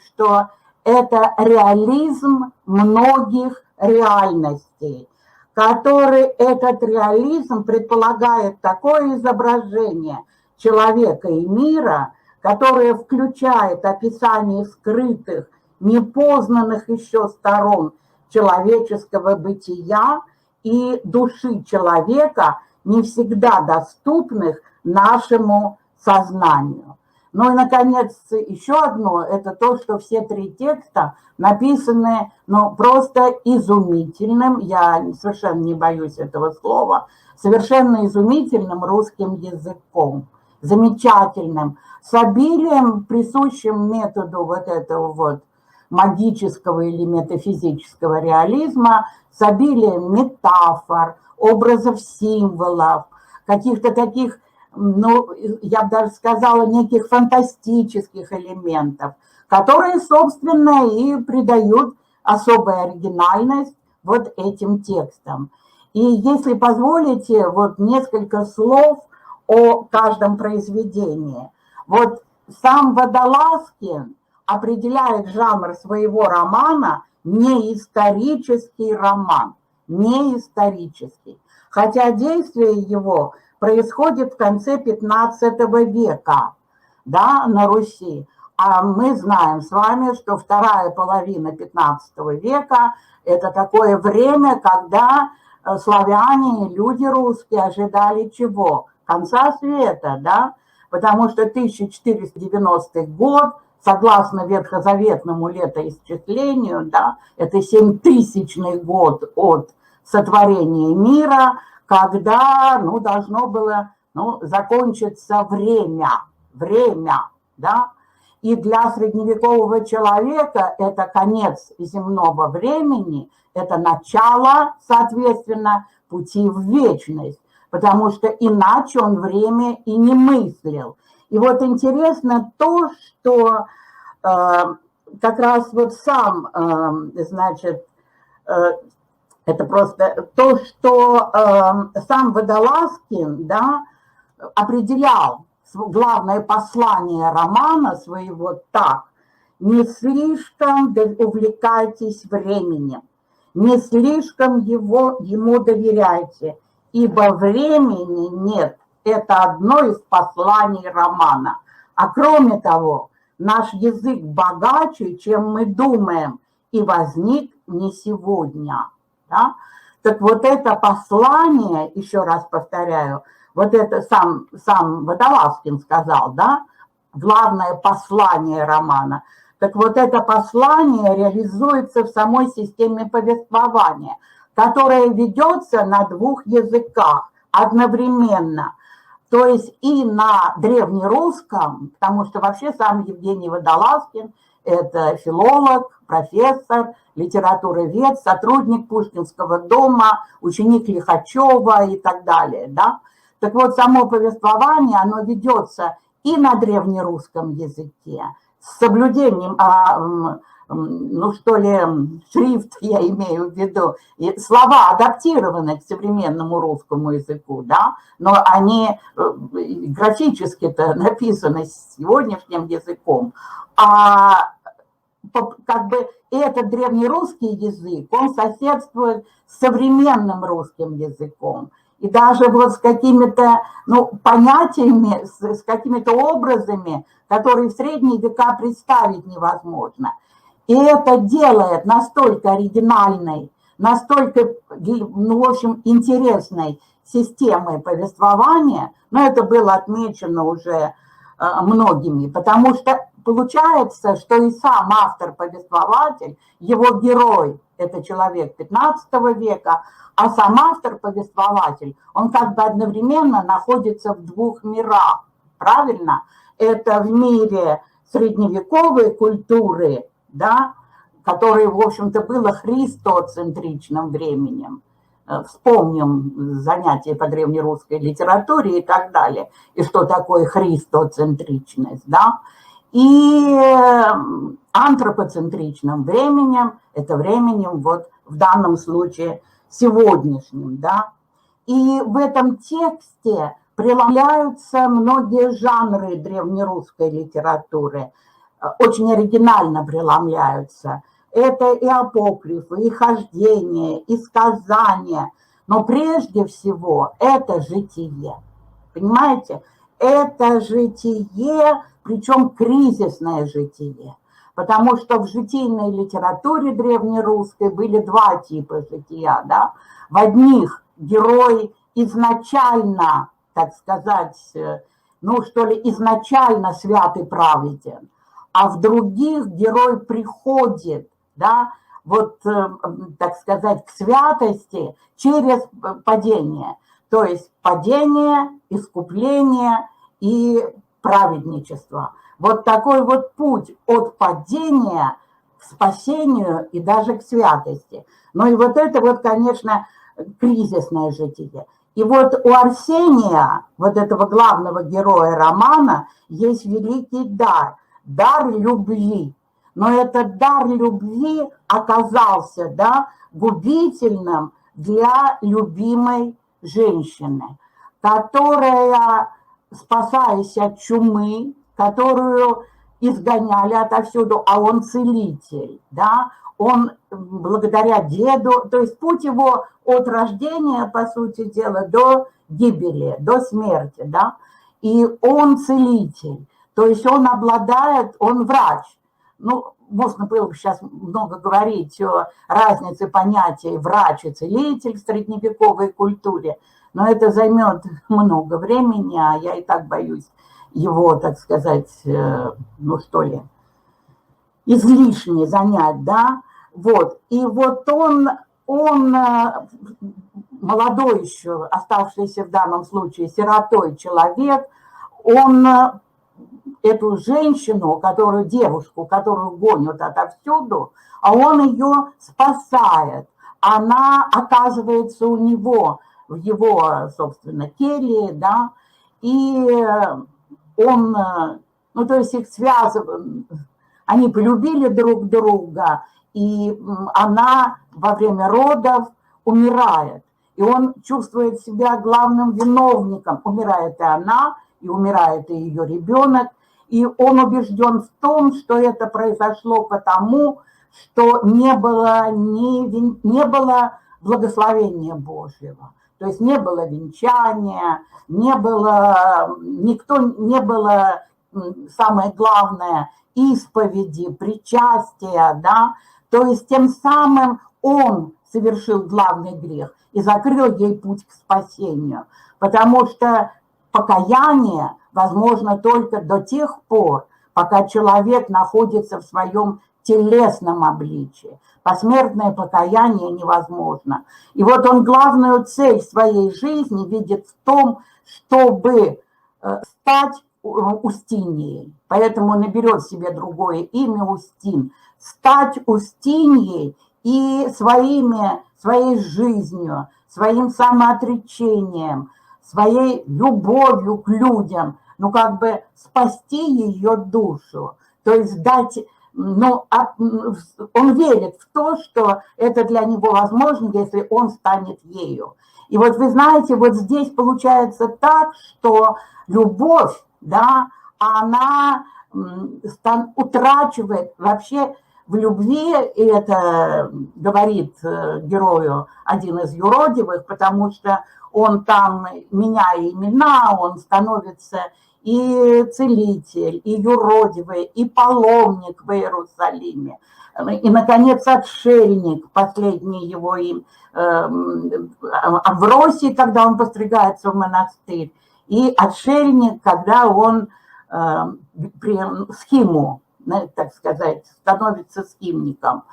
что это реализм многих реальностей, который этот реализм предполагает такое изображение человека и мира, которое включает описание скрытых, непознанных еще сторон человеческого бытия и души человека, не всегда доступных нашему сознанию. Ну и, наконец, еще одно, это то, что все 3 текста написаны, ну, просто изумительным, я совершенно не боюсь этого слова, совершенно изумительным русским языком, замечательным, с обилием, присущим методу вот этого вот магического или метафизического реализма, с обилием метафор, образов, символов, каких-то таких, ну, я бы даже сказала, неких фантастических элементов, которые, собственно, и придают особую оригинальность вот этим текстам. И если позволите, вот несколько слов о каждом произведении. Вот сам Водолазкин определяет жанр своего романа неисторический роман, неисторический, хотя действие его происходит в конце 15 века, да, на Руси. А мы знаем с вами, что вторая половина 15 века – это такое время, когда славяне, люди русские ожидали чего? Конца света, да? Потому что 1490 год, согласно ветхозаветному летоисчислению, да, это 7000-й год от сотворения мира, когда, ну, должно было, ну, закончиться время, да, И для средневекового человека это конец земного времени, это начало, соответственно, пути в вечность, потому что иначе он время и не мыслил. И вот интересно то, что как раз вот сам, значит, это просто то, что сам Водолазкин, да, определял главное послание романа своего так: не слишком увлекайтесь временем, не слишком ему доверяйте, ибо времени нет. Это одно из посланий романа. А кроме того, наш язык богаче, чем мы думаем, и возник не сегодня. Да? Так вот это послание, еще раз повторяю, вот это сам Водолазкин сказал, да, главное послание романа. Так вот это послание реализуется в самой системе повествования, которая ведется на двух языках одновременно. То есть и на древнерусском, потому что вообще сам Евгений Водолазкин – это филолог, профессор, литературовед, сотрудник Пушкинского дома, ученик Лихачева и так далее, да. Так вот, само повествование, оно ведется и на древнерусском языке, с соблюдением, ну что ли, шрифт я имею в виду, и слова адаптированы к современному русскому языку, да, но они графически-то написаны сегодняшним языком, а как бы этот древнерусский язык, он соседствует с современным русским языком. И даже вот с какими-то, ну, понятиями, с какими-то образами, которые в средние века представить невозможно. И это делает настолько оригинальной, настолько, ну, в общем, интересной системой повествования, но это было отмечено уже многими, потому что получается, что и сам автор-повествователь, его герой – это человек 15 века, а сам автор-повествователь, он как бы одновременно находится в двух мирах, правильно? Это в мире средневековой культуры, да, которое, в общем-то, было христоцентричным временем. Вспомним занятия по древнерусской литературе и так далее, и что такое христоцентричность, да. И антропоцентричным временем, это временем вот в данном случае сегодняшним, да. И в этом тексте преломляются многие жанры древнерусской литературы, очень оригинально преломляются. Это и апокрифы, и хождения, и сказания, но прежде всего это житие, понимаете? Это житие, причем кризисное житие, потому что в житийной литературе древнерусской были два типа жития, да? В одних герой изначально, так сказать, ну что ли, изначально свят и праведен, а в других герой приходит, да, вот, так сказать, к святости через падение. То есть падение, искупление и праведничество. Вот такой вот путь от падения к спасению и даже к святости. Ну и вот это вот, конечно, кризисное житие. И вот у Арсения, вот этого главного героя романа, есть великий дар – дар любви. Но этот дар любви оказался, да, губительным для любимой женщины, которая, спасаясь от чумы, которую изгоняли отовсюду, а он целитель, да, он благодаря деду, то есть путь его от рождения, по сути дела, до гибели, до смерти, да, и он целитель, то есть он обладает, он врач. Ну, можно было бы сейчас много говорить о разнице понятий врач и целитель в средневековой культуре, но это займет много времени, а я и так боюсь его, так сказать, ну что ли, излишне занять, да, вот. И вот он молодой еще, оставшийся в данном случае сиротой человек, он эту женщину, которую, девушку, которую гонят отовсюду, а он ее спасает. Она оказывается у него, в его, собственно, теле, да, и он, ну, то есть их связывают, они полюбили друг друга, и она во время родов умирает. И он чувствует себя главным виновником. Умирает и она, и умирает и ее ребенок. И он убежден в том, что это произошло потому, что не было благословения Божьего. То есть не было венчания, не было, не было, самое главное, исповеди, причастия, да. То есть тем самым он совершил главный грех и закрыл ей путь к спасению. Потому что покаяние возможно только до тех пор, пока человек находится в своем телесном обличии. Посмертное покаяние невозможно. И вот он главную цель своей жизни видит в том, чтобы стать Устиньей. Поэтому он берет себе другое имя Устин. Стать Устиньей и своей жизнью, своим самоотречением, своей любовью к людям, ну, как бы спасти ее душу. То есть дать, ну, он верит в то, что это для него возможно, если он станет ею. И вот вы знаете, вот здесь получается так, что любовь, да, она утрачивает вообще в любви, и это говорит герою один из юродивых, потому что он там, меняя имена, он становится и целитель, и юродивый, и паломник в Иерусалиме, и, наконец, отшельник, последний его им, Авросий, когда он постригается в монастырь, и отшельник, когда он схиму, так сказать, становится схимником.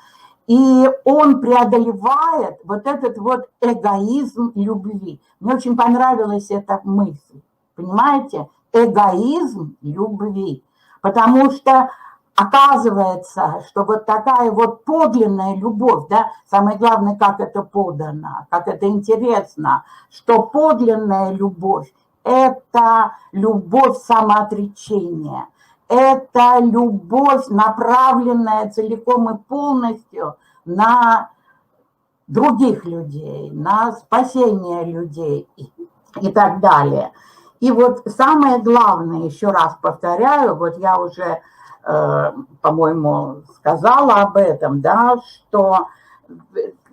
И он преодолевает вот этот вот эгоизм любви. Мне очень понравилась эта мысль, понимаете? Эгоизм любви. Потому что оказывается, что вот такая вот подлинная любовь, да, самое главное, как это подано, как это интересно, что подлинная любовь – это любовь самоотречения. Это любовь, направленная целиком и полностью на других людей, на спасение людей и так далее. И вот самое главное, еще раз повторяю, вот я уже, по-моему, сказала об этом, да, что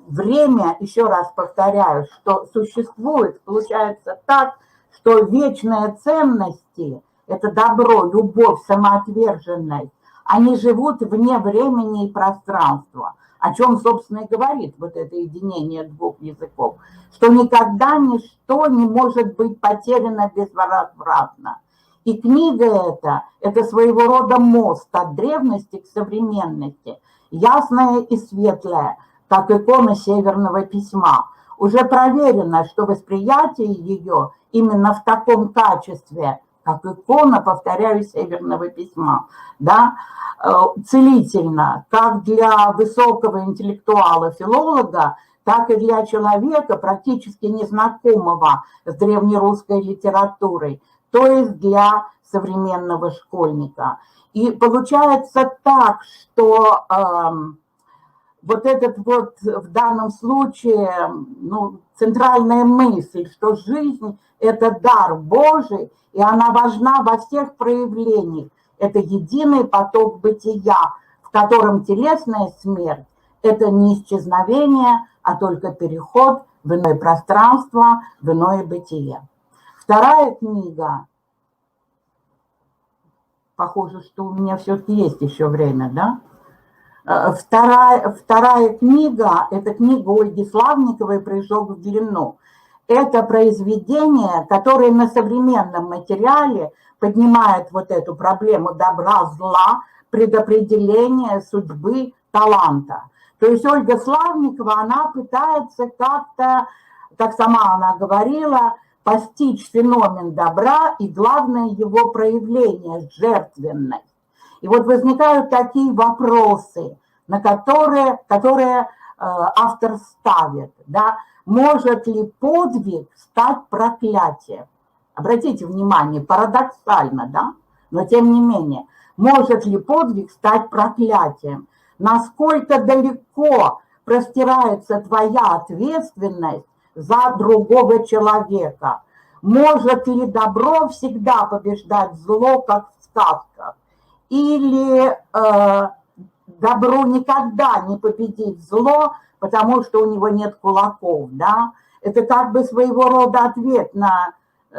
время, еще раз повторяю, что существует, получается так, что вечные ценности – это добро, любовь, самоотверженность, они живут вне времени и пространства, о чем, собственно, и говорит вот это единение двух языков, что никогда ничто не может быть потеряно безвозвратно. И книга это своего рода мост от древности к современности, ясная и светлая, как икона Северного письма. Уже проверено, что восприятие ее именно в таком качестве, как икона, повторяю, Северного письма, да, целительно, как для высокого интеллектуала, филолога, так и для человека, практически незнакомого с древнерусской литературой, то есть для современного школьника. И получается так, что вот этот вот в данном случае, ну, центральная мысль, что жизнь – это дар Божий, и она важна во всех проявлениях. Это единый поток бытия, в котором телесная смерть – это не исчезновение, а только переход в иное пространство, в иное бытие. Вторая книга, похоже, что у меня все-таки есть еще время, да? Вторая книга – это книга Ольги Славниковой «Прыжок в длину». Это произведение, которое на современном материале поднимает вот эту проблему добра, зла, предопределения судьбы, таланта. То есть Ольга Славникова, она пытается как-то, как сама она говорила, постичь феномен добра и главное его проявление – жертвенность. И вот возникают такие вопросы, на которые автор ставит. Да? Может ли подвиг стать проклятием? Обратите внимание, парадоксально, да? Но тем не менее, может ли подвиг стать проклятием? Насколько далеко простирается твоя ответственность за другого человека? Может ли добро всегда побеждать зло, как в сказках? Или добро никогда не победит зло, потому что у него нет кулаков, да? Это как бы своего рода ответ на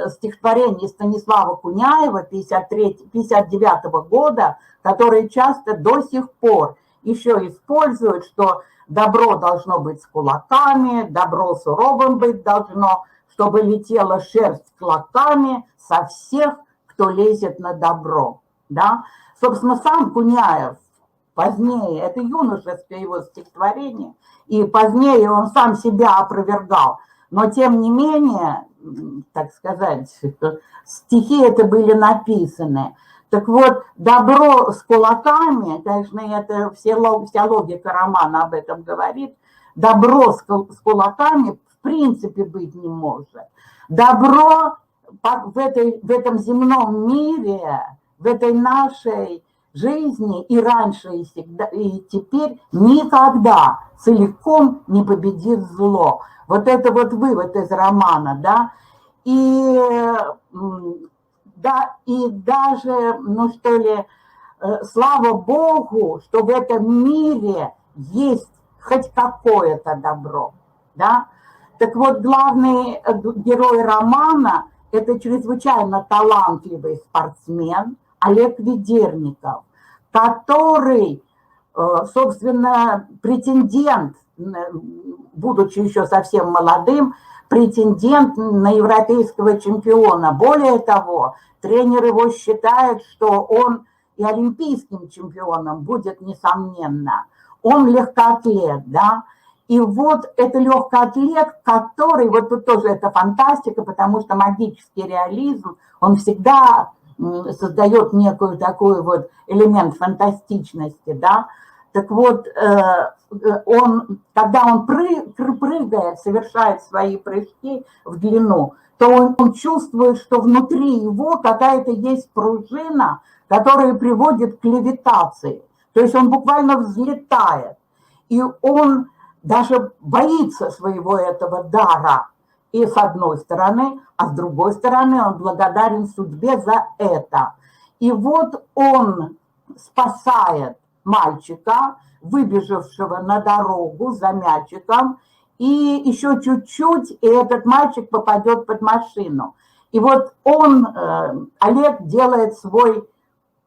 стихотворение Станислава Куняева 59 года, которые часто до сих пор еще используют, что добро должно быть с кулаками, добро суровым быть должно, чтобы летела шерсть клоками со всех, кто лезет на добро. Да? Собственно, сам Куняев позднее, это юношеское его стихотворение, и позднее он сам себя опровергал. Но, тем не менее, так сказать, стихи это были написаны. Так вот, добро с кулаками, конечно, это вся логика романа об этом говорит, добро с кулаками в принципе быть не может. Добро в этом земном мире, в этой нашей жизни и раньше, и всегда, и теперь никогда целиком не победит зло. Вот это вот вывод из романа, да. И даже, ну что ли, слава Богу, что в этом мире есть хоть какое-то добро, да. Так вот, главный герой романа – это чрезвычайно талантливый спортсмен Олег Ведерников, который, собственно, претендент, будучи еще совсем молодым, претендент на европейского чемпиона. Более того, тренер его считает, что он и олимпийским чемпионом будет, несомненно. Он легкоатлет, да. И вот это легкоатлет, который, вот тут тоже это фантастика, потому что магический реализм, он всегда создает некую такой вот элемент фантастичности, да. Так вот, когда он прыгает, совершает свои прыжки в длину, то он чувствует, что внутри его какая-то есть пружина, которая приводит к левитации. То есть он буквально взлетает. И он даже боится своего этого дара. И с одной стороны, а с другой стороны он благодарен судьбе за это. И вот он спасает мальчика, выбежавшего на дорогу за мячиком, и еще чуть-чуть, и этот мальчик попадет под машину. И вот Олег делает свой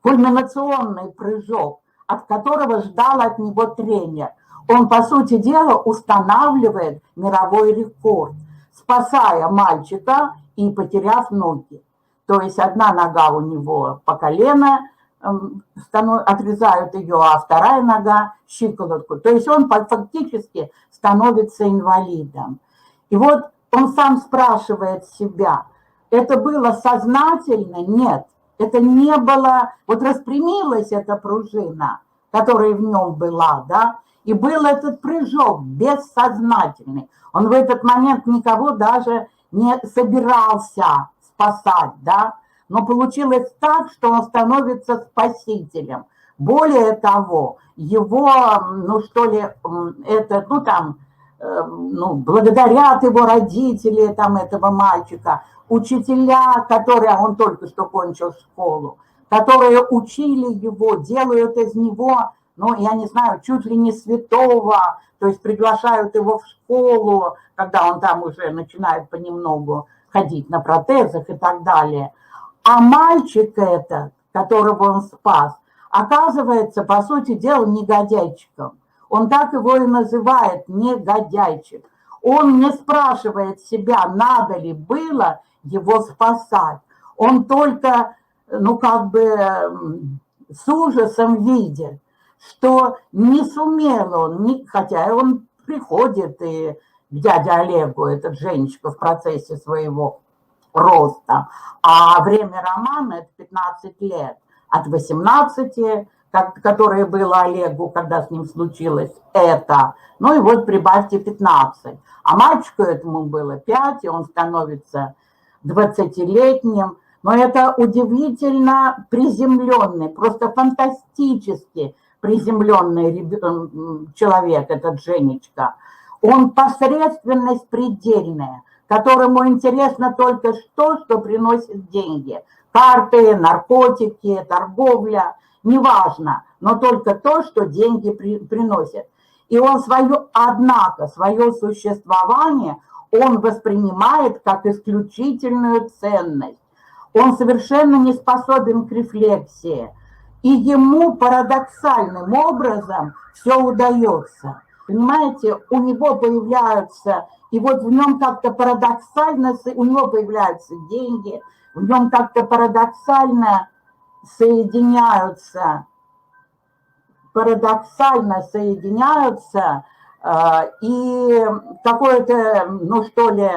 кульминационный прыжок, от которого ждал от него тренер. Он, по сути дела, устанавливает мировой рекорд, спасая мальчика и потеряв ноги. То есть одна нога у него по колено, отрезают ее, а вторая нога щиколотку. То есть он фактически становится инвалидом. И вот он сам спрашивает себя, это было сознательно? Нет, это не было, вот распрямилась эта пружина, которая в нем была, да, и был этот прыжок бессознательный. Он в этот момент никого даже не собирался спасать, да, но получилось так, что он становится спасителем. Более того, его, благодарят его родители этого мальчика, учителя, он только что кончил школу, которые учили его, делают из него, чуть ли не святого, то есть приглашают его в школу, когда он там уже начинает понемногу ходить на протезах и так далее. А мальчик этот, которого он спас, оказывается, по сути дела, негодяйчиком. Он так его и называет, негодяйчик. Он не спрашивает себя, надо ли было его спасать. Он только, с ужасом видит, что не сумел он, хотя он приходит и к дяде Олегу, этот Женечка, в процессе своего роста, а время романа – это 15 лет. От 18, которое было Олегу, когда с ним случилось это, ну и вот прибавьте 15. А мальчику этому было 5, и он становится 20-летним. Но это удивительно приземленный, просто фантастически приземленный человек, этот Женечка. Он посредственность предельная, которому интересно только то, что приносит деньги. Карты, наркотики, торговля, неважно, но только то, что деньги приносят. И он однако, свое существование он воспринимает как исключительную ценность. Он совершенно не способен к рефлексии. И ему парадоксальным образом все удается. Понимаете, у него появляются, и вот в нем как-то парадоксально, у него появляются деньги, в нем как-то парадоксально соединяются и какое-то, ну что ли,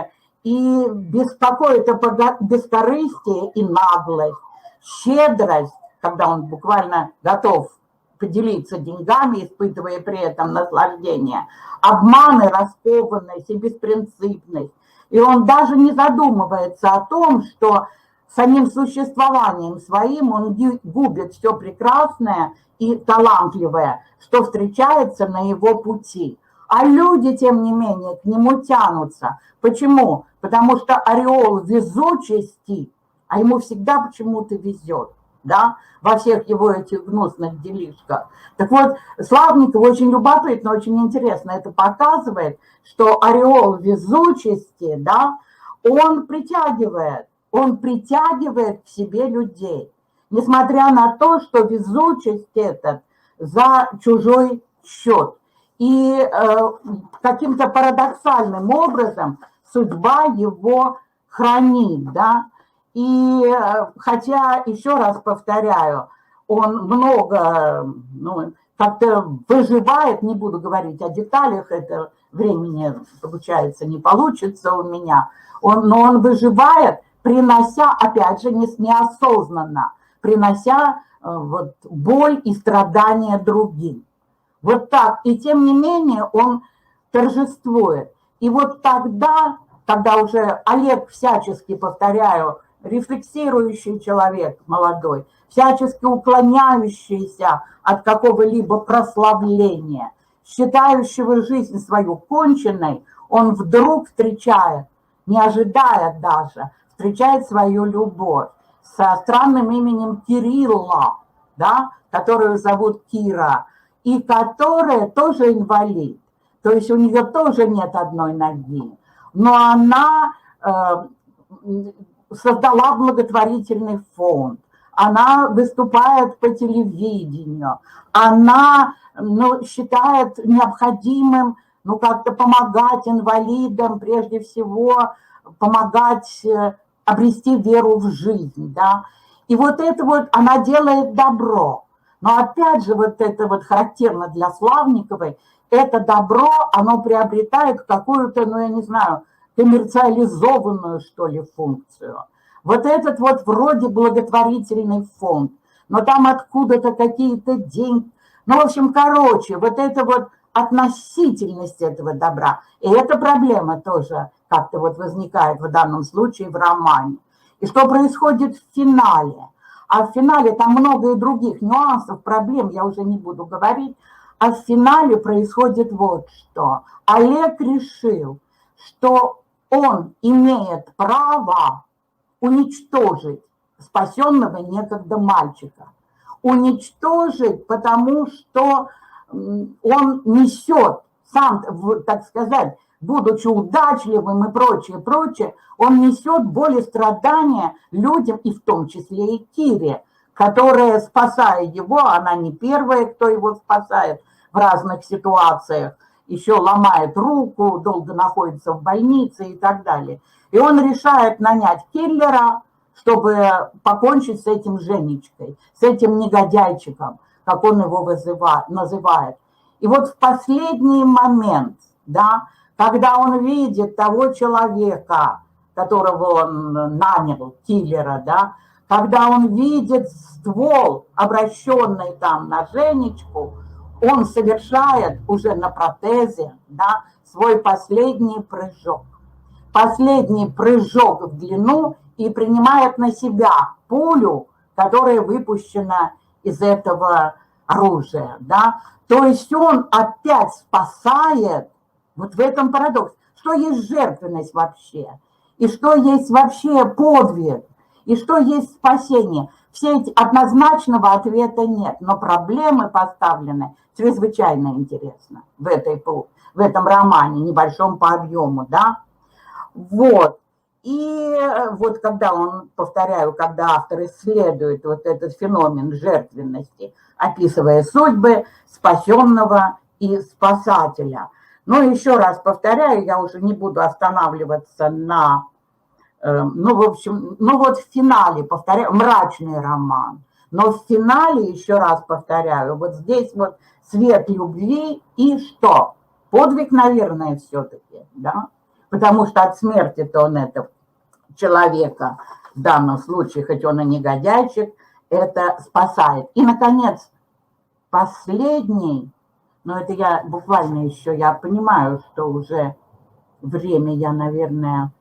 и без какой-то бескорыстия и наглость, щедрость, когда он буквально готов поделиться деньгами, испытывая при этом наслаждение, обман и раскованность и беспринципность. И он даже не задумывается о том, что самим существованием своим он губит все прекрасное и талантливое, что встречается на его пути. А люди, тем не менее, к нему тянутся. Почему? Потому что ореол везучести, а ему всегда почему-то везет, да, во всех его этих гнусных делишках. Так вот, Славников очень любопытно, очень интересно это показывает, что ореол везучести, да, он притягивает к себе людей. Несмотря на то, что везучесть этот за чужой счет. И каким-то парадоксальным образом судьба его хранит, да. И хотя, еще раз повторяю, он много, ну, как-то выживает, не буду говорить о деталях, это времени, получается, не получится у меня, но он выживает, принося, опять же, неосознанно, принося вот, боль и страдания другим. Вот так. И тем не менее он торжествует. И вот тогда, когда уже Олег всячески, повторяю, рефлексирующий человек молодой, всячески уклоняющийся от какого-либо прославления, считающего жизнь свою конченной, он вдруг встречает, не ожидая даже, встречает свою любовь со странным именем Кирилла, да, которую зовут Кира, и которая тоже инвалид. То есть у нее тоже нет одной ноги, но она создала благотворительный фонд, она выступает по телевидению, она, ну, считает необходимым, ну, как-то помогать инвалидам, прежде всего помогать обрести веру в жизнь, да. И вот это вот она делает добро. Но опять же, вот это вот характерно для Славниковой, это добро, оно приобретает какую-то, ну, я не знаю, коммерциализованную, что ли, функцию. Вот этот вот вроде благотворительный фонд, но там откуда-то какие-то деньги. Ну, в общем, короче, вот это вот относительность этого добра. И эта проблема тоже как-то вот возникает в данном случае в романе. И что происходит в финале? А в финале там много и других нюансов, проблем, я уже не буду говорить. А в финале происходит вот что. Олег решил, что он имеет право уничтожить спасенного некогда мальчика. Уничтожить, потому что он несет, сам, так сказать, будучи удачливым и прочее, прочее, он несет боль и страдания людям, и в том числе и Кире, которая, спасая его, она не первая, кто его спасает в разных ситуациях, еще ломает руку, долго находится в больнице и так далее. И он решает нанять киллера, чтобы покончить с этим Женечкой, с этим негодяйчиком, как он его называет. И вот в последний момент, да, когда он видит того человека, которого он нанял, киллера, да, когда он видит ствол, обращенный там на Женечку, он совершает уже на протезе, да, свой последний прыжок. Последний прыжок в длину и принимает на себя пулю, которая выпущена из этого оружия, да. То есть он опять спасает, вот в этом парадокс, что есть жертвенность вообще, и что есть вообще подвиг, и что есть спасение. Все эти однозначного ответа нет, но проблемы поставлены чрезвычайно интересно в этом романе, небольшом по объему, да. Вот. И вот когда он, повторяю, когда автор исследует вот этот феномен жертвенности, описывая судьбы спасенного и спасателя. Но еще раз повторяю, я уже не буду останавливаться на, ну, в общем, ну вот в финале, повторяю, мрачный роман. Но в финале, еще раз повторяю, вот здесь вот свет любви и что? Подвиг, наверное, все-таки, да? Потому что от смерти-то он этого человека, в данном случае, хоть он и негодяйчик, это спасает. И, наконец, последний, но это я буквально еще, я понимаю, что уже время я, наверное,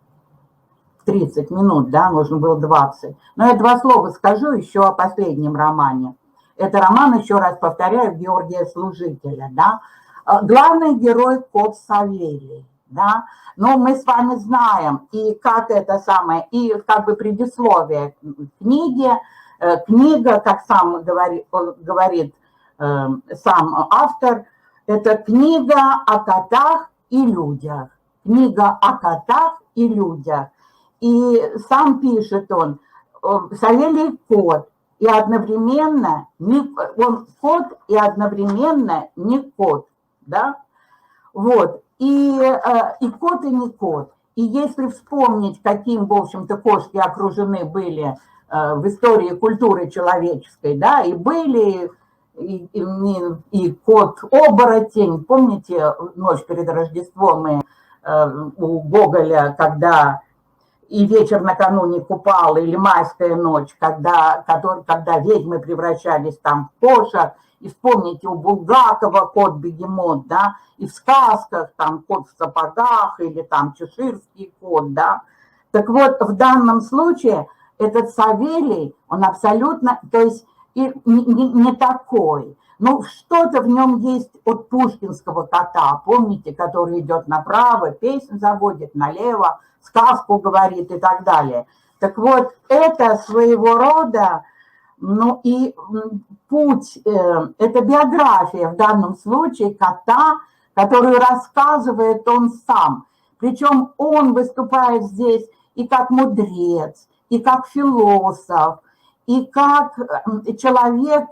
30 минут, да, нужно было 20. Но я 2 слова скажу еще о последнем романе. Это роман, еще раз повторяю, Георгия Служителя, да. Главный герой кот Савелий, да. Но мы с вами знаем, и как это самое, и как бы предисловие книги, книга, как сам говорит сам автор, это книга о котах и людях. Книга о котах и людях. И сам пишет он, Савелий кот, и одновременно он кот и одновременно не кот, да? Вот, и кот, и не кот. И если вспомнить, каким, в общем-то, кошки окружены были в истории культуры человеческой, да, и были и кот-оборотень, помните, «Ночь перед Рождеством» у Гоголя, когда и вечер накануне Купала, или «Майская ночь», когда ведьмы превращались там в кошек, и вспомните у Булгакова кот-бегемот, да, и в сказках там кот в сапогах, или там чеширский кот, да. Так вот, в данном случае этот Савелий, он абсолютно, то есть и не такой. Ну, что-то в нем есть от пушкинского кота, помните, который идет направо, песню заводит, налево, сказку говорит и так далее. Так вот, это своего рода, ну и путь, это биография в данном случае кота, которую рассказывает он сам. Причем он выступает здесь и как мудрец, и как философ, и как человек,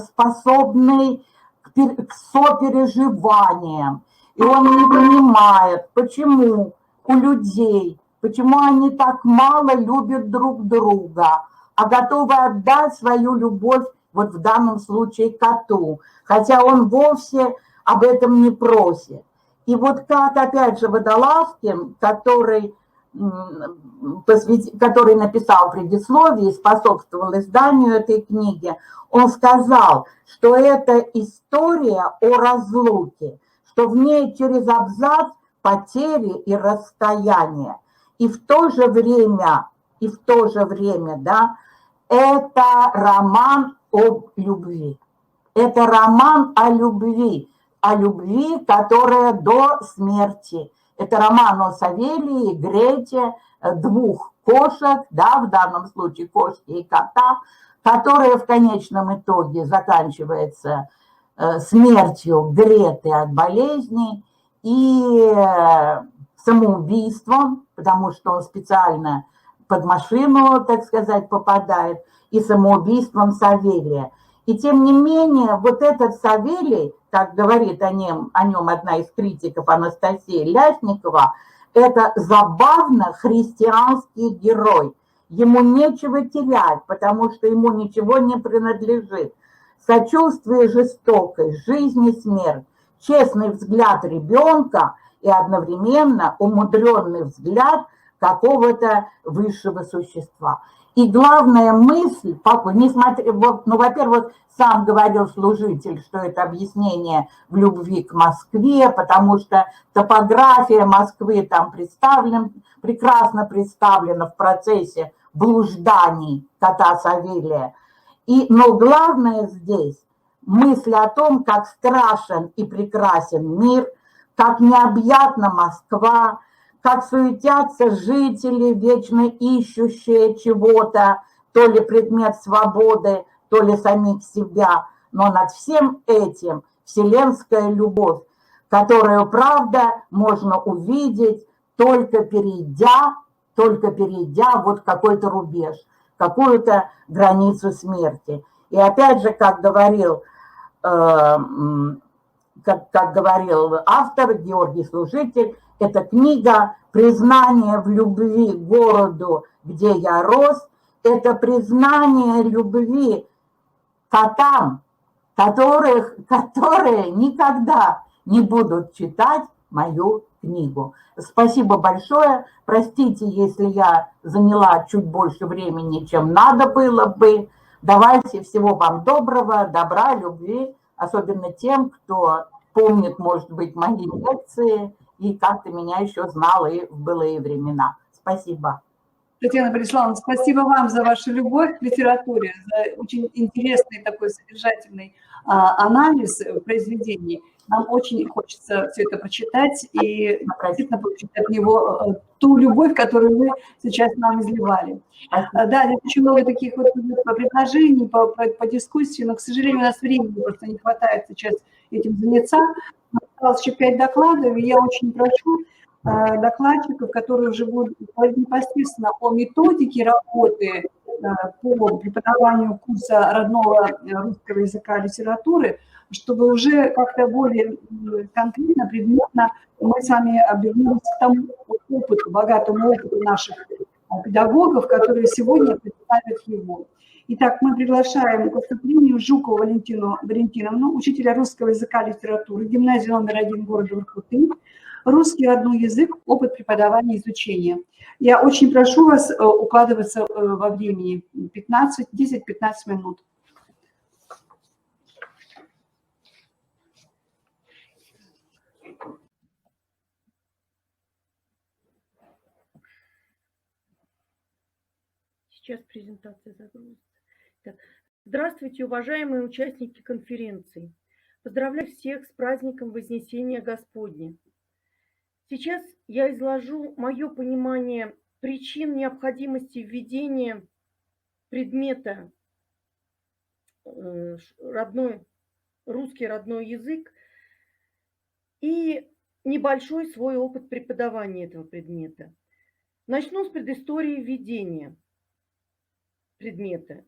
способный к сопереживаниям. И он не понимает, почему у людей, почему они так мало любят друг друга, а готовы отдать свою любовь, вот в данном случае коту, хотя он вовсе об этом не просит. И вот как, опять же, Водолазкин, который написал предисловие и способствовал изданию этой книги, он сказал, что это история о разлуке, что в ней через абзац потери и расстояния. И в то же время, да, это роман об любви. Это роман о любви, которая до смерти. Это роман о Савелии, Грете, 2 кошек, да, в данном случае кошки и кота, которая в конечном итоге заканчивается смертью Греты от болезней и самоубийством, потому что он специально под машину, так сказать, попадает, и самоубийством Савелия. И тем не менее, вот этот Савелий, как говорит о нем одна из критиков, Анастасия Лясникова, это забавно христианский герой. Ему нечего терять, потому что ему ничего не принадлежит. Сочувствие жестокой, жизнь и смерть, честный взгляд ребенка и одновременно умудренный взгляд какого-то высшего существа. И главная мысль, несмотря, вот, ну, во-первых, сам говорил служитель, что это объяснение в любви к Москве, потому что топография Москвы там прекрасно представлена в процессе блужданий кота Савелия. Но главное здесь мысль о том, как страшен и прекрасен мир, как необъятна Москва, как суетятся жители, вечно ищущие чего-то, то ли предмет свободы, то ли самих себя. Но над всем этим вселенская любовь, которую, правда, можно увидеть, только перейдя вот какой-то рубеж, какую-то границу смерти. И опять же, как говорил автор Георгий Служитель, эта книга «Признание в любви к городу, где я рос», это признание любви котам, которые никогда не будут читать мою книгу. Спасибо большое. Простите, если я заняла чуть больше времени, чем надо было бы. Давайте, всего вам доброго, добра, любви, особенно тем, кто помнит, может быть, мои лекции и как-то меня еще знал и в былые времена. Спасибо. Татьяна Бориславовна, спасибо вам за вашу любовь к литературе, за очень интересный такой содержательный анализ произведений. Нам очень хочется все это прочитать и действительно получить от него ту любовь, которую вы сейчас нам изливали. Да, здесь очень много таких вот предложений по дискуссии, но, к сожалению, у нас времени просто не хватает сейчас этим заняться. Осталось еще 5 докладов, и я очень прошу докладчиков, которые уже будут непосредственно о методике работы по преподаванию курса родного русского языка и литературы, чтобы уже как-то более конкретно, предметно мы с вами обернулись к тому опыту, богатому опыту наших педагогов, которые сегодня представят его. Итак, мы приглашаем к выступлению Жукову Валентину Валентиновну, учителя русского языка и литературы, гимназии номер 1 города Воркуты. Русский родной язык, опыт преподавания и изучения. Я очень прошу вас укладываться во времени 10-15 минут. Сейчас презентация загрузится. Так. Здравствуйте, уважаемые участники конференции. Поздравляю всех с праздником Вознесения Господня. Сейчас я изложу мое понимание причин необходимости введения предмета русский родной язык и небольшой свой опыт преподавания этого предмета. Начну с предыстории введения предмета.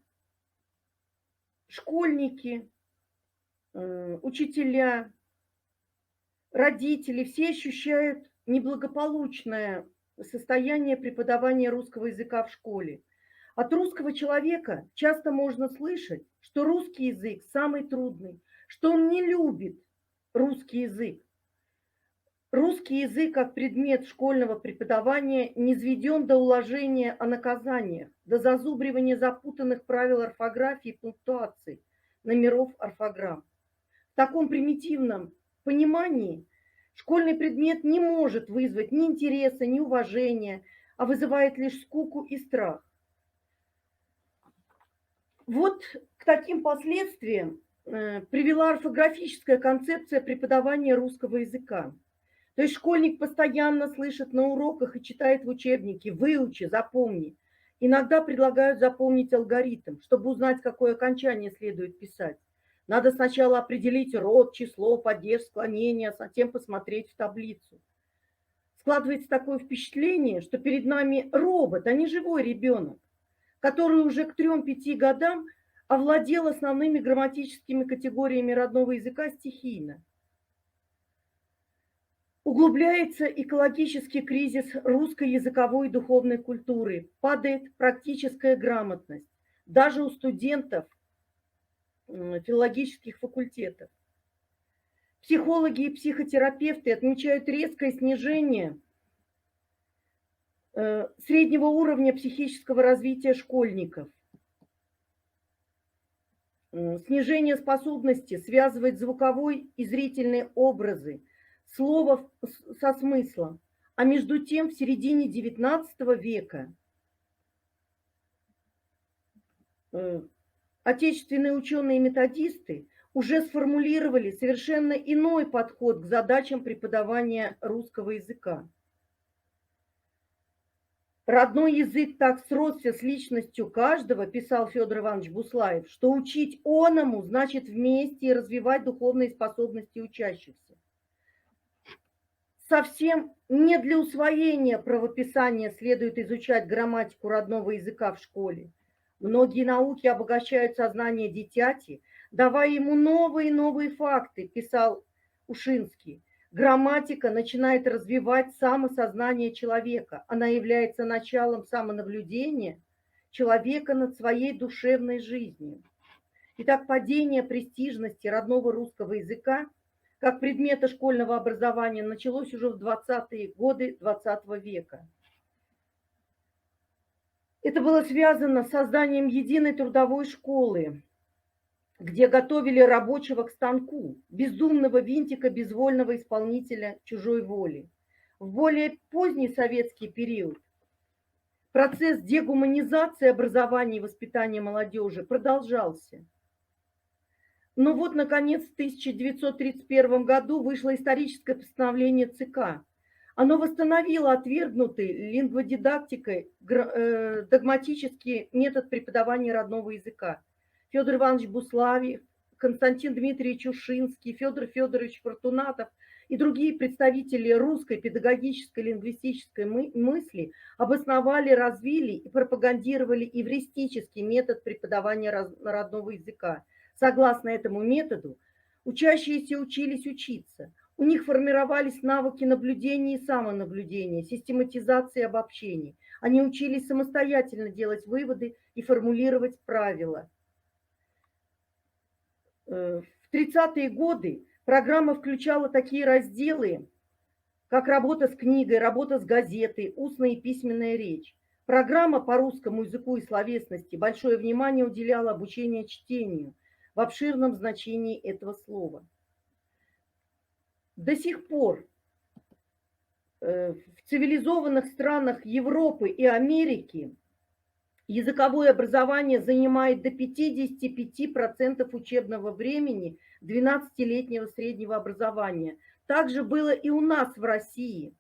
Школьники, учителя, родители все ощущают неблагополучное состояние преподавания русского языка в школе. От русского человека часто можно слышать, что русский язык самый трудный, что он не любит русский язык. Русский язык как предмет школьного преподавания низведен до уложения о наказаниях, до зазубривания запутанных правил орфографии и пунктуации, номеров орфограмм. В таком примитивном понимании школьный предмет не может вызвать ни интереса, ни уважения, а вызывает лишь скуку и страх. Вот к таким последствиям привела орфографическая концепция преподавания русского языка. То есть школьник постоянно слышит на уроках и читает в учебнике: выучи, запомни. Иногда предлагают запомнить алгоритм, чтобы узнать, какое окончание следует писать. Надо сначала определить род, число, падеж, склонение, а затем посмотреть в таблицу. Складывается такое впечатление, что перед нами робот, а не живой ребенок, который уже к 3-5 годам овладел основными грамматическими категориями родного языка стихийно. Углубляется экологический кризис русской языковой и духовной культуры, падает практическая грамотность, даже у студентов филологических факультетов. Психологи и психотерапевты отмечают резкое снижение среднего уровня психического развития школьников, снижение способности связывать звуковой и зрительные образы, слово со смыслом. А между тем в середине XIX века отечественные ученые и методисты уже сформулировали совершенно иной подход к задачам преподавания русского языка. Родной язык так сросся с личностью каждого, писал Федор Иванович Буслаев, что учить оному значит вместе и развивать духовные способности учащихся. Совсем не для усвоения правописания следует изучать грамматику родного языка в школе. Многие науки обогащают сознание дитяти, давая ему новые и новые факты, писал Ушинский. Грамматика начинает развивать самосознание человека. Она является началом самонаблюдения человека над своей душевной жизнью. Итак, падение престижности родного русского языка как предмета школьного образования началось уже в 20-е годы XX века. Это было связано с созданием единой трудовой школы, где готовили рабочего к станку, бездумного винтика, безвольного исполнителя чужой воли. В более поздний советский период процесс дегуманизации образования и воспитания молодежи продолжался. Но вот, наконец, в 1931 году вышло историческое постановление ЦК. Оно восстановило отвергнутый лингводидактикой догматический метод преподавания родного языка. Федор Иванович Буслаев, Константин Дмитриевич Ушинский, Федор Федорович Фортунатов и другие представители русской педагогической лингвистической мысли обосновали, развили и пропагандировали эвристический метод преподавания родного языка. Согласно этому методу, учащиеся учились учиться. У них формировались навыки наблюдения и самонаблюдения, систематизации и обобщений. Они учились самостоятельно делать выводы и формулировать правила. В 30-е годы программа включала такие разделы, как работа с книгой, работа с газетой, устная и письменная речь. Программа по русскому языку и словесности большое внимание уделяла обучению чтению в обширном значении этого слова. До сих пор в цивилизованных странах Европы и Америки языковое образование занимает до 55% учебного времени 12-летнего среднего образования. Так же было и у нас в России.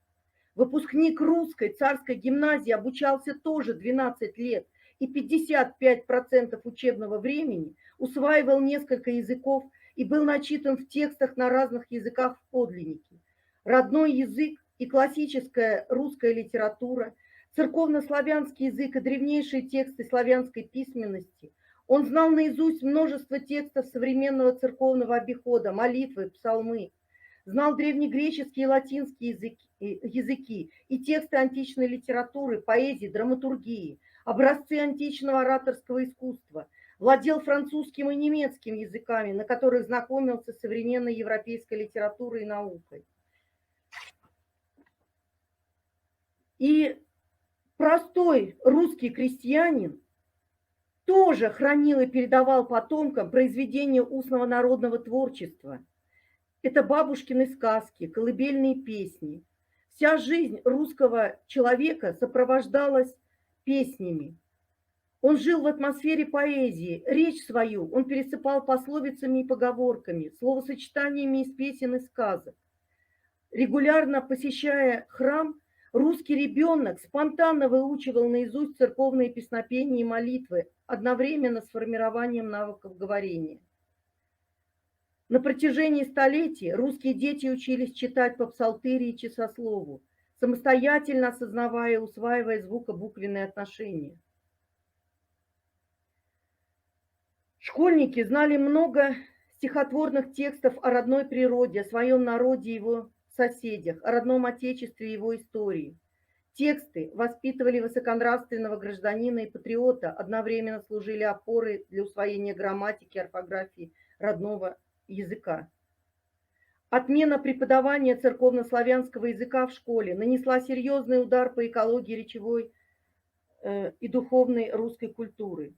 Выпускник русской царской гимназии обучался тоже 12 лет, и 55% учебного времени усваивал несколько языков и был начитан в текстах на разных языках в подлиннике. Родной язык и классическая русская литература, церковно-славянский язык и древнейшие тексты славянской письменности. Он знал наизусть множество текстов современного церковного обихода, молитвы, псалмы. Знал древнегреческие и латинские языки и тексты античной литературы, поэзии, драматургии, образцы античного ораторского искусства. Владел французским и немецким языками, на которых знакомился с современной европейской литературой и наукой. И простой русский крестьянин тоже хранил и передавал потомкам произведения устного народного творчества. Это бабушкины сказки, колыбельные песни. Вся жизнь русского человека сопровождалась песнями. Он жил в атмосфере поэзии. Речь свою он пересыпал пословицами и поговорками, словосочетаниями из песен и сказок. Регулярно посещая храм, русский ребенок спонтанно выучивал наизусть церковные песнопения и молитвы, одновременно с формированием навыков говорения. На протяжении столетий русские дети учились читать по псалтыри и часослову, самостоятельно осознавая и усваивая звукобуквенные отношения. Школьники знали много стихотворных текстов о родной природе, о своем народе и его соседях, о родном отечестве и его истории. Тексты воспитывали высоконравственного гражданина и патриота, одновременно служили опорой для усвоения грамматики, орфографии родного языка. Отмена преподавания церковнославянского языка в школе нанесла серьезный удар по экологии речевой и духовной русской культуры.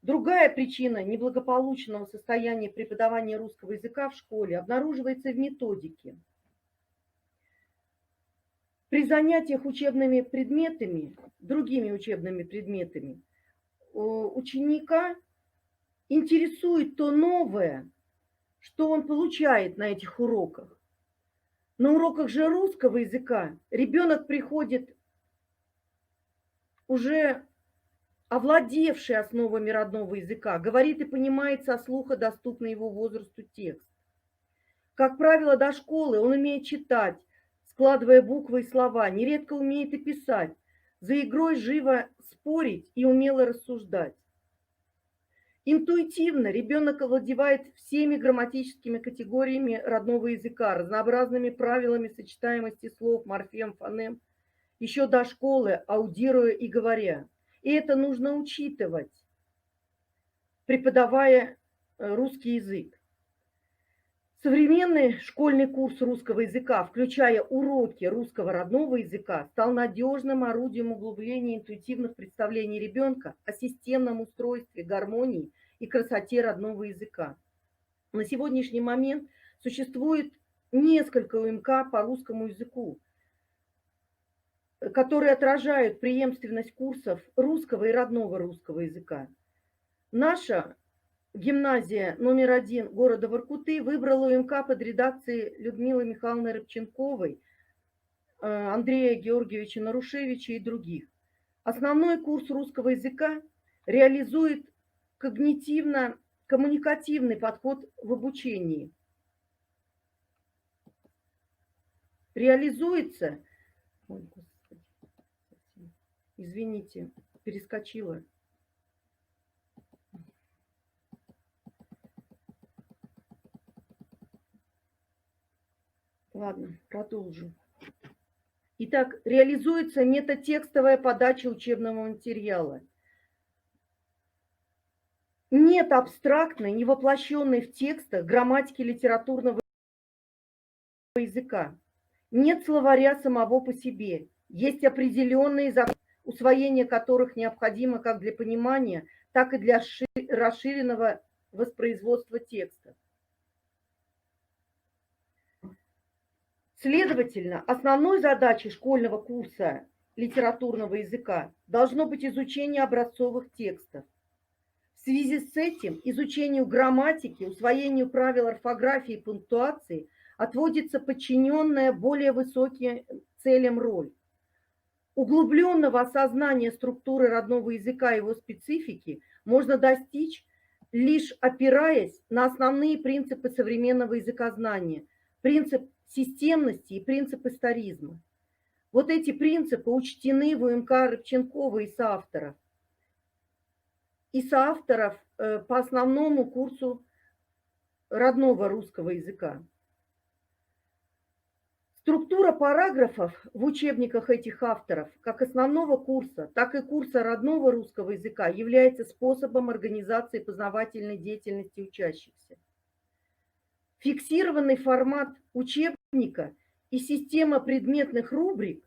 Другая причина неблагополучного состояния преподавания русского языка в школе обнаруживается в методике. При занятиях учебными предметами, другими учебными предметами, ученика интересует то новое, что он получает на этих уроках. На уроках же русского языка ребенок приходит уже овладевший основами родного языка, говорит и понимает со слуха доступный его возрасту текст. Как правило, до школы он умеет читать, складывая буквы и слова, нередко умеет и писать, за игрой живо спорить и умело рассуждать. Интуитивно ребенок овладевает всеми грамматическими категориями родного языка, разнообразными правилами сочетаемости слов, морфем, фонем, еще до школы, аудируя и говоря. И это нужно учитывать, преподавая русский язык. Современный школьный курс русского языка, включая уроки русского родного языка, стал надежным орудием углубления интуитивных представлений ребенка о системном устройстве, гармонии и красоте родного языка. На сегодняшний момент существует несколько УМК по русскому языку, которые отражают преемственность курсов русского и родного русского языка. Наша гимназия номер 1 города Воркуты выбрала УМК под редакцией Людмилы Михайловны Рыбченковой, Андрея Георгиевича Нарушевича и других. Основной курс русского языка реализует когнитивно-коммуникативный подход в обучении. Реализуется... Ой, Господи, извините, перескочила. Ладно, продолжу. Итак, реализуется метатекстовая подача учебного материала. Нет абстрактной, не воплощенной в текстах грамматики литературного языка. Нет словаря самого по себе. Есть определенные законы, усвоение которых необходимо как для понимания, так и для расширенного воспроизводства текста. Следовательно, основной задачей школьного курса литературного языка должно быть изучение образцовых текстов. В связи с этим изучению грамматики, усвоению правил орфографии и пунктуации отводится подчиненная более высоким целям роль. Углубленного осознания структуры родного языка и его специфики можно достичь, лишь опираясь на основные принципы современного языкознания, принцип системности и принцип историзма. Вот эти принципы учтены в УМК Рыбченковой и соавторов. По основному курсу родного русского языка. Структура параграфов в учебниках этих авторов, как основного курса, так и курса родного русского языка, является способом организации познавательной деятельности учащихся. Фиксированный формат учебника и система предметных рубрик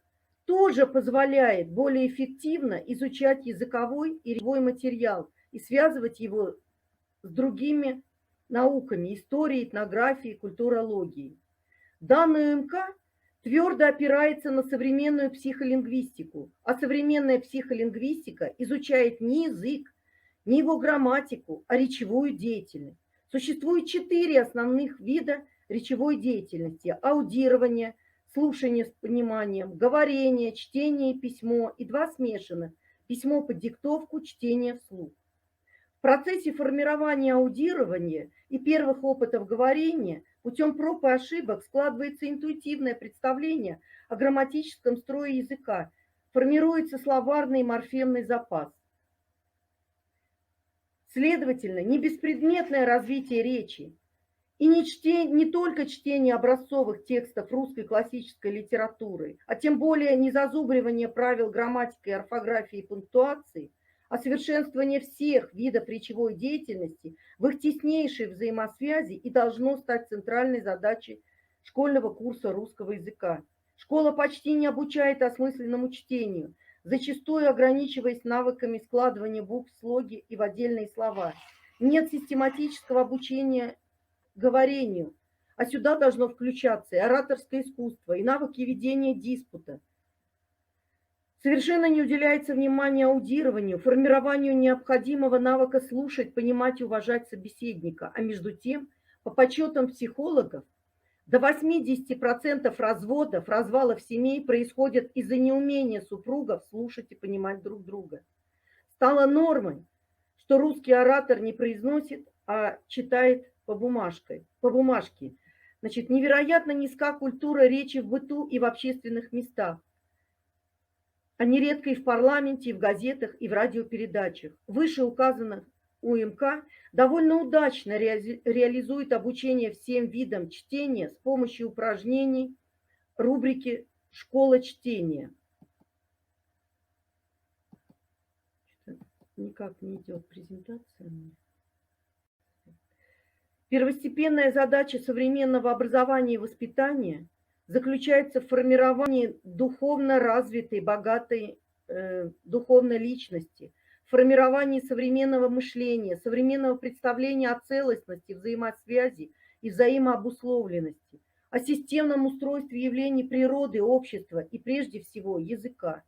тоже позволяет более эффективно изучать языковой и речевой материал и связывать его с другими науками – историей, этнографией, культурологией. Данный УМК твердо опирается на современную психолингвистику, а современная психолингвистика изучает не язык, не его грамматику, а речевую деятельность. Существует 4 основных вида речевой деятельности: аудирование, слушание с пониманием, говорение, чтение и письмо, и 2 смешанных – письмо под диктовку, чтение вслух. В процессе формирования аудирования и первых опытов говорения путем проб и ошибок складывается интуитивное представление о грамматическом строе языка, формируется словарный и морфемный запас. Следовательно, не беспредметное развитие речи и не только чтение образцовых текстов русской классической литературы, а тем более не зазубривание правил грамматики, орфографии и пунктуации, а совершенствование всех видов речевой деятельности в их теснейшей взаимосвязи и должно стать центральной задачей школьного курса русского языка. Школа почти не обучает осмысленному чтению, зачастую ограничиваясь навыками складывания букв, слоги и в отдельные слова. Нет систематического обучения говорению, а сюда должно включаться и ораторское искусство, и навыки ведения диспута. Совершенно не уделяется внимания аудированию, формированию необходимого навыка слушать, понимать и уважать собеседника. А между тем, по подсчетам психологов, до 80% разводов, развалов семей происходят из-за неумения супругов слушать и понимать друг друга. Стало нормой, что русский оратор не произносит, а читает по бумажке. Значит, невероятно низка культура речи в быту и в общественных местах. А нередко и в парламенте, и в газетах, и в радиопередачах. Вышеуказанных УМК довольно удачно реализует обучение всем видам чтения с помощью упражнений рубрики «Школа чтения». Никак не идет презентация. Первостепенная задача современного образования и воспитания заключается в формировании духовно развитой, богатой духовной личности, в формировании современного мышления, современного представления о целостности, взаимосвязи и взаимообусловленности, о системном устройстве явлений природы, общества и прежде всего языка.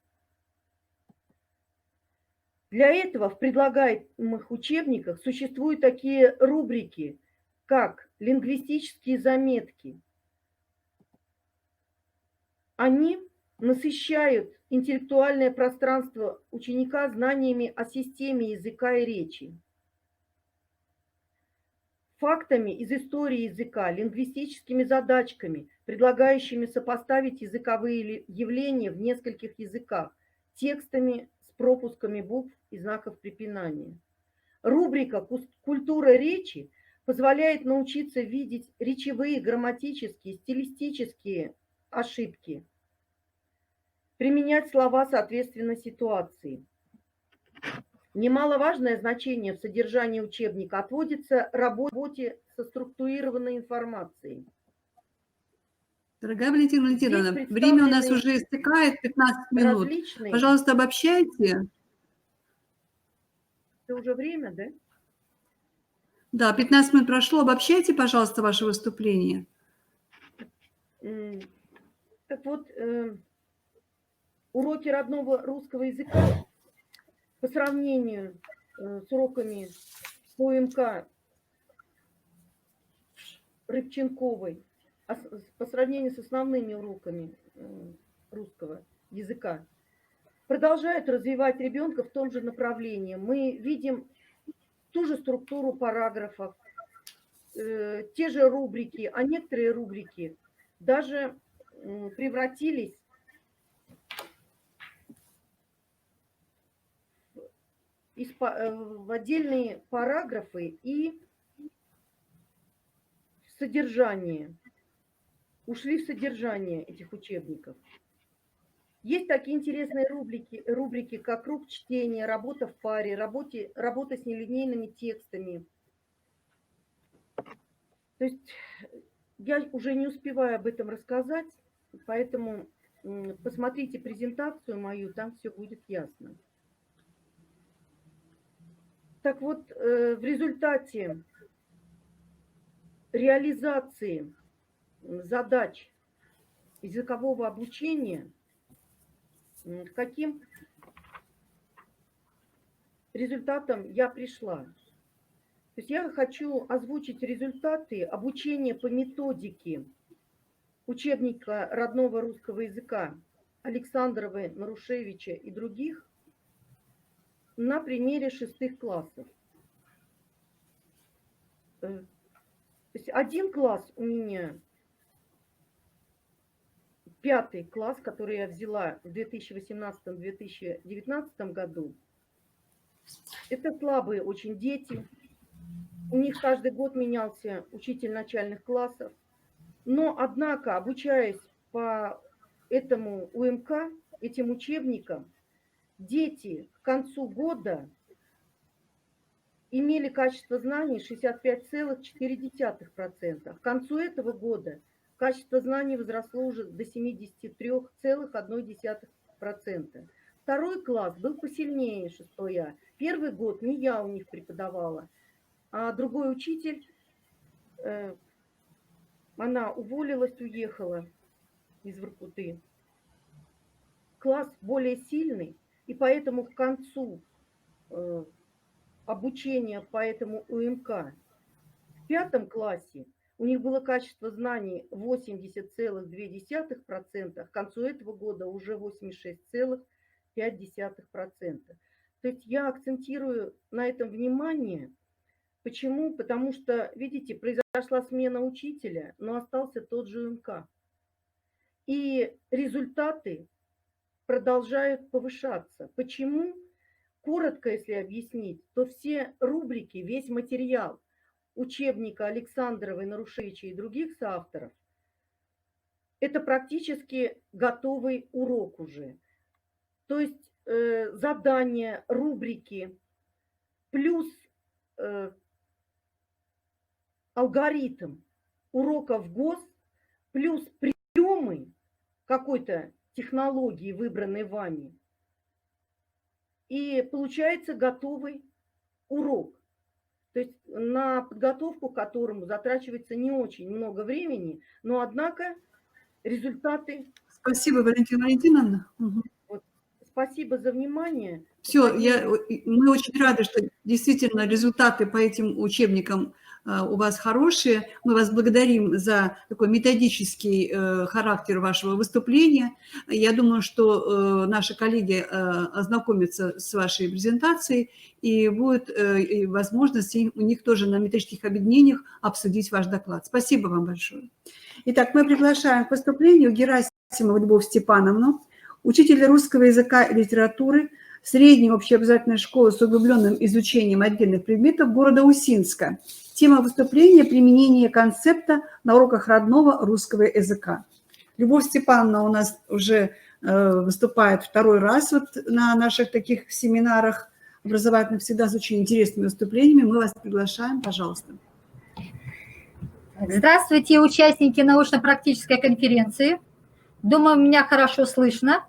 Для этого в предлагаемых учебниках существуют такие рубрики, как лингвистические заметки. Они насыщают интеллектуальное пространство ученика знаниями о системе языка и речи, фактами из истории языка, лингвистическими задачками, предлагающими сопоставить языковые явления в нескольких языках, текстами с пропусками букв и знаков препинания. Рубрика «Культура речи» позволяет научиться видеть речевые, грамматические, стилистические ошибки, применять слова соответственно ситуации. Немаловажное значение в содержании учебника отводится работе со структурированной информацией. Дорогая Валентина Валентиновна, Здесь время у нас представлены уже истекает, 15 минут. различные... Пожалуйста, обобщайте. Это уже время, да? Да, 15 минут прошло. Обобщайте, пожалуйста, ваше выступление. Так вот, уроки родного русского языка по сравнению с уроками по УМК Рыбченковой, по сравнению с основными уроками русского языка, продолжают развивать ребенка в том же направлении. Мы видим ту же структуру параграфов, те же рубрики, а некоторые рубрики даже превратились в отдельные параграфы и в содержание, ушли в содержание этих учебников. Есть такие интересные рубрики, как круг чтения, работа в паре, работа с нелинейными текстами. То есть я уже не успеваю об этом рассказать, поэтому посмотрите презентацию мою, там все будет ясно. Так вот, в результате реализации задач языкового обучения, к каким результатам я пришла? То есть я хочу озвучить результаты обучения по методике учебника родного русского языка Александровой, Нарушевича и других на примере 6 классов. То есть один класс у меня, 5 класс, который я взяла в 2018-2019 году, это слабые очень дети. У них каждый год менялся учитель начальных классов. Но, однако, обучаясь по этому УМК, этим учебникам, дети к концу года имели качество знаний 65,4%. К концу этого года качество знаний возросло уже до 73,1%. Второй класс был посильнее 6А. Первый год не я у них преподавала, а другой учитель, она уволилась, уехала из Воркуты. Класс более сильный, и поэтому к концу обучения по этому УМК в 5 классе у них было качество знаний 80,2%, к концу этого года уже 86,5%. То есть я акцентирую на этом внимание. Почему? Потому что, видите, произошла смена учителя, но остался тот же УМК. И результаты продолжают повышаться. Почему? Коротко, если объяснить, то все рубрики, весь материал учебника Александровой, Нарушевича и других соавторов – это практически готовый урок уже. То есть задания, рубрики, плюс алгоритм уроков ГОС, плюс приемы какой-то технологии, выбранной вами. И получается готовый урок. То есть на подготовку к которому затрачивается не очень много времени, но однако результаты... Спасибо, Валентина Валентиновна. Вот, спасибо за внимание. Все, мы очень рады, что действительно результаты по этим учебникам у вас хорошие. Мы вас благодарим за такой методический характер вашего выступления. Я думаю, что наши коллеги ознакомятся с вашей презентацией, и будет возможность у них тоже на методических объединениях обсудить ваш доклад. Спасибо вам большое. Итак, мы приглашаем к выступлению Герасимову Любовь Степановну, учителя русского языка и литературы средней общеобразовательной школы с углубленным изучением отдельных предметов города Усинска. Тема выступления – применение концепта на уроках родного русского языка. Любовь Степановна у нас уже выступает второй раз вот на наших таких семинарах образовательных, всегда с очень интересными выступлениями. Мы вас приглашаем, пожалуйста. Здравствуйте, участники научно-практической конференции. Думаю, меня хорошо слышно,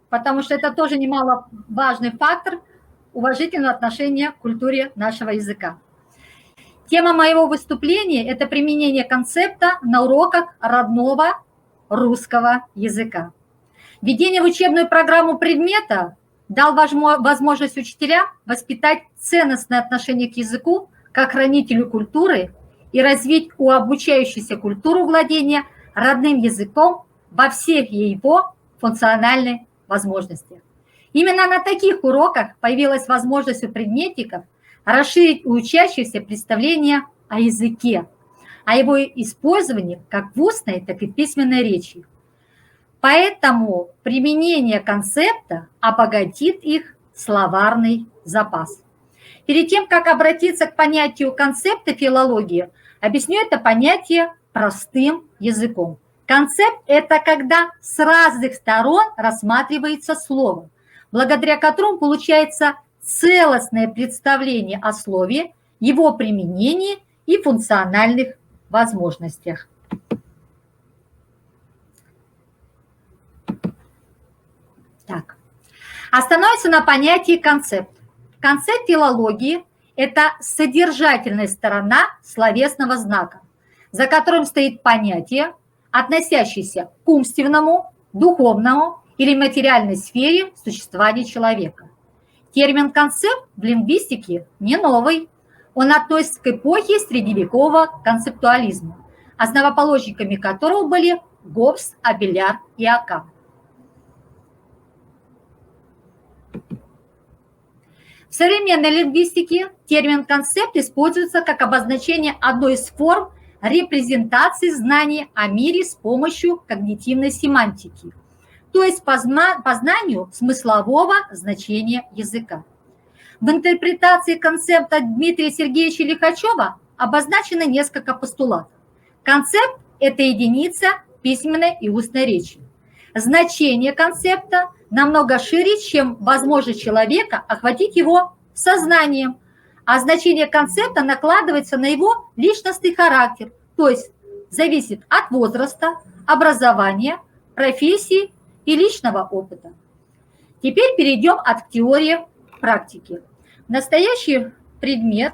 потому что это тоже немаловажный фактор уважительного отношения к культуре нашего языка. Тема моего выступления – это применение концепта на уроках родного русского языка. Введение в учебную программу предмета дал возможность учителям воспитать ценностное отношение к языку как хранителю культуры и развить у обучающейся культуру владения родным языком во всех его функциональных возможностях. Именно на таких уроках появилась возможность у предметников расширить у учащихся представление о языке, о его использовании как в устной, так и в письменной речи. Поэтому применение концепта обогатит их словарный запас. Перед тем, как обратиться к понятию концепта филологии, объясню это понятие простым языком. Концепт – это когда с разных сторон рассматривается слово, благодаря которому получается целостное представление о слове, его применении и функциональных возможностях. Так. Остановимся на понятии концепт. Концепт филологии – это содержательная сторона словесного знака, за которым стоит понятие, относящееся к умственному, духовному или материальной сфере существования человека. Термин «концепт» в лингвистике не новый. Он относится к эпохе средневекового концептуализма, основоположниками которого были Гоббс, Абеляр и Окам. В современной лингвистике термин «концепт» используется как обозначение одной из форм репрезентации знаний о мире с помощью когнитивной семантики, то есть познанию смыслового значения языка. В интерпретации концепта Дмитрия Сергеевича Лихачева обозначено несколько постулатов. Концепт – это единица письменной и устной речи. Значение концепта намного шире, чем возможность человека охватить его сознанием, а значение концепта накладывается на его личностный характер, то есть зависит от возраста, образования, профессии и личного опыта. Теперь перейдем от теории к практике. Настоящий предмет.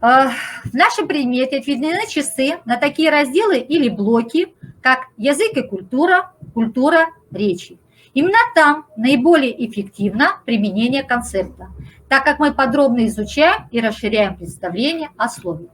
В нашем предмете отведены часы на такие разделы или блоки, как язык и культура, культура речи. Именно там наиболее эффективно применение концепта, так как мы подробно изучаем и расширяем представление о слове.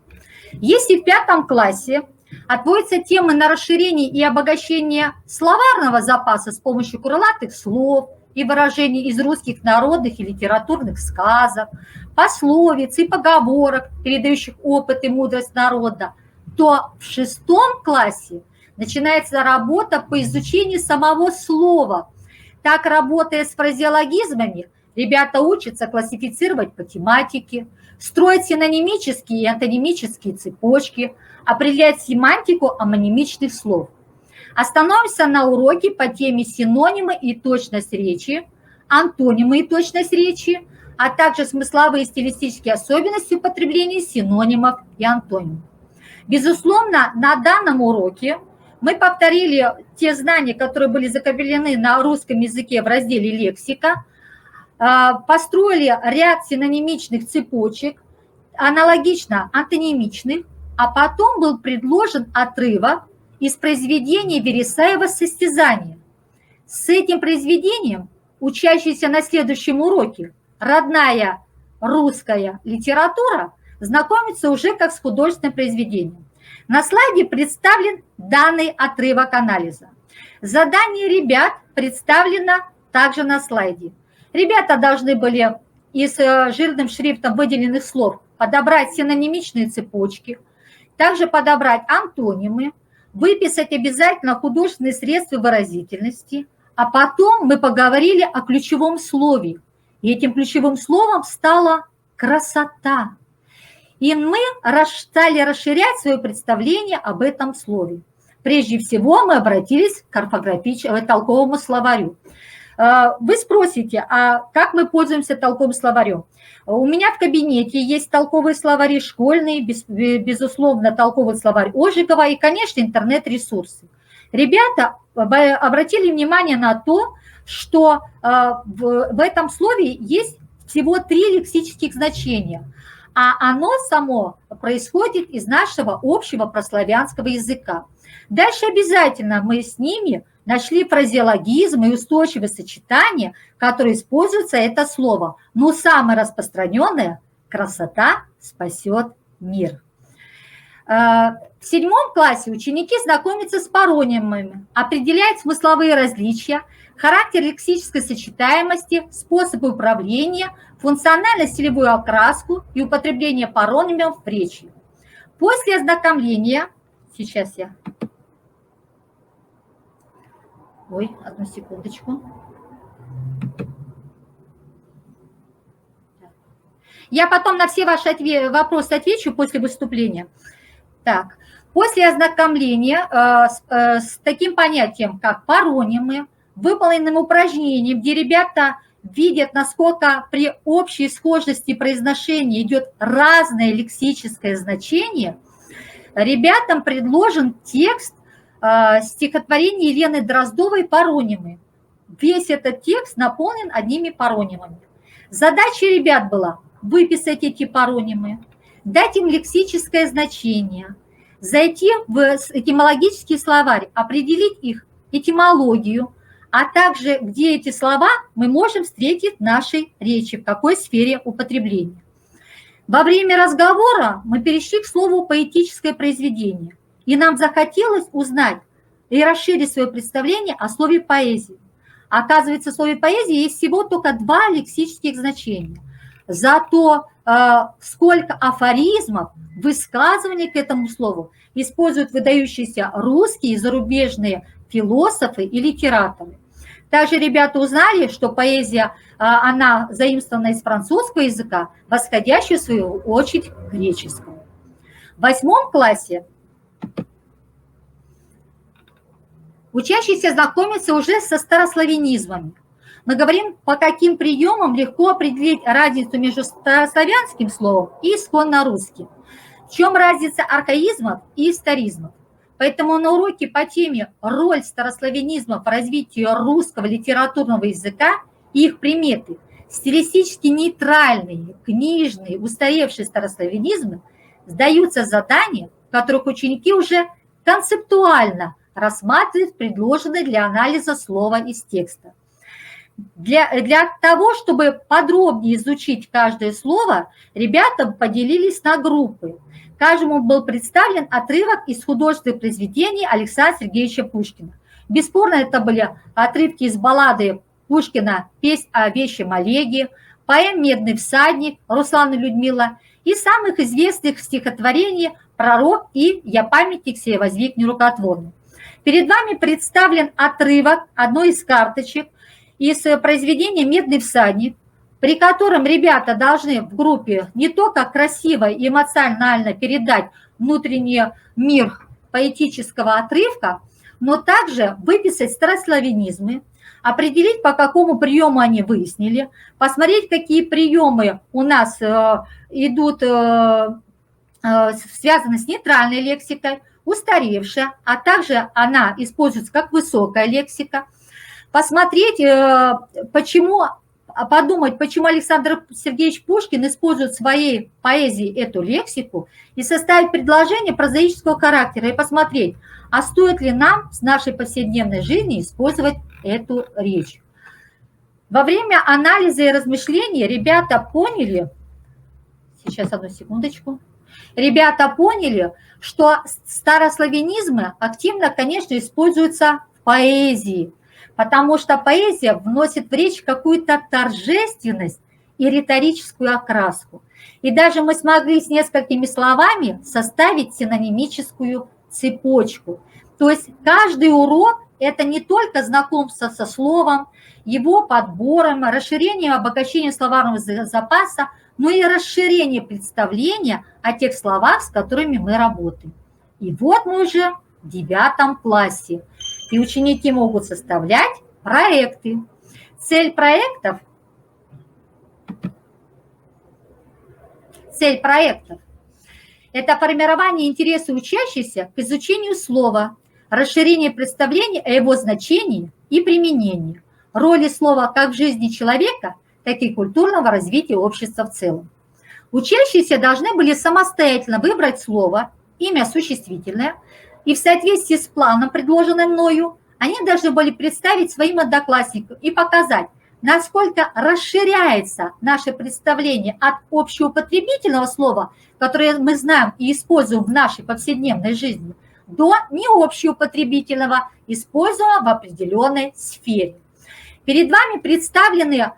Если в 5 классе отводятся темы на расширение и обогащение словарного запаса с помощью крылатых слов и выражений из русских народных и литературных сказок, пословиц и поговорок, передающих опыт и мудрость народа, то в 6 классе начинается работа по изучению самого слова. Так, работая с фразеологизмами, ребята учатся классифицировать по тематике, строить синонимические и антонимические цепочки, определять семантику амонимичных слов. Остановимся на уроке по теме синонимы и точность речи, антонимы и точность речи, а также смысловые и стилистические особенности употребления синонимов и антонимов. Безусловно, на данном уроке мы повторили те знания, которые были закреплены на русском языке в разделе «Лексика», построили ряд синонимичных цепочек, аналогично антонимичных, а потом был предложен отрывок из произведения Вересаева «Состязание». С этим произведением учащиеся на следующем уроке родная русская литература знакомится уже как с художественным произведением. На слайде представлен данный отрывок анализа. Задание ребят представлено также на слайде. Ребята должны были из жирным шрифтом выделенных слов подобрать синонимичные цепочки, также подобрать антонимы, выписать обязательно художественные средства выразительности, а потом мы поговорили о ключевом слове. И этим ключевым словом стала красота. И мы стали расширять свое представление об этом слове. Прежде всего мы обратились к толковому словарю. Вы спросите, а как мы пользуемся толковым словарем? У меня в кабинете есть толковые словари школьные, безусловно, толковый словарь Ожегова и, конечно, интернет-ресурсы. Ребята обратили внимание на то, что в этом слове есть всего 3 лексических значения, а оно само происходит из нашего общего прославянского языка. Дальше обязательно мы с ними нашли фразеологизм и устойчивое сочетание, которые используется это слово. Но самое распространенное – красота спасет мир. В 7 классе ученики знакомятся с паронимами, определяют смысловые различия, характер лексической сочетаемости, способы управления, функционально-стилевую окраску и употребление паронимов в речи. После ознакомления, сейчас я... Ой, одну секундочку. Я потом на все ваши вопросы отвечу после выступления. Так, после ознакомления с таким понятием, как паронимы, выполненным упражнением, где ребята видят, насколько при общей схожести произношения идет разное лексическое значение, ребятам предложен текст стихотворения Елены Дроздовой «Паронимы». Весь этот текст наполнен одними паронимами. Задача ребят была выписать эти паронимы, дать им лексическое значение, зайти в этимологический словарь, определить их этимологию, а также где эти слова мы можем встретить в нашей речи, в какой сфере употребления. Во время разговора мы перешли к слову «поэтическое произведение», и нам захотелось узнать и расширить свое представление о слове «поэзия». Оказывается, в слове «поэзия» есть всего только 2 лексических значения. Зато сколько афоризмов, высказываний к этому слову используют выдающиеся русские и зарубежные философы и литераторы. Также ребята узнали, что поэзия, она заимствована из французского языка, восходящую в свою очередь к греческому. В 8 классе учащиеся знакомятся уже со старославянизмами. мы говорим, по каким приемам легко определить разницу между старославянским словом и исконно русским. В чем разница архаизмов и историзмов? Поэтому на уроке по теме «Роль старославянизма в развитии русского литературного языка и их приметы», стилистически нейтральные, книжные, устаревшие старославянизмы, сдаются задания, в которых ученики уже концептуально рассматривают предложенное для анализа слова из текста. Для того, чтобы подробнее изучить каждое слово, ребята поделились на группы. Каждому был представлен отрывок из художественных произведений Александра Сергеевича Пушкина. Бесспорно, это были отрывки из баллады Пушкина «Песнь о вещем Олеге», поэм «Медный всадник» Руслана Людмила и самых известных стихотворений «Пророк» и «Я памятник сей воздвиг нерукотворный». Перед вами представлен отрывок одной из карточек из произведения «Медный всадник», при котором ребята должны в группе не только красиво и эмоционально передать внутренний мир поэтического отрывка, но также выписать старославянизмы, определить, по какому приему они выяснили, посмотреть, какие приемы у нас идут, связаны с нейтральной лексикой, устаревшая, а также она используется как высокая лексика, посмотреть, подумать, почему Александр Сергеевич Пушкин использует в своей поэзии эту лексику, и составить предложение прозаического характера, и посмотреть, а стоит ли нам в нашей повседневной жизни использовать эту речь. Во время анализа и размышления ребята поняли, сейчас одну секундочку, что старославянизмы активно, конечно, используются в поэзии, потому что поэзия вносит в речь какую-то торжественность и риторическую окраску. И даже мы смогли с несколькими словами составить синонимическую цепочку. То есть каждый урок – это не только знакомство со словом, его подбором, расширением, обогащением словарного запаса, но и расширение представления о тех словах, с которыми мы работаем. И вот мы уже в 9 классе. И ученики могут составлять проекты. Цель проектов – это формирование интереса учащихся к изучению слова, расширение представления о его значении и применении, роли слова как в жизни человека, так и культурного развития общества в целом. Учащиеся должны были самостоятельно выбрать слово, имя существительное, и в соответствии с планом, предложенным мною, они должны были представить своим одноклассникам и показать, насколько расширяется наше представление от общеупотребительного слова, которое мы знаем и используем в нашей повседневной жизни, до необщеупотребительного, используемого в определенной сфере. Перед вами представлены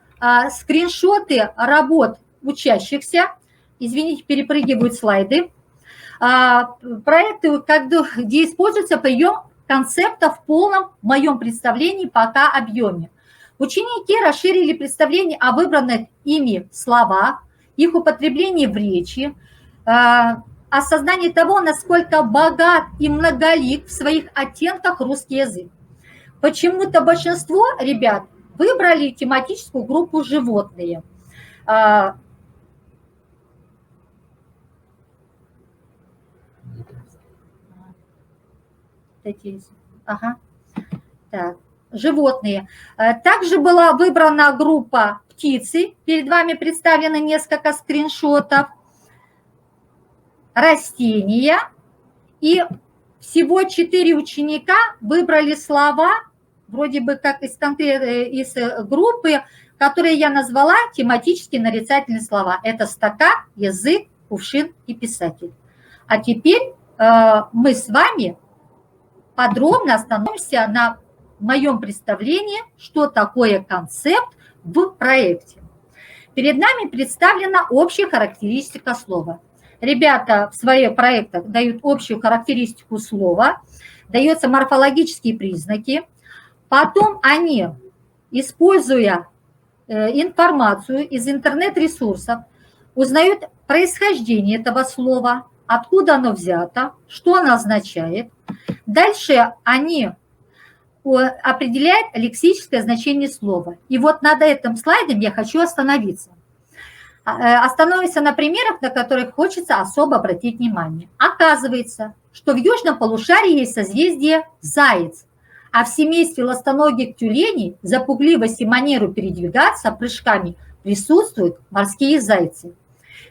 скриншоты работ учащихся. Извините, перепрыгивают слайды. Проекты, где используется прием концепта в полном, в моем представлении, пока объеме. Ученики расширили представление о выбранных ими словах, их употреблении в речи, осознании того, насколько богат и многолик в своих оттенках русский язык. Почему-то большинство ребят выбрали тематическую группу «Животные». Животные. Также была выбрана группа птицы. Перед вами представлено несколько скриншотов. Растения. И всего 4 ученика выбрали слова, вроде бы как из группы, которые я назвала тематические нарицательные слова. Это стакан, язык, кувшин и писатель. А теперь мы с вами подробно остановимся на моем представлении, что такое концепт в проекте. Перед нами представлена общая характеристика слова. Ребята в своих проектах дают общую характеристику слова, даются морфологические признаки. Потом они, используя информацию из интернет-ресурсов, узнают происхождение этого слова, откуда оно взято, что оно означает. Дальше они определяет лексическое значение слова. И вот над этим слайдом я хочу остановиться. Остановимся на примерах, на которых хочется особо обратить внимание. Оказывается, что в южном полушарии есть созвездие Заяц, а в семействе ластоногих тюленей за пугливость и манеру передвигаться прыжками присутствуют морские зайцы.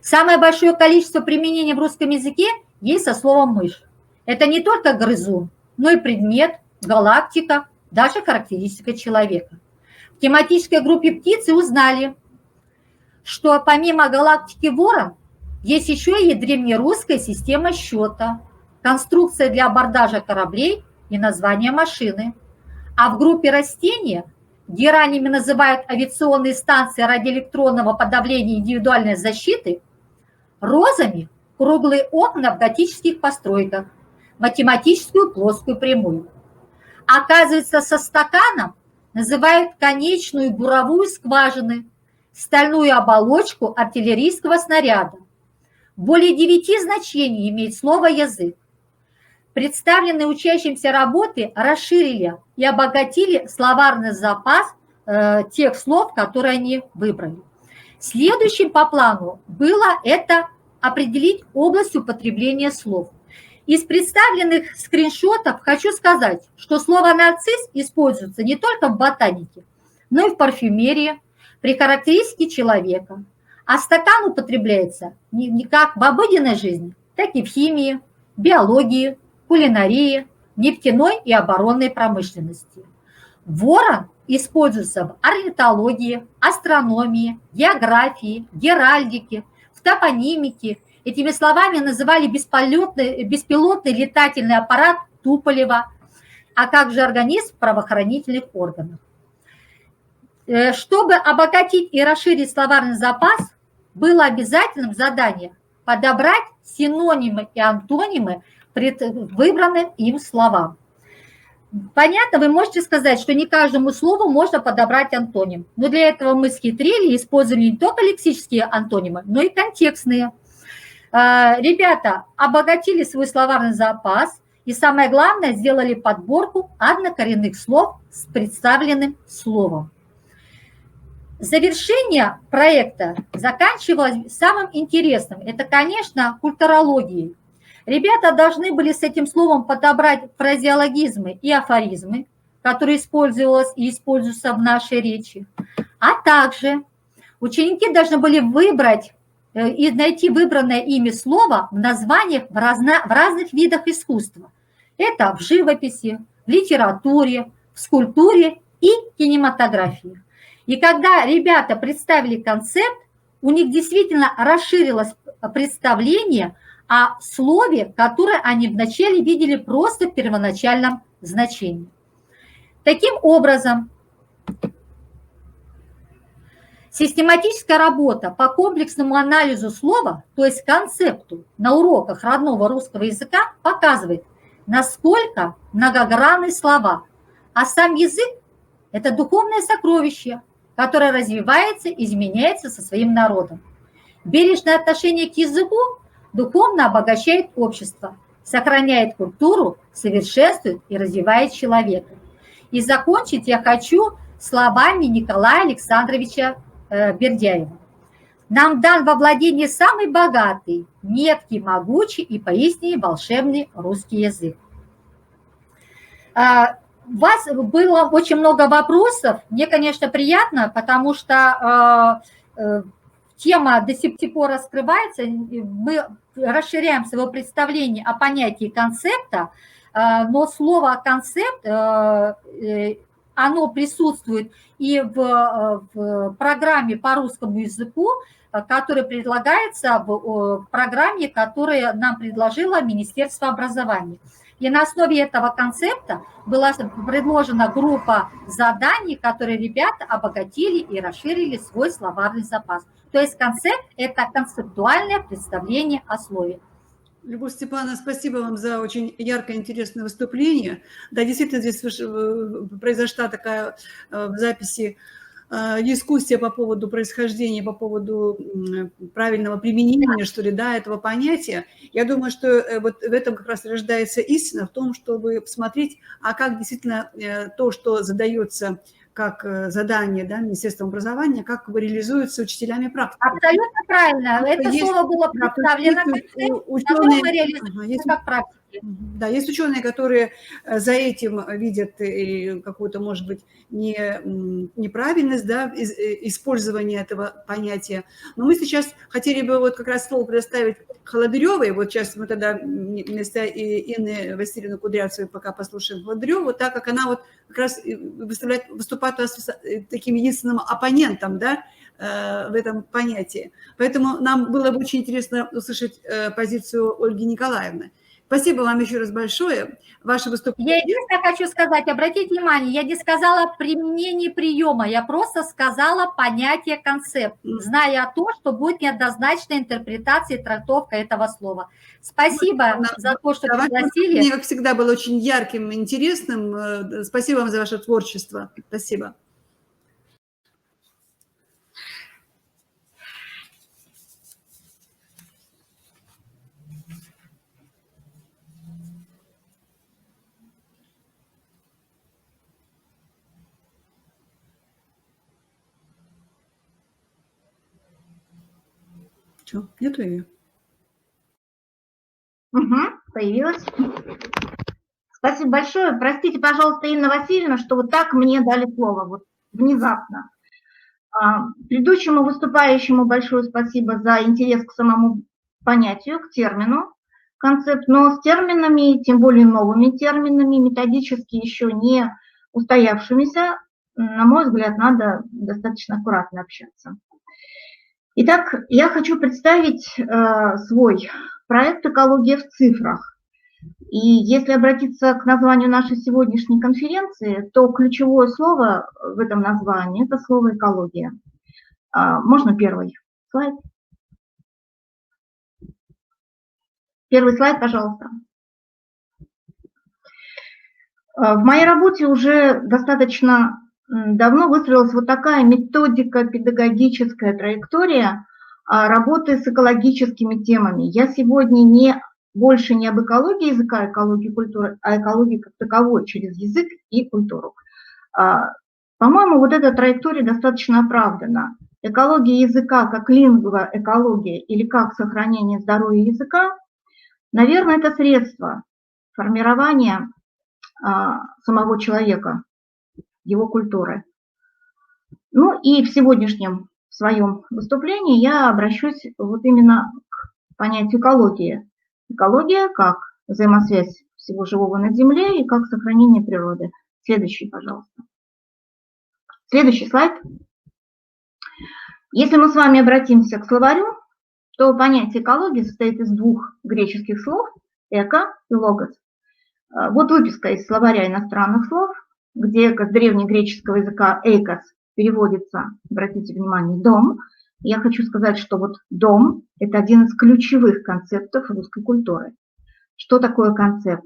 Самое большое количество применений в русском языке есть со словом «мышь». Это не только грызун, но и предмет, галактика, даже характеристика человека. В тематической группе птицы узнали, что помимо галактики Ворон есть еще и древнерусская система счета, конструкция для абордажа кораблей и название машины. А в группе растения, где ранними называют авиационные станции радиоэлектронного подавления индивидуальной защиты, розами круглые окна в готических постройках, математическую плоскую прямую. Оказывается, со стаканом называют конечную буровую скважину, стальную оболочку артиллерийского снаряда. Более 9 значений имеет слово «язык». Представленные учащимся работы расширили и обогатили словарный запас тех слов, которые они выбрали. Следующим по плану было это определить область употребления слов. Из представленных скриншотов хочу сказать, что слово «нарцисс» используется не только в ботанике, но и в парфюмерии, при характеристике человека. А стакан употребляется не как в обыденной жизни, так и в химии, биологии, кулинарии, нефтяной и оборонной промышленности. Ворон используется в орнитологии, астрономии, географии, геральдике, в топонимике. Этими словами называли беспилотный летательный аппарат Туполева, а также организм правоохранительных органов. Чтобы обогатить и расширить словарный запас, было обязательным задание подобрать синонимы и антонимы выбранным им словам. Понятно, вы можете сказать, что не каждому слову можно подобрать антоним. Но для этого мы схитрили и использовали не только лексические антонимы, но и контекстные. Ребята обогатили свой словарный запас и, самое главное, сделали подборку однокоренных слов с представленным словом. Завершение проекта заканчивалось самым интересным. Это, конечно, культурологией. Ребята должны были с этим словом подобрать фразеологизмы и афоризмы, которые использовались и используются в нашей речи. А также ученики должны были выбрать и найти выбранное ими слово в названиях в разных видах искусства. Это в живописи, в литературе, в скульптуре и кинематографии. И когда ребята представили концепт, у них действительно расширилось представление о слове, которое они вначале видели просто в первоначальном значении. Таким образом, систематическая работа по комплексному анализу слова, то есть концепту на уроках родного русского языка, показывает, насколько многогранны слова, а сам язык – это духовное сокровище, которое развивается и изменяется со своим народом. Бережное отношение к языку духовно обогащает общество, сохраняет культуру, совершенствует и развивает человека. И закончить я хочу словами Николая Александровича Бердяева. Нам дан во владение самый богатый, меткий, могучий и поистине волшебный русский язык. У вас было очень много вопросов. Мне, конечно, приятно, потому что тема до сих пор раскрывается. Мы расширяем свое представление о понятии концепта, но слово «концепт», оно присутствует и в программе по русскому языку, которая предлагается в программе, которую нам предложило Министерство образования. И на основе этого концепта была предложена группа заданий, которые ребята обогатили и расширили свой словарный запас. То есть концепт – это концептуальное представление о слове. Любовь Степановна, спасибо вам за очень яркое, интересное выступление. Да, действительно, здесь произошла такая в записи дискуссия по поводу происхождения, по поводу правильного применения, что ли, да, этого понятия. Я думаю, что вот в этом как раз рождается истина, в том, чтобы посмотреть, а как действительно то, что задается как задание, да, Министерством образования, как реализуется учителями практики. Абсолютно правильно. Это есть, слово было да, представлено как ученые, мы реализуем как практики. Да, есть ученые, которые за этим видят какую-то, может быть, неправильность, да, использования этого понятия. Но мы сейчас хотели бы вот как раз слово предоставить Холодыревой. Вот сейчас мы тогда вместо Инны Васильевны Кудрявцевой пока послушаем Холодыреву, так как она вот как раз выступает у нас таким единственным оппонентом, да, в этом понятии. Поэтому нам было бы очень интересно услышать позицию Ольги Николаевны. Спасибо вам еще раз большое. Ваше выступление. Я единственное хочу сказать, обратите внимание, я не сказала применение приема, я просто сказала понятие концепт, зная о том, что будет неоднозначная интерпретация и трактовка этого слова. Спасибо за то, что пригласили. Мне, как всегда, было очень ярким, интересным. Спасибо вам за ваше творчество. Спасибо. Что, нету ее? Появилась. Спасибо большое. Простите, пожалуйста, Инна Васильевна, что вот так мне дали слово, вот внезапно. Предыдущему выступающему большое спасибо за интерес к самому понятию, к термину, концепт, но с терминами, тем более новыми терминами, методически еще не устоявшимися, на мой взгляд, надо достаточно аккуратно общаться. Итак, я хочу представить свой проект «Экология в цифрах». И если обратиться к названию нашей сегодняшней конференции, то ключевое слово в этом названии – это слово «экология». Можно первый слайд? Первый слайд, пожалуйста. В моей работе уже достаточно давно выстроилась вот такая методика, педагогическая траектория работы с экологическими темами. Я сегодня больше не об экологии языка, экологии культуры, а экологии как таковой через язык и культуру. По-моему, вот эта траектория достаточно оправдана. Экология языка как лингвоэкология или как сохранение здоровья языка, наверное, это средство формирования самого человека, его культуры. Ну и в сегодняшнем своем выступлении я обращусь вот именно к понятию экологии. Экология как взаимосвязь всего живого на Земле и как сохранение природы. Следующий, пожалуйста. Следующий слайд. Если мы с вами обратимся к словарю, то понятие экологии состоит из двух греческих слов «эко» и «логос». Вот выписка из словаря иностранных слов, где с древнегреческого языка «эйкос» переводится, обратите внимание, «дом». Я хочу сказать, что вот дом – это один из ключевых концептов русской культуры. Что такое концепт?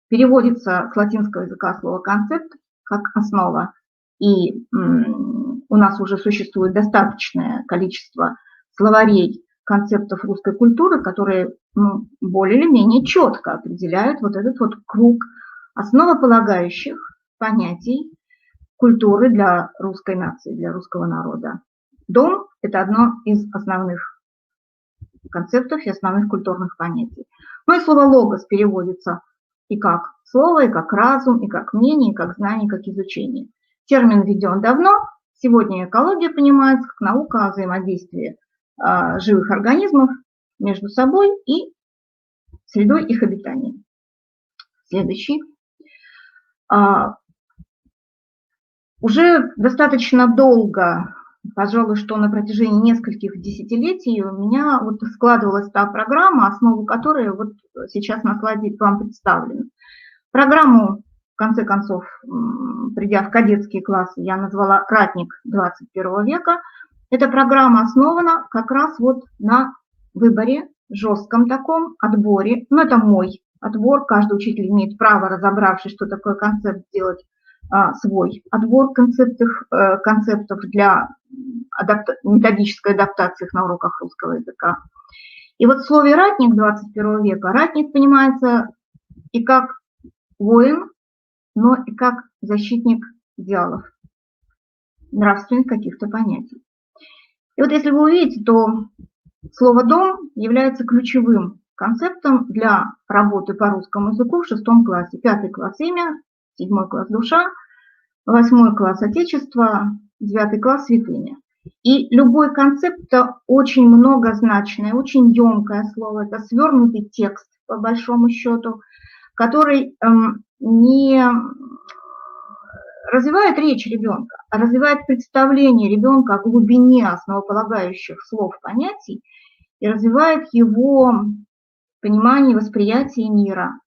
Переводится с латинского языка слово «концепт» как «основа». И у нас уже существует достаточное количество словарей концептов русской культуры, которые более или менее четко определяют вот этот вот круг основополагающих понятий культуры для русской нации, для русского народа. Дом – это одно из основных концептов и основных культурных понятий. Ну и слово «логос» переводится и как слово, и как разум, и как мнение, и как знание, и как изучение. Термин введен давно. Сегодня экология понимается как наука о взаимодействии живых организмов между собой и средой их обитания. Следующий. Уже достаточно долго, пожалуй, что на протяжении нескольких десятилетий у меня вот складывалась та программа, основу которой вот сейчас на слайде вам представлена. Программу, в конце концов, придя в кадетские классы, я назвала «Ратник 21 века». Эта программа основана как раз вот на выборе, жестком таком отборе. Ну, это мой отбор, каждый учитель имеет право, разобравшись, что такое концепт, сделать свой отбор концептов для методической адаптации их на уроках русского языка. И вот в слове «ратник» 21 века ратник понимается и как воин, но и как защитник идеалов, нравственных каких-то понятий. И вот если вы увидите, то слово «дом» является ключевым концептом для работы по русскому языку в 6 классе. 5 класс имя, 7 класс душа, 8 класс отечество, 9 класс святыня. И любой концепт – это очень многозначное, очень емкое слово, это свернутый текст, по большому счету, который не развивает речь ребенка, а развивает представление ребенка о глубине основополагающих слов, понятий и развивает его понимание, восприятие мира,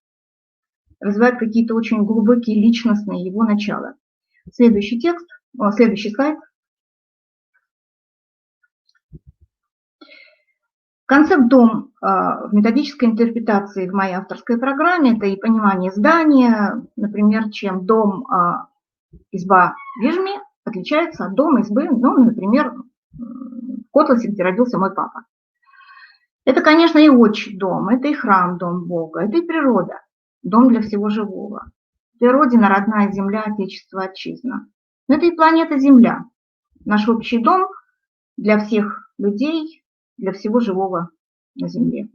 развивает какие-то очень глубокие личностные его начала. Следующий слайд. Концепт «дом» в методической интерпретации в моей авторской программе – это и понимание здания, например, чем дом изба в Вижме отличается от дома избы, ну, например, в Котласе, где родился мой папа. Это, конечно, и отчий дом, это и храм, дом Бога, это и природа, дом для всего живого. Это и родина, родная земля, отечество, отчизна. Но это и планета Земля, наш общий дом для всех людей, для всего живого на Земле.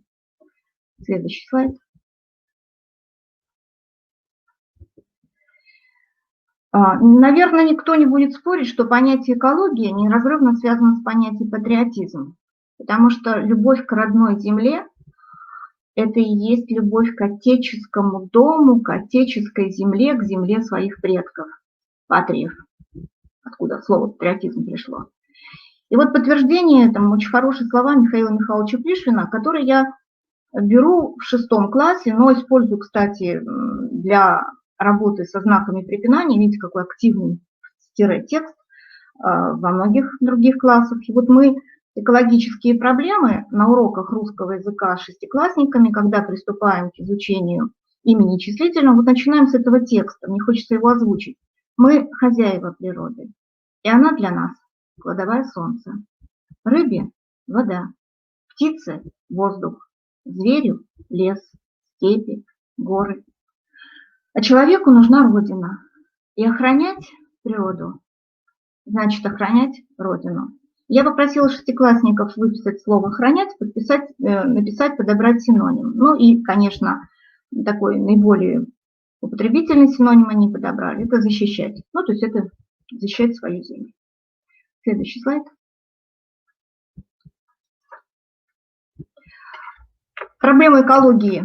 Следующий слайд. Наверное, никто не будет спорить, что понятие экология неразрывно связано с понятием патриотизм, потому что любовь к родной земле – это и есть любовь к отеческому дому, к отеческой земле, к земле своих предков, патриев, откуда слово патриотизм пришло. И вот подтверждение, там очень хорошие слова Михаила Михайловича Пришвина, которые я беру в 6 классе, но использую, кстати, для работы со знаками препинания. Видите, какой активный текст во многих других классах. И вот мы экологические проблемы на уроках русского языка с шестиклассниками, когда приступаем к изучению имени числительного, вот начинаем с этого текста, мне хочется его озвучить. Мы хозяева природы, и она для нас кладовая солнце. Рыбе – вода, птице – воздух, зверю – лес, степи, горы. А человеку нужна родина. И охранять природу значит охранять родину. Я попросила шестиклассников выписать слово «охранять», написать, подобрать синоним. Ну и, конечно, такой наиболее употребительный синоним они подобрали. Это защищать. Ну, то есть это защищать свою землю. Следующий слайд. Проблемы экологии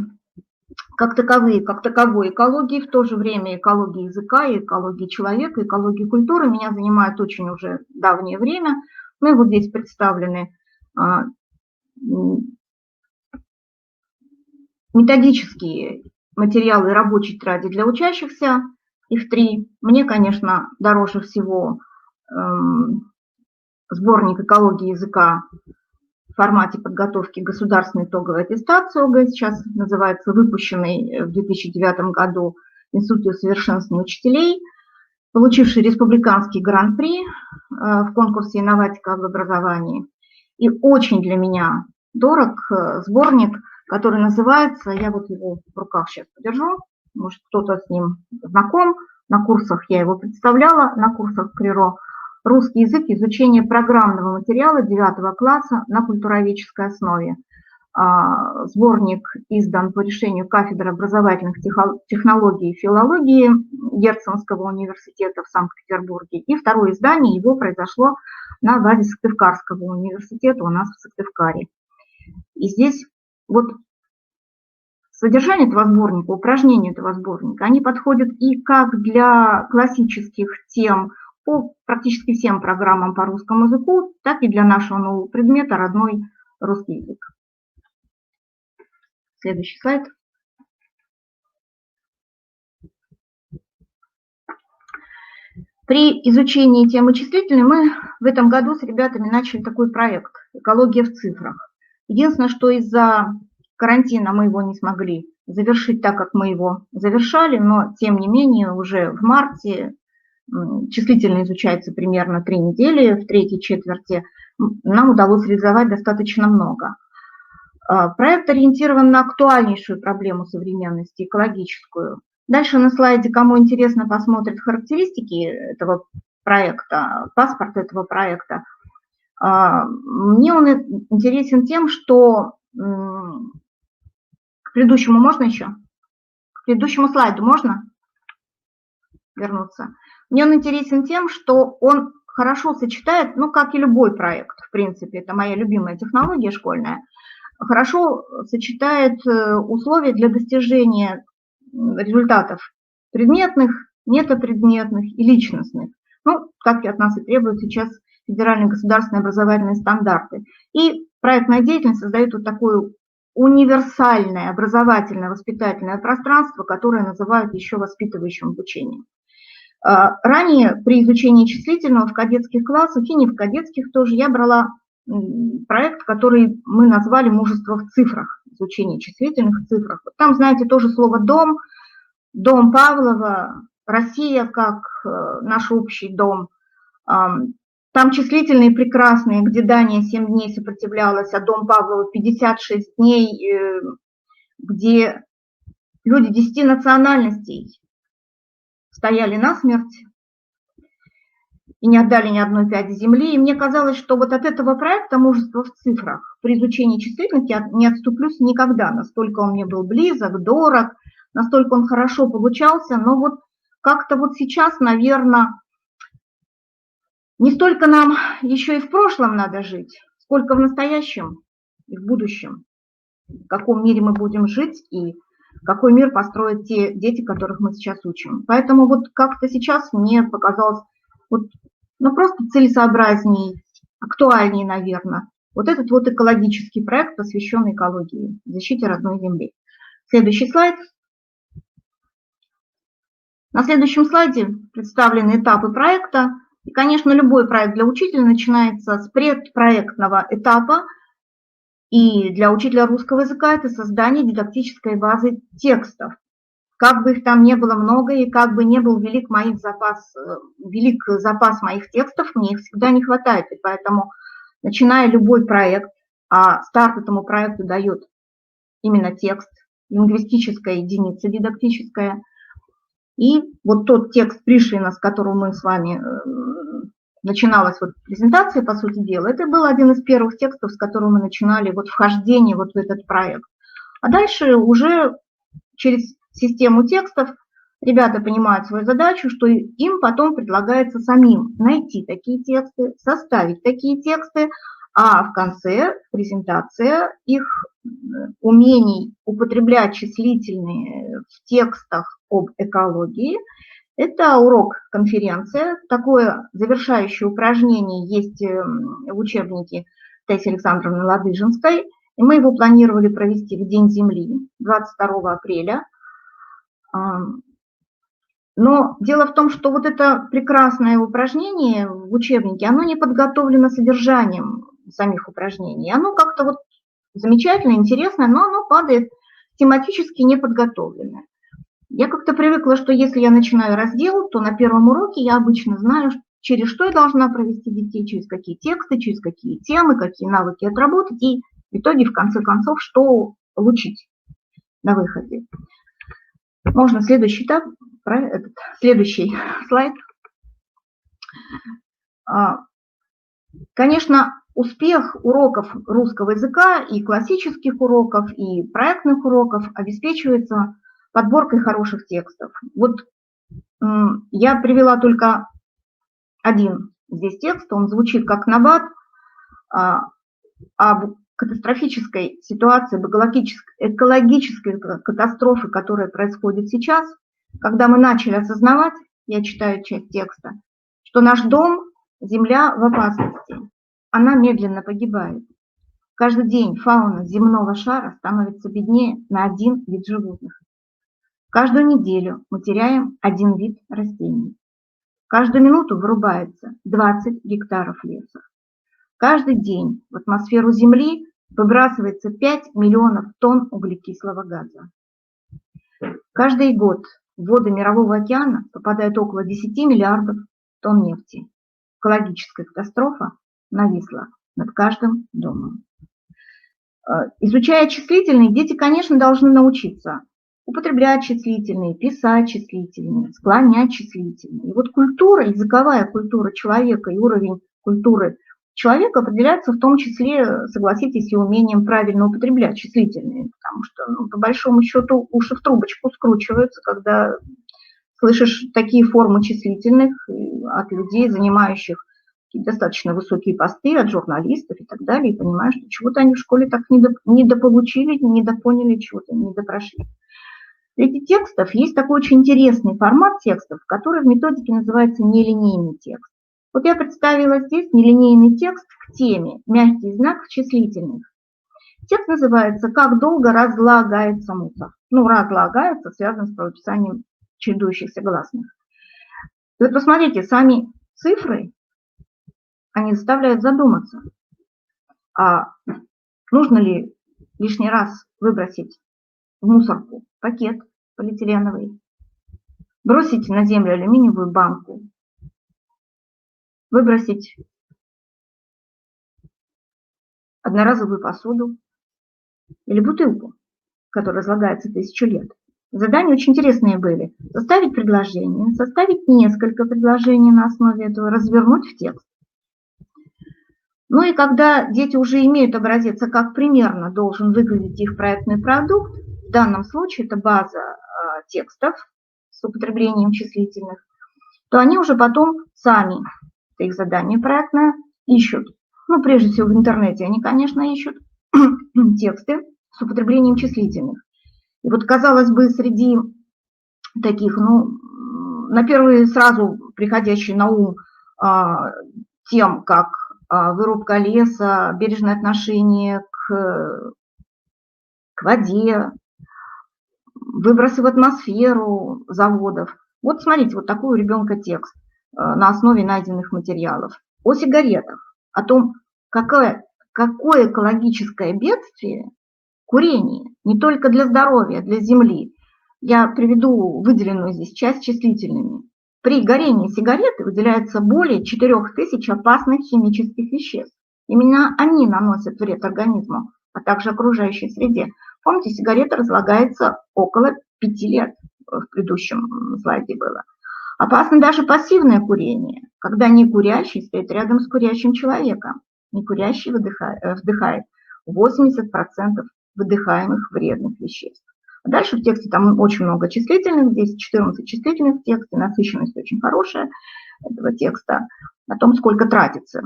как таковой экологии, в то же время экологии языка, и экологии человека, экологии культуры меня занимает очень уже давнее время. Ну и вот здесь представлены методические материалы рабочей тетради для учащихся. Их 3. Мне, конечно, дороже всего сборник экологии языка в формате подготовки государственной итоговой аттестации ОГЭ, сейчас называется, выпущенный в 2009 году в Институте усовершенствования учителей, получивший республиканский гран-при в конкурсе «Инноватика в образовании». И очень для меня дорог сборник, который называется, я вот его в руках сейчас подержу, может кто-то с ним знаком, на курсах я его представляла, на курсах КРИРО, «Русский язык. Изучение программного материала 9 класса на культуроведческой основе». Сборник издан по решению кафедры образовательных технологий и филологии Герценского университета в Санкт-Петербурге. И второе издание его произошло на базе Сыктывкарского университета у нас в Сыктывкаре. И здесь вот содержание этого сборника, упражнения этого сборника, они подходят и как для классических тем по практически всем программам по русскому языку, так и для нашего нового предмета «Родной русский язык». Следующий слайд. При изучении темы числительной мы в этом году с ребятами начали такой проект «Экология в цифрах». Единственное, что из-за карантина мы его не смогли завершить так, как мы его завершали, но тем не менее уже в марте числительно изучается примерно 3 недели, в третьей четверти нам удалось реализовать достаточно много. Проект ориентирован на актуальнейшую проблему современности, экологическую. Дальше на слайде, кому интересно, посмотрит характеристики этого проекта, паспорт этого проекта. Мне он интересен тем, что... К предыдущему можно еще? К предыдущему слайду можно вернуться? Мне он интересен тем, что он хорошо сочетает, ну, как и любой проект, в принципе, это моя любимая технология школьная, хорошо сочетает условия для достижения результатов предметных, метапредметных и личностных. Ну, как от нас и требуют сейчас федеральные государственные образовательные стандарты. И проектная деятельность создает вот такое универсальное образовательное воспитательное пространство, которое называют еще воспитывающим обучением. Ранее при изучении числительного в кадетских классах и не в кадетских тоже я брала проект, который мы назвали «Мужество в цифрах», изучение числительных в цифрах. Там, знаете, тоже слово «дом», дом Павлова, Россия как наш общий дом. Там числительные прекрасные, где Дания 7 дней сопротивлялась, а дом Павлова 56 дней, где люди 10 национальностей стояли насмерть и не отдали ни одной пяди земли. И мне казалось, что вот от этого проекта «Мужество в цифрах» при изучении числительных я не отступлюсь никогда. Настолько он мне был близок, дорог, настолько он хорошо получался. Но вот как-то вот сейчас, наверное, не столько нам еще и в прошлом надо жить, сколько в настоящем и в будущем. В каком мире мы будем жить и какой мир построят те дети, которых мы сейчас учим. Поэтому вот как-то сейчас мне показалось вот, ну, просто целесообразнее, актуальнее, наверное, вот этот вот экологический проект, посвященный экологии, защите родной земли. Следующий слайд. На следующем слайде представлены этапы проекта. И, конечно, любой проект для учителя начинается с предпроектного этапа. И для учителя русского языка это создание дидактической базы текстов. Как бы их там не было много, и как бы не был велик запас моих текстов, мне их всегда не хватает. И поэтому, начиная любой проект, а старт этому проекту дает именно текст, лингвистическая единица дидактическая, и вот тот текст Пришвина, с которого мы с вами начиналась вот презентация, по сути дела, это был один из первых текстов, с которого мы начинали вот вхождение вот в этот проект. А дальше уже через систему текстов ребята понимают свою задачу, что им потом предлагается самим найти такие тексты, составить такие тексты, а в конце презентация их умений употреблять числительные в текстах об экологии. Это урок-конференция. Такое завершающее упражнение есть в учебнике Таисии Александровны Ладыжинской. И мы его планировали провести в День Земли, 22 апреля. Но дело в том, что вот это прекрасное упражнение в учебнике, оно не подготовлено содержанием самих упражнений. Оно как-то вот замечательно, интересно, но оно падает тематически неподготовленное. Я как-то привыкла, что если я начинаю раздел, то на первом уроке я обычно знаю, через что я должна провести детей, через какие тексты, через какие темы, какие навыки отработать, и в итоге, в конце концов, что получить на выходе. Можно следующий этап, следующий слайд. Конечно, успех уроков русского языка и классических уроков, и проектных уроков обеспечивается подборкой хороших текстов. Вот я привела только один здесь текст, он звучит как набат об катастрофической ситуации, об экологической катастрофе, которая происходит сейчас, когда мы начали осознавать, я читаю часть текста, что наш дом, земля в опасности, она медленно погибает. Каждый день фауна земного шара становится беднее на один вид животных. Каждую неделю мы теряем один вид растений. Каждую минуту вырубается 20 гектаров леса. Каждый день в атмосферу Земли выбрасывается 5 миллионов тонн углекислого газа. Каждый год в воды Мирового океана попадает около 10 миллиардов тонн нефти. Экологическая катастрофа нависла над каждым домом. Изучая числительные, дети, конечно, должны научиться употреблять числительные, писать числительные, склонять числительные. И вот культура, языковая культура человека и уровень культуры человека определяется в том числе, согласитесь, и умением правильно употреблять числительные, потому что, по большому счету, уши в трубочку скручиваются, когда слышишь такие формы числительных от людей, занимающих достаточно высокие посты, от журналистов и так далее, и понимаешь, что чего-то они в школе так недополучили, недопоняли, чего-то недопрошли. Среди текстов есть такой очень интересный формат текстов, который в методике называется нелинейный текст. Вот я представила здесь нелинейный текст к теме «Мягкий знак в числительных». Текст называется «Как долго разлагается мусор». Разлагается, связано с правописанием чередующихся гласных. И вот посмотрите, сами цифры, они заставляют задуматься, а нужно ли лишний раз выбросить в мусорку пакет полиэтиленовый, бросить на землю алюминиевую банку, выбросить одноразовую посуду или бутылку, которая разлагается 1000 лет. Задания очень интересные были. Составить предложение, составить несколько предложений на основе этого, развернуть в текст. И когда дети уже имеют образец, как примерно должен выглядеть их проектный продукт, в данном случае это база текстов с употреблением числительных, то они уже потом сами, это их задание проектное, ищут. Прежде всего в интернете они, конечно, ищут тексты с употреблением числительных. И вот, казалось бы, среди таких, на первый сразу приходящий на ум тем, как вырубка леса, бережное отношение к воде, выбросы в атмосферу заводов. Вот смотрите, вот такой у ребенка текст на основе найденных материалов. О сигаретах, о том, какое экологическое бедствие курение, не только для здоровья, для земли. Я приведу выделенную здесь часть числительными. При горении сигареты выделяется более 4000 опасных химических веществ. Именно они наносят вред организму, а также окружающей среде. Помните, сигарета разлагается около 5 лет, в предыдущем слайде было. Опасно даже пассивное курение, когда некурящий стоит рядом с курящим человеком. Некурящий вдыхает 80% выдыхаемых вредных веществ. А дальше в тексте там очень много числительных, здесь 14 числительных в тексте, насыщенность очень хорошая этого текста, о том, сколько тратится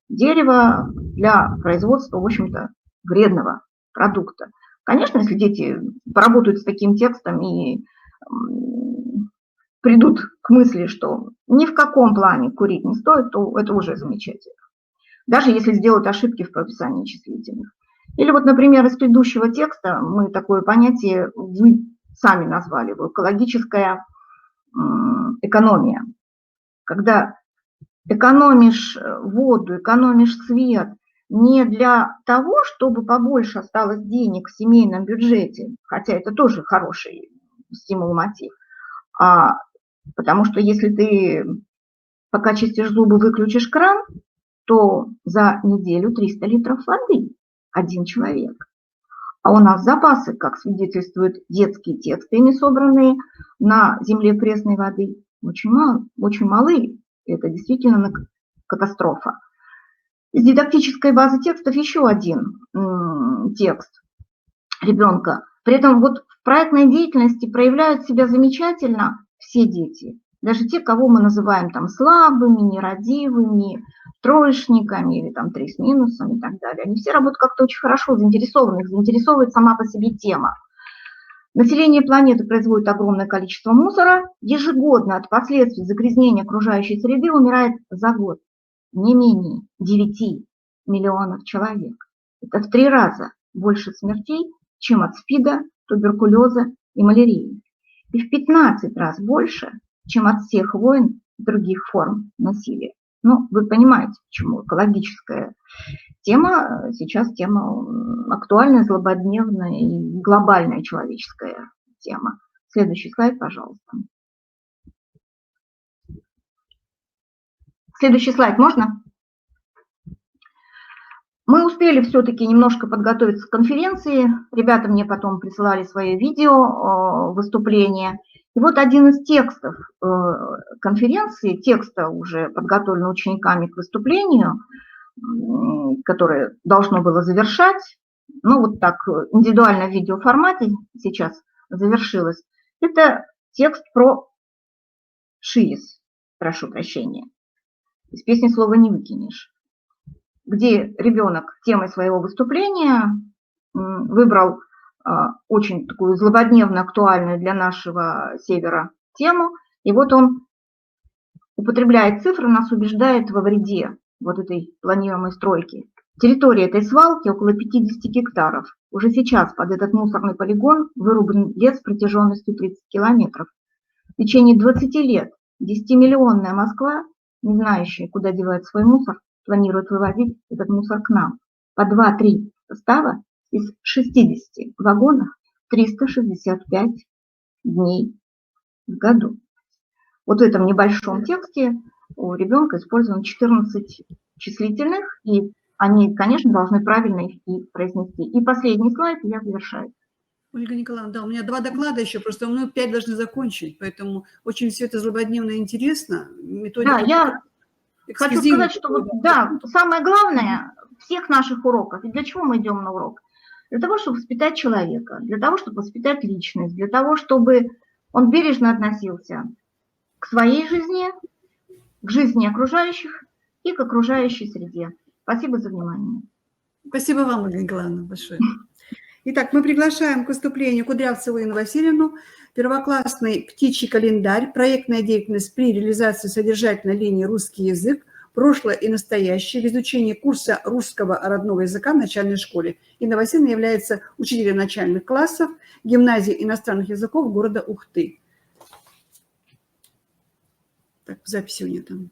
дерево для производства, в общем-то, вредного продукта. Конечно, если дети поработают с таким текстом и придут к мысли, что ни в каком плане курить не стоит, то это уже замечательно. Даже если сделают ошибки в прописании числительных. Или вот, например, из предыдущего текста мы такое понятие вы сами назвали, экологическая экономия. Когда экономишь воду, экономишь свет не для того, чтобы побольше осталось денег в семейном бюджете, хотя это тоже хороший стимул-мотив, а потому что если ты, пока чистишь зубы, выключишь кран, то за неделю 300 литров воды один человек. А у нас запасы, как свидетельствуют детские тексты, ими собранные на земле пресной воды, очень малы. Это действительно катастрофа. Из дидактической базы текстов еще один текст ребенка. При этом вот в проектной деятельности проявляют себя замечательно все дети. Даже те, кого мы называем там слабыми, нерадивыми, троечниками или там 3 с минусом и так далее. Они все работают как-то очень хорошо, заинтересованы, их заинтересовывает сама по себе тема. Население планеты производит огромное количество мусора. Ежегодно от последствий загрязнения окружающей среды умирает за год не менее 9 миллионов человек. Это в 3 раза больше смертей, чем от СПИДа, туберкулеза и малярии. И в 15 раз больше, чем от всех войн и других форм насилия. Вы понимаете, почему экологическая тема сейчас тема актуальная, злободневная и глобальная человеческая тема. Следующий слайд, пожалуйста. Следующий слайд можно? Мы успели все-таки немножко подготовиться к конференции. Ребята мне потом присылали свои видео выступления. И вот один из текстов конференции, текста уже подготовленного учениками к выступлению, которое должно было завершать, ну вот так индивидуально в видеоформате сейчас завершилось, это текст про ШИИС, прошу прощения. Из песни слова не выкинешь, где ребенок темой своего выступления выбрал очень такую злободневно актуальную для нашего севера тему. И вот он употребляет цифры, нас убеждает во вреде вот этой планируемой стройки. Территория этой свалки около 50 гектаров. Уже сейчас под этот мусорный полигон вырублен лес протяженностью 30 километров. В течение 20 лет 10-миллионная Москва, не знающая, куда девать свой мусор, планирует вывозить этот мусор к нам. По 2-3 состава из 60 вагонов 365 дней в году. Вот в этом небольшом тексте у ребенка использовано 14 числительных, и они, конечно, должны правильно их и произнести. И последний слайд, я завершаю. Ольга Николаевна, да, у меня 2 доклада еще, просто мы 5 должны закончить, поэтому очень все это злободневно и интересно. Методика... Да, я хочу сказать, что вот, да, самое главное всех наших уроков, и для чего мы идем на урок? Для того, чтобы воспитать человека, для того, чтобы воспитать личность, для того, чтобы он бережно относился к своей жизни, к жизни окружающих и к окружающей среде. Спасибо за внимание. Спасибо вам, Ольга Николаевна, большое. Итак, мы приглашаем к выступлению Кудрявцеву Инну Васильевну, первоклассный птичий календарь, проектная деятельность при реализации содержательной линии «Русский язык», прошлое и настоящее в изучении курса русского родного языка в начальной школе. Инна Васильевна является учителем начальных классов гимназии иностранных языков города Ухты. Так, запись у нее там.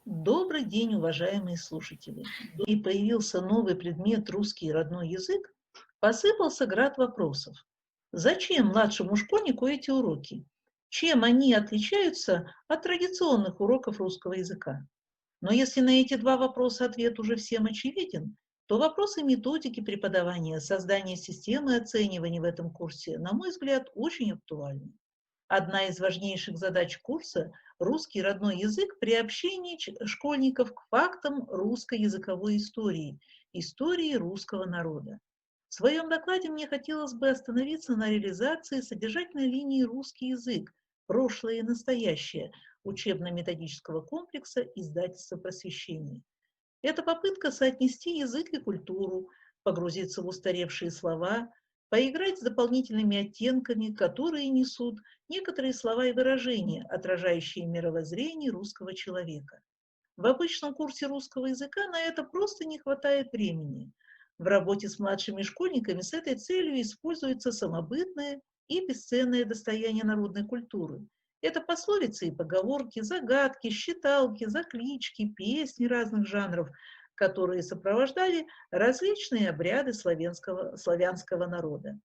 Добрый день, уважаемые слушатели. И появился новый предмет «Русский родной язык», посыпался град вопросов. Зачем младшему школьнику эти уроки? Чем они отличаются от традиционных уроков русского языка? Но если на эти 2 вопроса ответ уже всем очевиден, то вопросы методики преподавания, создания системы оценивания в этом курсе, на мой взгляд, очень актуальны. Одна из важнейших задач курса – русский родной язык при общении школьников к фактам русской языковой истории, истории русского народа. В своем докладе мне хотелось бы остановиться на реализации содержательной линии «Русский язык. Прошлое и настоящее» учебно-методического комплекса издательства «Просвещение». Это попытка соотнести язык и культуру, погрузиться в устаревшие слова, поиграть с дополнительными оттенками, которые несут некоторые слова и выражения, отражающие мировоззрение русского человека. В обычном курсе русского языка на это просто не хватает времени. В работе с младшими школьниками с этой целью используется самобытное и бесценное достояние народной культуры. Это пословицы и поговорки, загадки, считалки, заклички, песни разных жанров, которые сопровождали различные обряды славянского народа.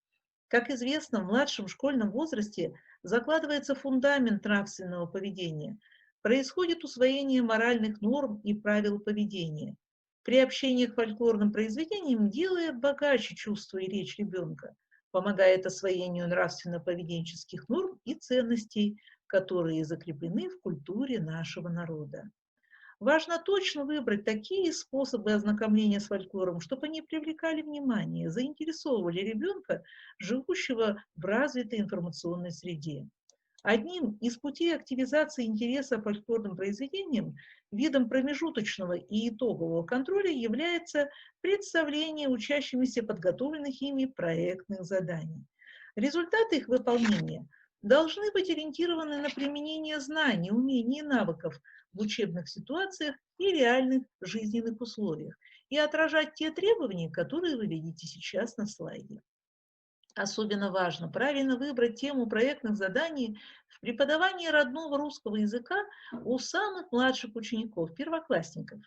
Как известно, в младшем школьном возрасте закладывается фундамент нравственного поведения, происходит усвоение моральных норм и правил поведения. При общении к фольклорным произведениям делает богаче чувства и речь ребенка, помогает освоению нравственно-поведенческих норм и ценностей, которые закреплены в культуре нашего народа. Важно точно выбрать такие способы ознакомления с фольклором, чтобы они привлекали внимание, заинтересовывали ребенка, живущего в развитой информационной среде. Одним из путей активизации интереса к фольклорным произведениям, видом промежуточного и итогового контроля является представление учащимися подготовленных ими проектных заданий. Результаты их выполнения должны быть ориентированы на применение знаний, умений и навыков в учебных ситуациях и реальных жизненных условиях и отражать те требования, которые вы видите сейчас на слайде. Особенно важно правильно выбрать тему проектных заданий в преподавании родного русского языка у самых младших учеников, первоклассников.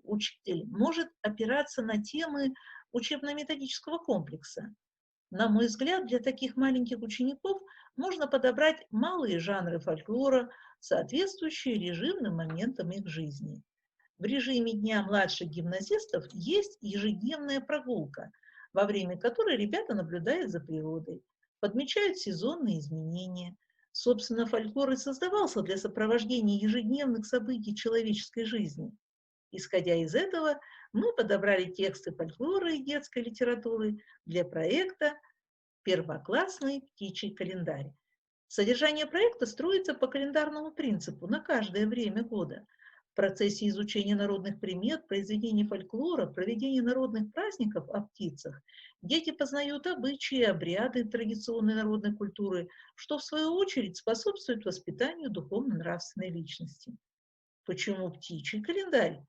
Учитель может опираться на темы учебно-методического комплекса, На мой взгляд, для таких маленьких учеников можно подобрать малые жанры фольклора, соответствующие режимным моментам их жизни. В режиме Дня младших гимназистов есть ежедневная прогулка, во время которой ребята наблюдают за природой, подмечают сезонные изменения. Собственно, фольклор и создавался для сопровождения ежедневных событий человеческой жизни. Исходя из этого, мы подобрали тексты фольклора и детской литературы для проекта «Первоклассный птичий календарь». Содержание проекта строится по календарному принципу на каждое время года. В процессе изучения народных примет, произведений фольклора, проведения народных праздников о птицах дети познают обычаи, обряды традиционной народной культуры, что в свою очередь способствует воспитанию духовно-нравственной личности. Почему птичий календарь?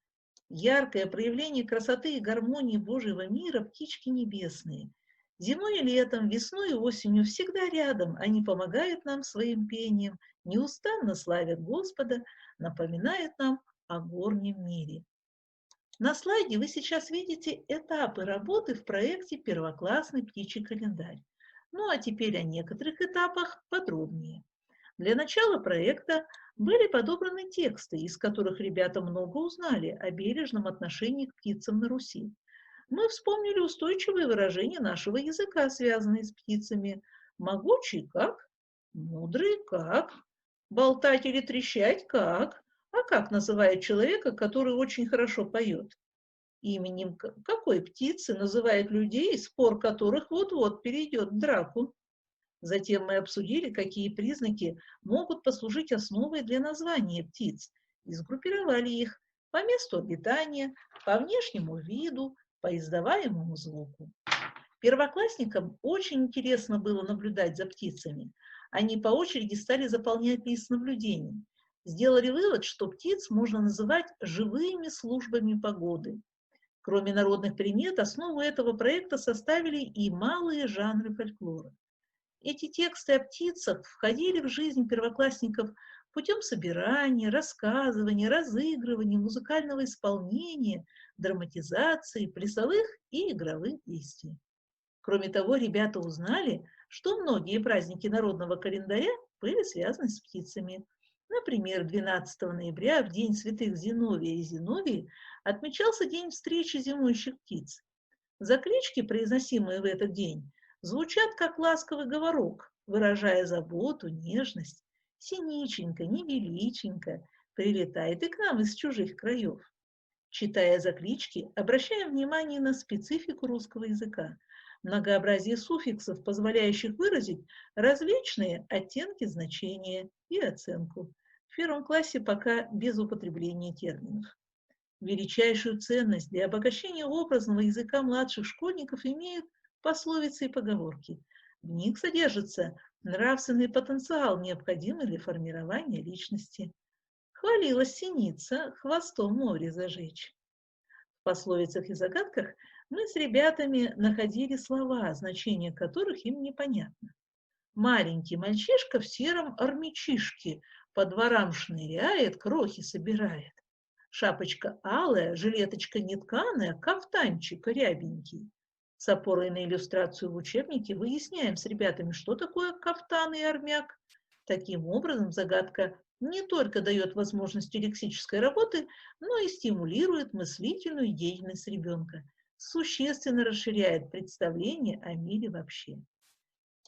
Яркое проявление красоты и гармонии Божьего мира птички небесные. Зимой и летом, весной и осенью всегда рядом они помогают нам своим пением, неустанно славят Господа, напоминают нам о горнем мире. На слайде вы сейчас видите этапы работы в проекте «Первоклассный птичий календарь». Ну а теперь о некоторых этапах подробнее. Для начала проекта были подобраны тексты, из которых ребята много узнали о бережном отношении к птицам на Руси. Мы вспомнили устойчивые выражения нашего языка, связанные с птицами. Могучий как? Мудрый как? Болтать или трещать как? А как называют человека, который очень хорошо поет? Именем какой птицы называют людей, спор которых вот-вот перейдет в драку? Затем мы обсудили, какие признаки могут послужить основой для названия птиц, и сгруппировали их по месту обитания, по внешнему виду, по издаваемому звуку. Первоклассникам очень интересно было наблюдать за птицами. Они по очереди стали заполнять лист наблюдений. Сделали вывод, что птиц можно называть живыми службами погоды. Кроме народных примет, основу этого проекта составили и малые жанры фольклора. Эти тексты о птицах входили в жизнь первоклассников путем собирания, рассказывания, разыгрывания, музыкального исполнения, драматизации, плясовых и игровых действий. Кроме того, ребята узнали, что многие праздники народного календаря были связаны с птицами. Например, 12 ноября, в день святых Зиновия и Зиновии, отмечался день встречи зимующих птиц. Заклички, произносимые в этот день, звучат как ласковый говорок, выражая заботу, нежность. Синиченька, невеличенька, прилетает и к нам из чужих краев. Читая заклички, обращаем внимание на специфику русского языка, многообразие суффиксов, позволяющих выразить различные оттенки значения и оценку. В первом классе пока без употребления терминов. Величайшую ценность для обогащения образного языка младших школьников имеют пословицы и поговорки. В них содержится нравственный потенциал, необходимый для формирования личности. Хвалилась синица, хвостом море зажечь. В пословицах и загадках мы с ребятами находили слова, значение которых им непонятно. Маленький мальчишка в сером армячишке по дворам шныряет, крохи собирает. Шапочка алая, жилеточка нетканая, кафтанчик рябенький. С опорой на иллюстрацию в учебнике выясняем с ребятами, что такое кафтан и армяк. Таким образом, загадка не только дает возможности лексической работы, но и стимулирует мыслительную деятельность ребенка, существенно расширяет представление о мире вообще.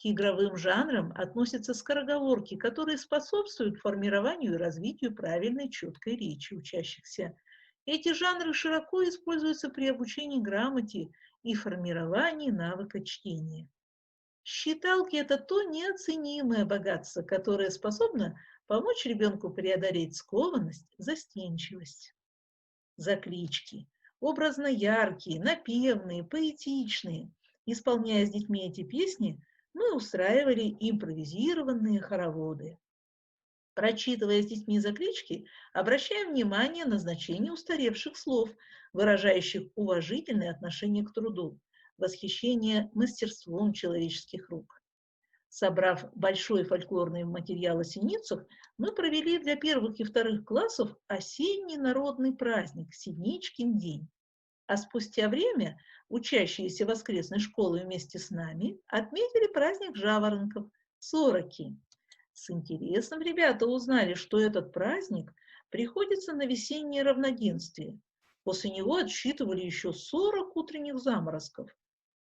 К игровым жанрам относятся скороговорки, которые способствуют формированию и развитию правильной, четкой речи учащихся. Эти жанры широко используются при обучении грамоте и формировании навыка чтения. Считалки – это то неоценимое богатство, которое способно помочь ребенку преодолеть скованность, застенчивость. Заклички. Образно яркие, напевные, поэтичные. Исполняя с детьми эти песни, мы устраивали импровизированные хороводы. Прочитывая с детьми заклички, обращаем внимание на значение устаревших слов, выражающих уважительное отношение к труду, восхищение мастерством человеческих рук. Собрав большой фольклорный материал о синицах, мы провели для первых и вторых классов осенний народный праздник – Синичкин день. А спустя время учащиеся воскресной школы вместе с нами отметили праздник жаворонков – сороки. С интересом ребята узнали, что этот праздник приходится на весеннее равноденствие. После него отсчитывали еще 40 утренних заморозков.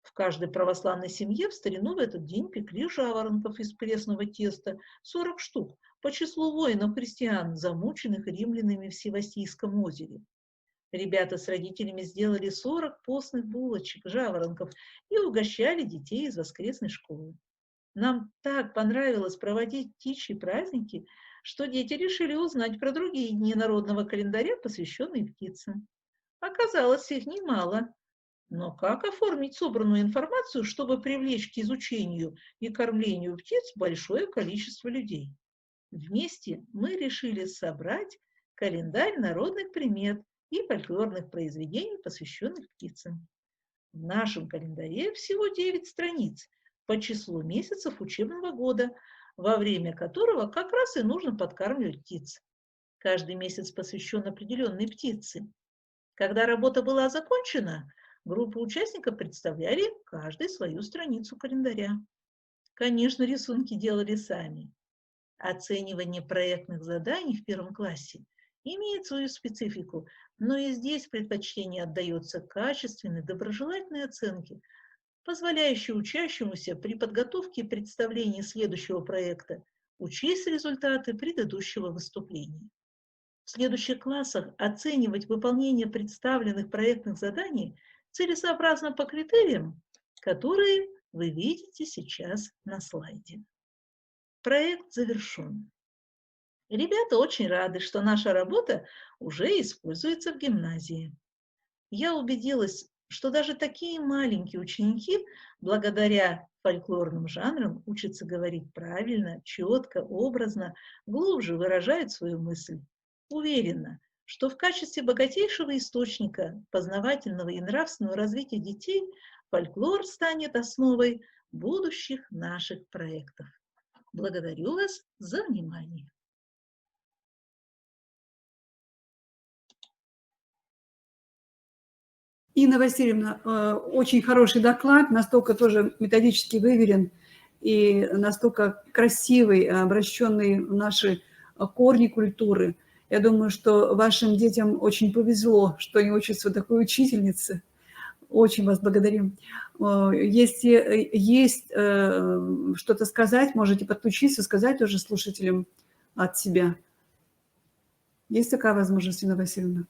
В каждой православной семье в старину в этот день пекли жаворонков из пресного теста 40 штук по числу воинов-христиан, замученных римлянами в Севастийском озере. Ребята с родителями сделали 40 постных булочек, жаворонков и угощали детей из воскресной школы. Нам так понравилось проводить птичьи праздники, что дети решили узнать про другие дни народного календаря, посвященные птицам. Оказалось, их немало. Но как оформить собранную информацию, чтобы привлечь к изучению и кормлению птиц большое количество людей? Вместе мы решили собрать календарь народных примет и фольклорных произведений, посвященных птицам. В нашем календаре всего 9 страниц по числу месяцев учебного года, во время которого как раз и нужно подкармливать птиц. Каждый месяц посвящен определенной птице. Когда работа была закончена, группы участников представляли каждый свою страницу календаря. Конечно, рисунки делали сами. Оценивание проектных заданий в 1 классе имеет свою специфику, но и здесь предпочтение отдается качественной, доброжелательной оценке, позволяющей учащемуся при подготовке и представлении следующего проекта учесть результаты предыдущего выступления. В следующих классах оценивать выполнение представленных проектных заданий целесообразно по критериям, которые вы видите сейчас на слайде. Проект завершен. Ребята очень рады, что наша работа уже используется в гимназии. Я убедилась, что даже такие маленькие ученики, благодаря фольклорным жанрам, учатся говорить правильно, четко, образно, глубже выражают свою мысль. Уверена, что в качестве богатейшего источника познавательного и нравственного развития детей фольклор станет основой будущих наших проектов. Благодарю вас за внимание. Инна Васильевна, очень хороший доклад, настолько тоже методически выверен и настолько красивый, обращенный в наши корни культуры. Я думаю, что вашим детям очень повезло, что они учатся у такой учительницы. Очень вас благодарим. Если есть что-то сказать, можете подключиться, сказать тоже слушателям от себя. Есть такая возможность, Инна Васильевна?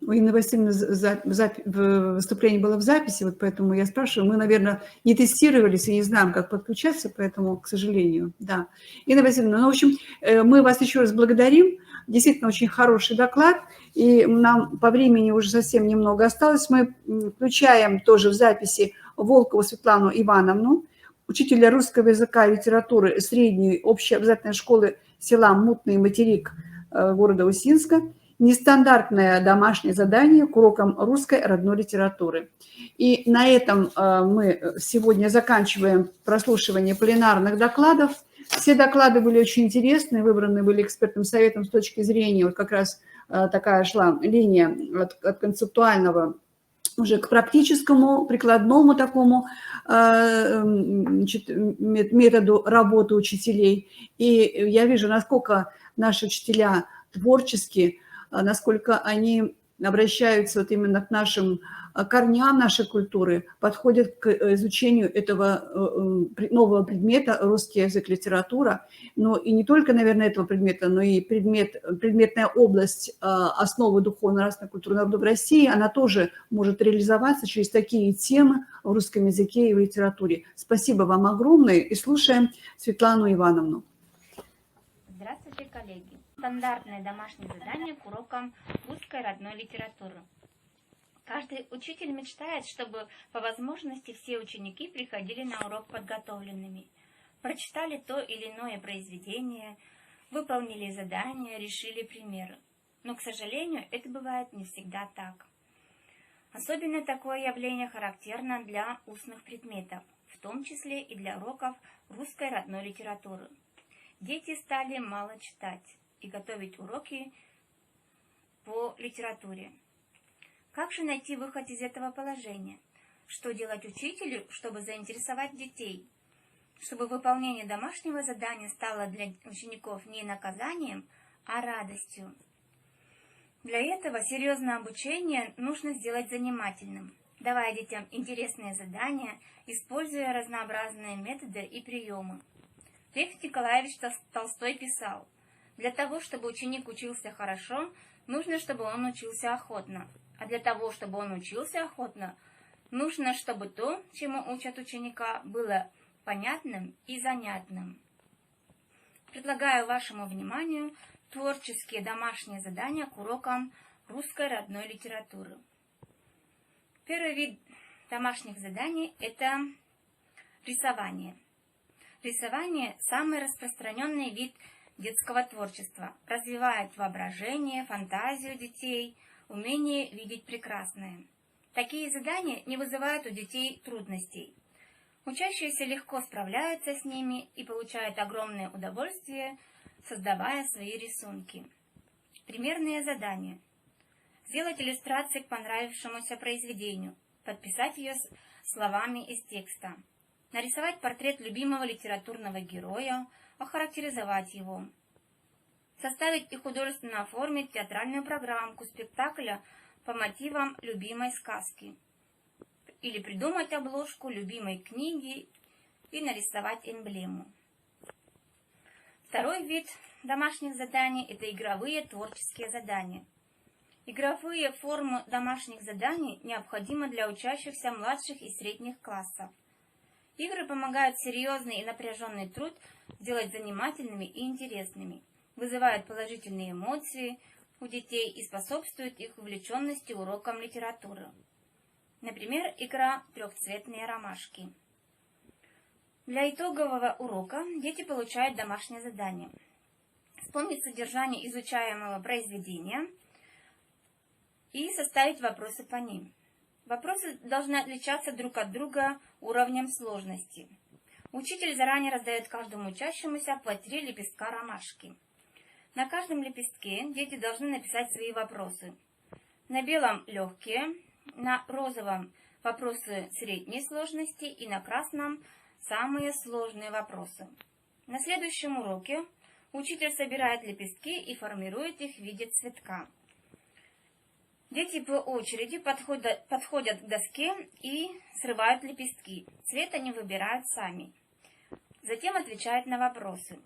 У Инны Васильевны выступление было в записи, вот поэтому я спрашиваю. Мы, наверное, не тестировались и не знаем, как подключаться, поэтому, к сожалению, да. Инна Васильевна, ну, в общем, мы вас еще раз благодарим. Действительно, очень хороший доклад, и нам по времени уже совсем немного осталось. Мы включаем тоже в записи Волкову Светлану Ивановну, учителя русского языка и литературы средней общеобразовательной школы села Мутный Материк города Усинска. Нестандартное домашнее задание к урокам русской родной литературы. И на этом мы сегодня заканчиваем прослушивание пленарных докладов. Все доклады были очень интересны, выбраны были экспертным советом с точки зрения, вот как раз такая шла линия от концептуального уже к практическому, прикладному такому методу работы учителей. И я вижу, насколько наши учителя творческие, насколько они обращаются вот именно к нашим корням нашей культуры, подходят к изучению этого нового предмета русский язык, литература. Но и не только, наверное, этого предмета, но и предметная область основы духовно-нравственной культуры народов России, она тоже может реализоваться через такие темы в русском языке и в литературе. Спасибо вам огромное и слушаем Светлану Ивановну. Здравствуйте, коллеги. Стандартное домашнее задание к урокам русской родной литературы. Каждый учитель мечтает, чтобы по возможности все ученики приходили на урок подготовленными, прочитали то или иное произведение, выполнили задания, решили примеры. Но, к сожалению, это бывает не всегда так. Особенно такое явление характерно для устных предметов, в том числе и для уроков русской родной литературы. Дети стали мало читать и готовить уроки по литературе. Как же найти выход из этого положения? Что делать учителю, чтобы заинтересовать детей? Чтобы выполнение домашнего задания стало для учеников не наказанием, а радостью. Для этого серьезное обучение нужно сделать занимательным, давая детям интересные задания, используя разнообразные методы и приемы. Лев Николаевич Толстой писал: «Для того, чтобы ученик учился хорошо, нужно, чтобы он учился охотно. А для того, чтобы он учился охотно, нужно, чтобы то, чему учат ученика, было понятным и занятным». Предлагаю вашему вниманию творческие домашние задания к урокам русской родной литературы. Первый вид домашних заданий – это рисование. Рисование – самый распространенный вид детского творчества. Развивает воображение, фантазию детей, умение видеть прекрасное. Такие задания не вызывают у детей трудностей. Учащиеся легко справляются с ними и получают огромное удовольствие, создавая свои рисунки. Примерные задания. Сделать иллюстрации к понравившемуся произведению, подписать ее словами из текста. Нарисовать портрет любимого литературного героя, охарактеризовать его. Составить и художественно оформить театральную программку спектакля по мотивам любимой сказки. Или придумать обложку любимой книги и нарисовать эмблему. Второй вид домашних заданий – это игровые творческие задания. Игровые формы домашних заданий необходимы для учащихся младших и средних классов. Игры помогают серьезный и напряженный труд сделать занимательными и интересными, вызывают положительные эмоции у детей и способствуют их увлеченности уроком литературы. Например, игра «Трехцветные ромашки». Для итогового урока дети получают домашнее задание. Вспомнить содержание изучаемого произведения и составить вопросы по ним. Вопросы должны отличаться друг от друга уровнем сложности. Учитель заранее раздает каждому учащемуся по 3 лепестка ромашки. На каждом лепестке дети должны написать свои вопросы. На белом – легкие, на розовом – вопросы средней сложности и на красном – самые сложные вопросы. На следующем уроке учитель собирает лепестки и формирует их в виде цветка. Дети по очереди подходят к доске и срывают лепестки. Цвет они выбирают сами. Затем отвечают на вопросы.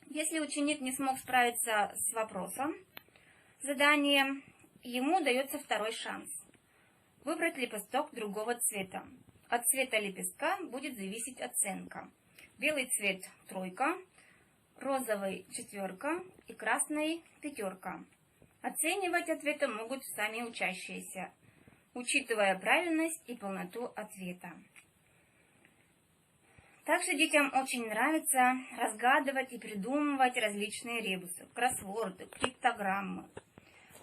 Если ученик не смог справиться с вопросом, заданием, ему дается второй шанс. Выбрать лепесток другого цвета. От цвета лепестка будет зависеть оценка. Белый цвет – 3, розовый – 4 и красный – 5. Оценивать ответы могут сами учащиеся, учитывая правильность и полноту ответа. Также детям очень нравится разгадывать и придумывать различные ребусы, кроссворды, криптограммы.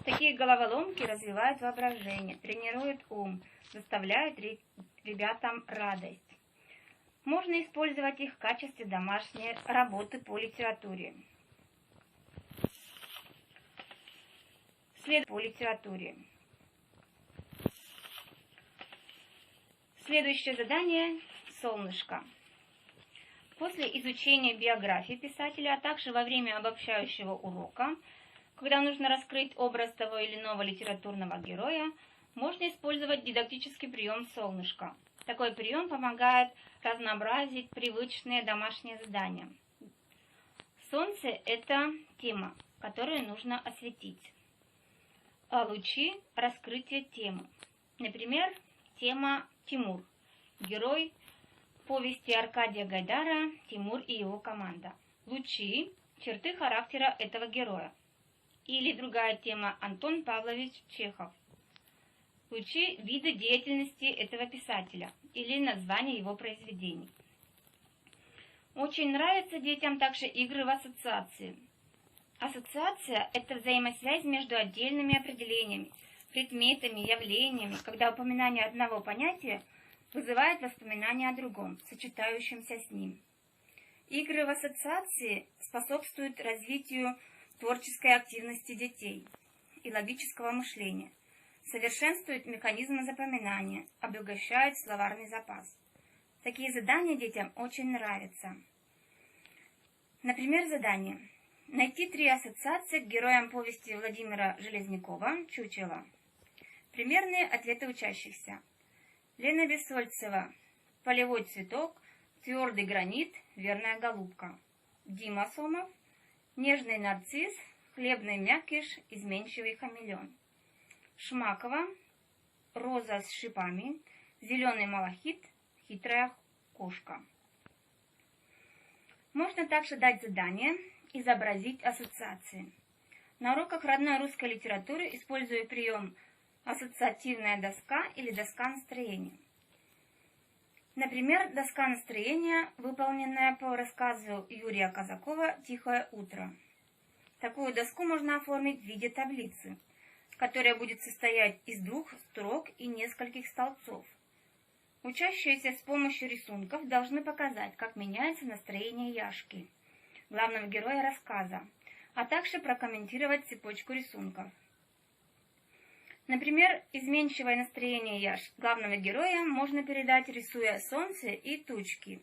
Такие головоломки развивают воображение, тренируют ум, доставляют ребятам радость. Можно использовать их в качестве домашней работы по литературе. Следующее задание – солнышко. После изучения биографии писателя, а также во время обобщающего урока, когда нужно раскрыть образ того или иного литературного героя, можно использовать дидактический прием «Солнышко». Такой прием помогает разнообразить привычные домашние задания. Солнце – это тема, которую нужно осветить. А лучи – раскрытие темы. Например, тема «Тимур», герой повести Аркадия Гайдара «Тимур и его команда». Лучи – черты характера этого героя. Или другая тема Антон Павлович Чехов. Лучи – виды деятельности этого писателя или название его произведений. Очень нравятся детям также игры в ассоциации. Ассоциация – это взаимосвязь между отдельными определениями, предметами, явлениями, когда упоминание одного понятия вызывает воспоминания о другом, сочетающемся с ним. Игры в ассоциации способствуют развитию творческой активности детей и логического мышления, совершенствуют механизмы запоминания, обогащают словарный запас. Такие задания детям очень нравятся. Например, задание. Найти 3 ассоциации к героям повести Владимира Железнякова «Чучело». Примерные ответы учащихся. Лена Бессольцева. Полевой цветок, твердый гранит, верная голубка. Дима Сомов. Нежный нарцисс, хлебный мякиш, изменчивый хамелеон. Шмакова. Роза с шипами, зеленый малахит, хитрая кошка. Можно также дать задание изобразить ассоциации. На уроках родной русской литературы использую прием ассоциативная доска или доска настроения. Например, доска настроения, выполненная по рассказу Юрия Казакова «Тихое утро». Такую доску можно оформить в виде таблицы, которая будет состоять из 2 строк и нескольких столбцов. Учащиеся с помощью рисунков должны показать, как меняется настроение Яшки, главного героя рассказа, а также прокомментировать цепочку рисунков. Например, изменчивое настроение главного героя можно передать, рисуя солнце и тучки.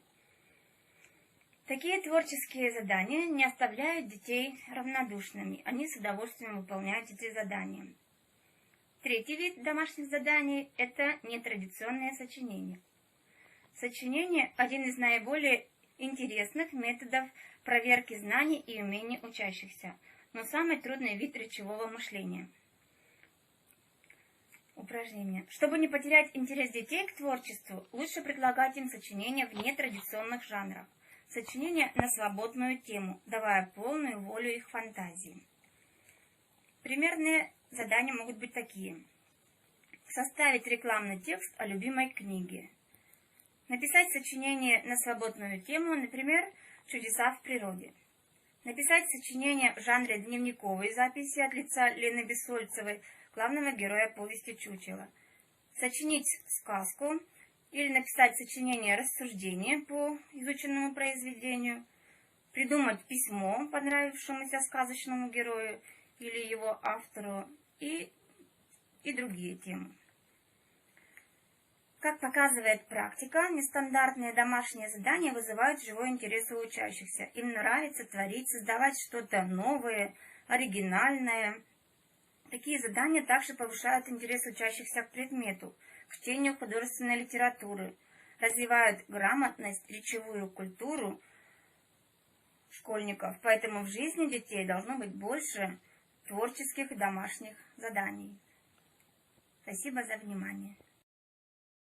Такие творческие задания не оставляют детей равнодушными, они с удовольствием выполняют эти задания. Третий вид домашних заданий – это нетрадиционные сочинения. Сочинение – один из наиболее интересных методов проверки знаний и умений учащихся, но самый трудный вид речевого мышления. Упражнение. Чтобы не потерять интерес детей к творчеству, лучше предлагать им сочинения в нетрадиционных жанрах. Сочинения на свободную тему, давая полную волю их фантазии. Примерные задания могут быть такие. Составить рекламный текст о любимой книге. Написать сочинение на свободную тему, например, «Чудеса в природе». Написать сочинение в жанре дневниковой записи от лица Лены Бессольцевой, главного героя повести «Чучело». Сочинить сказку или написать сочинение рассуждения по изученному произведению. Придумать письмо, понравившемуся сказочному герою или его автору, и другие темы. Как показывает практика, нестандартные домашние задания вызывают живой интерес у учащихся. Им нравится творить, создавать что-то новое, оригинальное. Такие задания также повышают интерес учащихся к предмету, к чтению художественной литературы, развивают грамотность, речевую культуру школьников. Поэтому в жизни детей должно быть больше творческих домашних заданий. Спасибо за внимание.